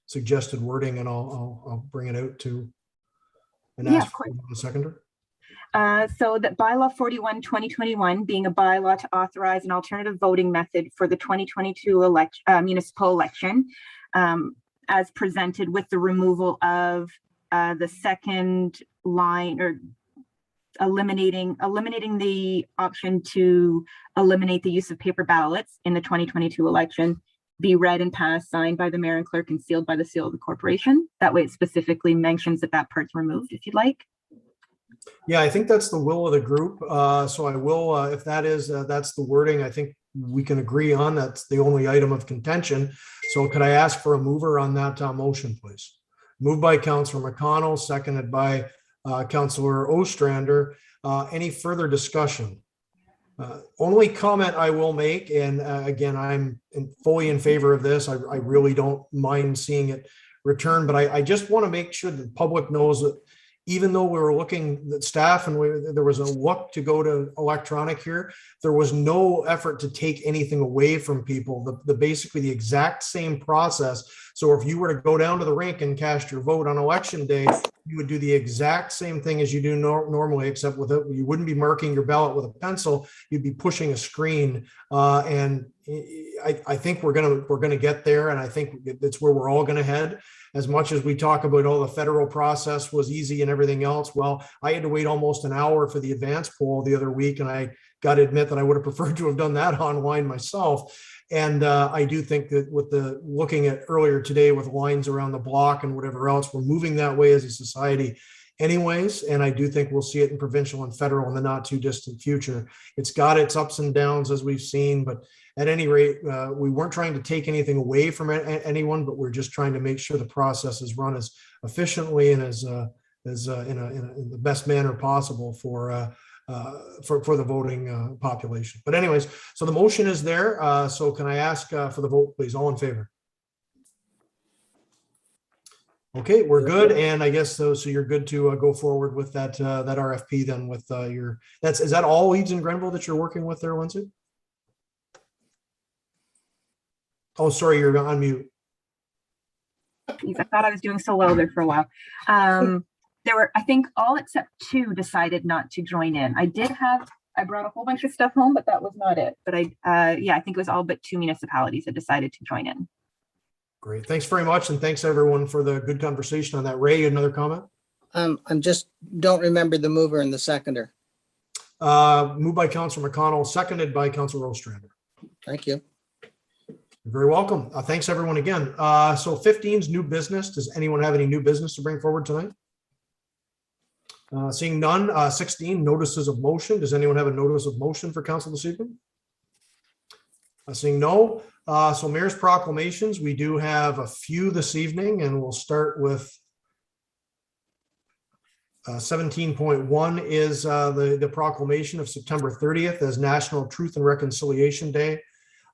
suggested wording, and I'll bring it out to and ask for a seconder? So that bylaw 41-2021 being a bylaw to authorize an alternative voting method for the 2022 municipal election, as presented, with the removal of the second line, or eliminating the option to eliminate the use of paper ballots in the 2022 election, be read and passed, signed by the mayor and clerk, and sealed by the seal of the corporation. That way it specifically mentions that part's removed, if you'd like. Yeah, I think that's the will of the group. So I will, if that's the wording, I think we can agree on. That's the only item of contention. So could I ask for a mover on that motion, please? Moved by Councillor McConnell, seconded by Councillor Ostrander. Any further discussion? Only comment I will make, and again, I'm fully in favor of this. I really don't mind seeing it return, but I just want to make sure that the public knows that even though we were looking at staff and there was a look to go to electronic here, there was no effort to take anything away from people. Basically the exact same process. So if you were to go down to the rink and cast your vote on election day, you would do the exact same thing as you do normally, except with it, you wouldn't be marking your ballot with a pencil. You'd be pushing a screen. And I think we're gonna get there, and I think that's where we're all gonna head. As much as we talk about, oh, the federal process was easy and everything else, well, I had to wait almost an hour for the advance poll the other week, and I got to admit that I would have preferred to have done that online myself. And I do think that with the looking at earlier today with lines around the block and whatever else, we're moving that way as a society anyways. And I do think we'll see it in provincial and federal in the not too distant future. It's got its ups and downs, as we've seen, but at any rate, we weren't trying to take anything away from anyone, but we're just trying to make sure the process is run as efficiently and as in the best manner possible for the voting population. But anyways, so the motion is there. So can I ask for the vote, please? All in favor? Okay, we're good. And I guess so you're good to go forward with that that RFP then with your, is that all leads in Grenville that you're working with there, Lindsay? Oh, sorry, you're on mute. I thought I was doing so well there for a while. There were, I think, all except 2 decided not to join in. I brought a whole bunch of stuff home, but that was not it. But yeah, I think it was all but 2 municipalities that decided to join in. Great. Thanks very much. And thanks everyone for the good conversation on that. Ray, another comment? I'm just don't remember the mover and the seconder. Moved by Councilor McConnell, seconded by Councilor Ostrander. Thank you. You're very welcome. Thanks everyone again. So 15 is new business. Does anyone have any new business to bring forward tonight? Seeing none. 16, notices of motion. Does anyone have a notice of motion for council this evening? Seeing no. So mayor's proclamations. We do have a few this evening, and we'll start with 17.1 is the proclamation of September 30th as National Truth and Reconciliation Day.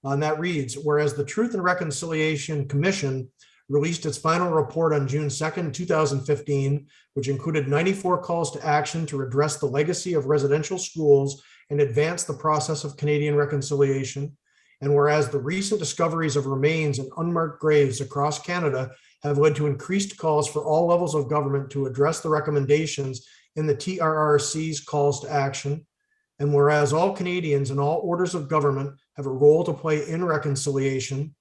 And that reads, whereas the Truth and Reconciliation Commission released its final report on June 2nd, 2015, which included 94 calls to action to redress the legacy of residential schools and advance the process of Canadian reconciliation. And whereas the recent discoveries of remains and unmarked graves across Canada have led to increased calls for all levels of government to address the recommendations in the TRRC's calls to action. And whereas all Canadians and all orders of government have a role to play in reconciliation,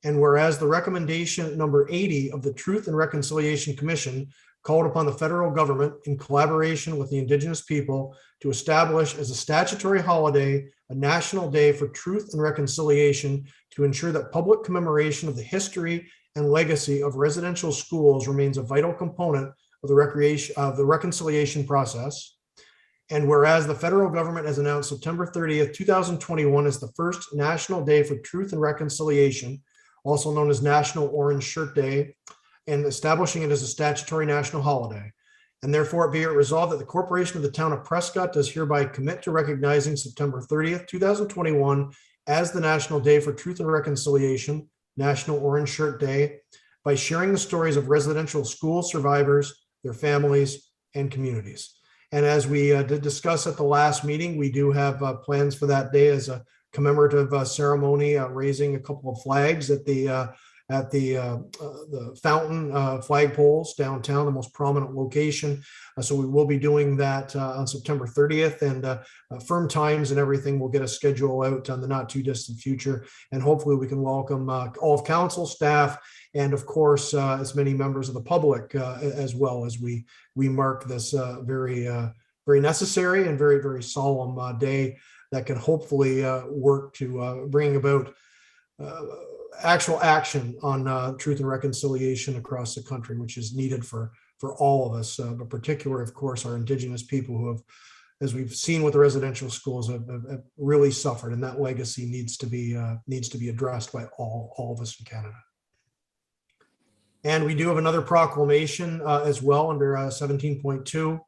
and whereas the recommendation number 80 of the Truth and Reconciliation Commission called upon the federal government in collaboration with the Indigenous people to establish as a statutory holiday a national day for truth and reconciliation to ensure that public commemoration of the history and legacy of residential schools remains a vital component of the reconciliation process. And whereas the federal government has announced September 30th, 2021 as the first National Day for Truth and Reconciliation, also known as National Orange Shirt Day, and establishing it as a statutory national holiday. And therefore be it resolved that the Corporation of the Town of Prescott does hereby commit to recognizing September 30th, 2021 as the National Day for Truth and Reconciliation, National Orange Shirt Day, by sharing the stories of residential school survivors, their families, and communities. And as we did discuss at the last meeting, we do have plans for that day as a commemorative ceremony, raising a couple of flags at the fountain flagpoles downtown, the most prominent location. So we will be doing that on September 30th, and firm times and everything will get a schedule out on the not too distant future. And hopefully we can welcome all of council staff and of course as many members of the public as well as we mark this very necessary and very, very solemn day that can hopefully work to bring about actual action on truth and reconciliation across the country, which is needed for all of us, but particularly, of course, our Indigenous people who have, as we've seen with the residential schools, have really suffered, and that legacy needs to be addressed by all of us in Canada. And we do have another proclamation as well under 17.2.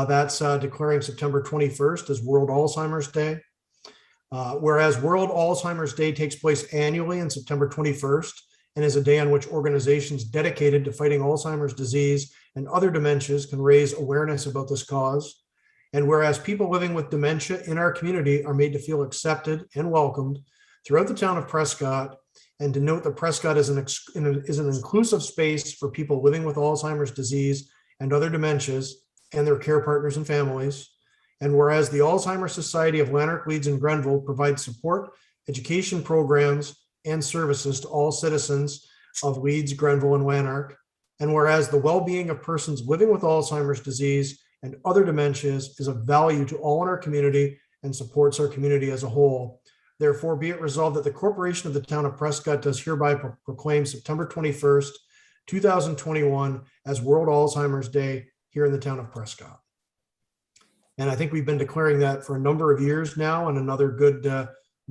That's declaring September 21st as World Alzheimer's Day. Whereas World Alzheimer's Day takes place annually on September 21st and is a day on which organizations dedicated to fighting Alzheimer's disease and other dementias can raise awareness about this cause. And whereas people living with dementia in our community are made to feel accepted and welcomed throughout the town of Prescott, and to note that Prescott is an inclusive space for people living with Alzheimer's disease and other dementias and their care partners and families. And whereas the Alzheimer's Society of Lanark, Leeds, and Grenville provides support, education programs, and services to all citizens of Leeds, Grenville, and Lanark. And whereas the well-being of persons living with Alzheimer's disease and other dementias is of value to all in our community and supports our community as a whole. Therefore, be it resolved that the Corporation of the Town of Prescott does hereby proclaim September 21st, 2021 as World Alzheimer's Day here in the town of Prescott. And I think we've been declaring that for a number of years now, and another good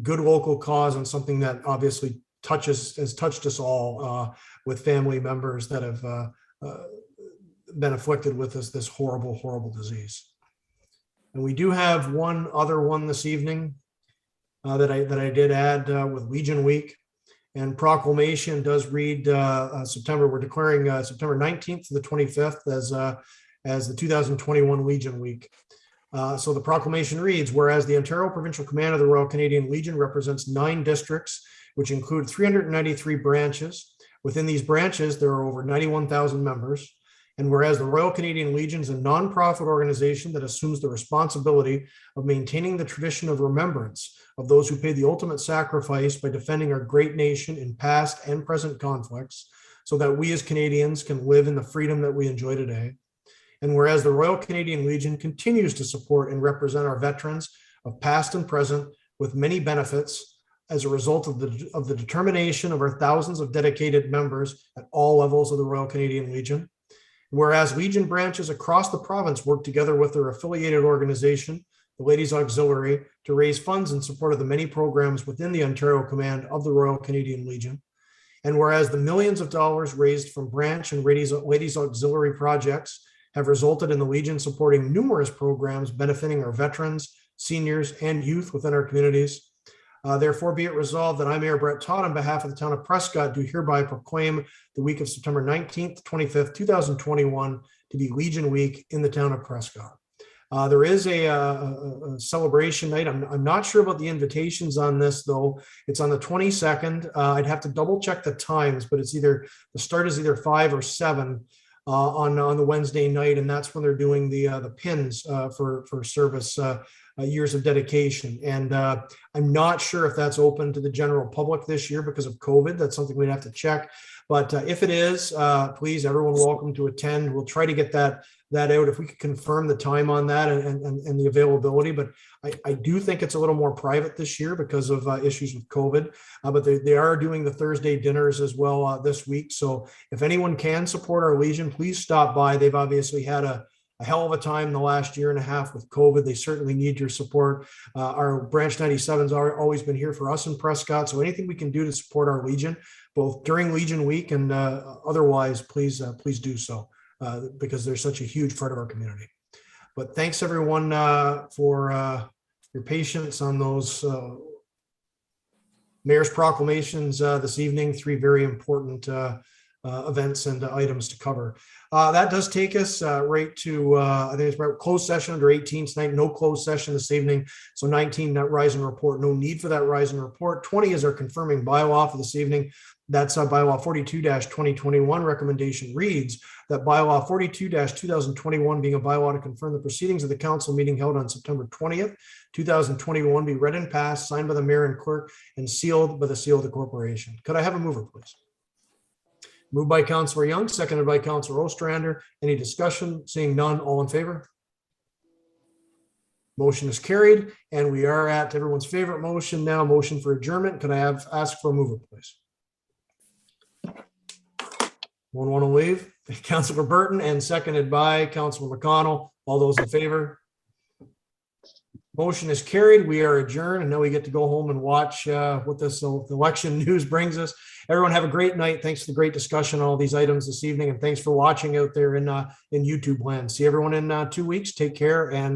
local cause, and something that obviously has touched us all with family members that have been afflicted with this horrible disease. And we do have one other one this evening that I did add with Legion Week, and proclamation does read September. We're declaring September 19th to the 25th as the 2021 Legion Week. So the proclamation reads, whereas the Ontario Provincial Command of the Royal Canadian Legion represents 9 districts, which include 393 branches. Within these branches, there are over 91,000 members. And whereas the Royal Canadian Legion is a nonprofit organization that assumes the responsibility of maintaining the tradition of remembrance of those who paid the ultimate sacrifice by defending our great nation in past and present conflicts, so that we as Canadians can live in the freedom that we enjoy today. And whereas the Royal Canadian Legion continues to support and represent our veterans of past and present with many benefits as a result of the determination of our thousands of dedicated members at all levels of the Royal Canadian Legion. Whereas Legion branches across the province work together with their affiliated organization, the Ladies Auxiliary, to raise funds in support of the many programs within the Ontario Command of the Royal Canadian Legion. And whereas the millions of dollars raised from branch and Ladies Auxiliary projects have resulted in the Legion supporting numerous programs benefiting our veterans, seniors, and youth within our communities. Therefore, be it resolved that I, Mayor Brett Todd, on behalf of the town of Prescott, do hereby proclaim the week of September 19th, 25th, 2021 to be Legion Week in the town of Prescott. There is a celebration night. I'm not sure about the invitations on this, though. It's on the 22nd. I'd have to double check the times, but it's the start is either 5 or 7 on the Wednesday night, and that's when they're doing the pins for service years of dedication. And I'm not sure if that's open to the general public this year because of COVID. That's something we'd have to check. But if it is, please, everyone welcome to attend. We'll try to get that out if we could confirm the time on that and the availability. But I do think it's a little more private this year because of issues with COVID. But they are doing the Thursday dinners as well this week. So if anyone can support our Legion, please stop by. They've obviously had a hell of a time the last year and a half with COVID. They certainly need your support. Our Branch 97's always been here for us in Prescott. So anything we can do to support our Legion, both during Legion Week and otherwise, please do so because they're such a huge part of our community. But thanks everyone for your patience on those mayor's proclamations this evening. 3 very important events and items to cover. That does take us right to, I think it's about closed session under 18 tonight. No closed session this evening. So 19, that rise and report. No need for that rise and report. 20 is our confirming bylaw for this evening. That's bylaw 42-2021. Recommendation reads that bylaw 42-2021 being a bylaw to confirm the proceedings of the council meeting held on September 20th, 2021 be read and passed, signed by the mayor and clerk, and sealed by the seal of the corporation. Could I have a mover, please? Moved by Councillor Young, seconded by Councillor Ostrander. Any discussion? Seeing none, all in favor? Motion is carried, and we are at everyone's favorite motion now, motion for adjournment. Could I ask for a mover, please? One want to leave? Councillor Burton, and seconded by Councillor McConnell. All those in favor? Motion is carried. We are adjourned, and now we get to go home and watch what this election news brings us. Everyone have a great night. Thanks for the great discussion on all these items this evening, and thanks for watching out there in YouTube land. See everyone in 2 weeks. Take care, and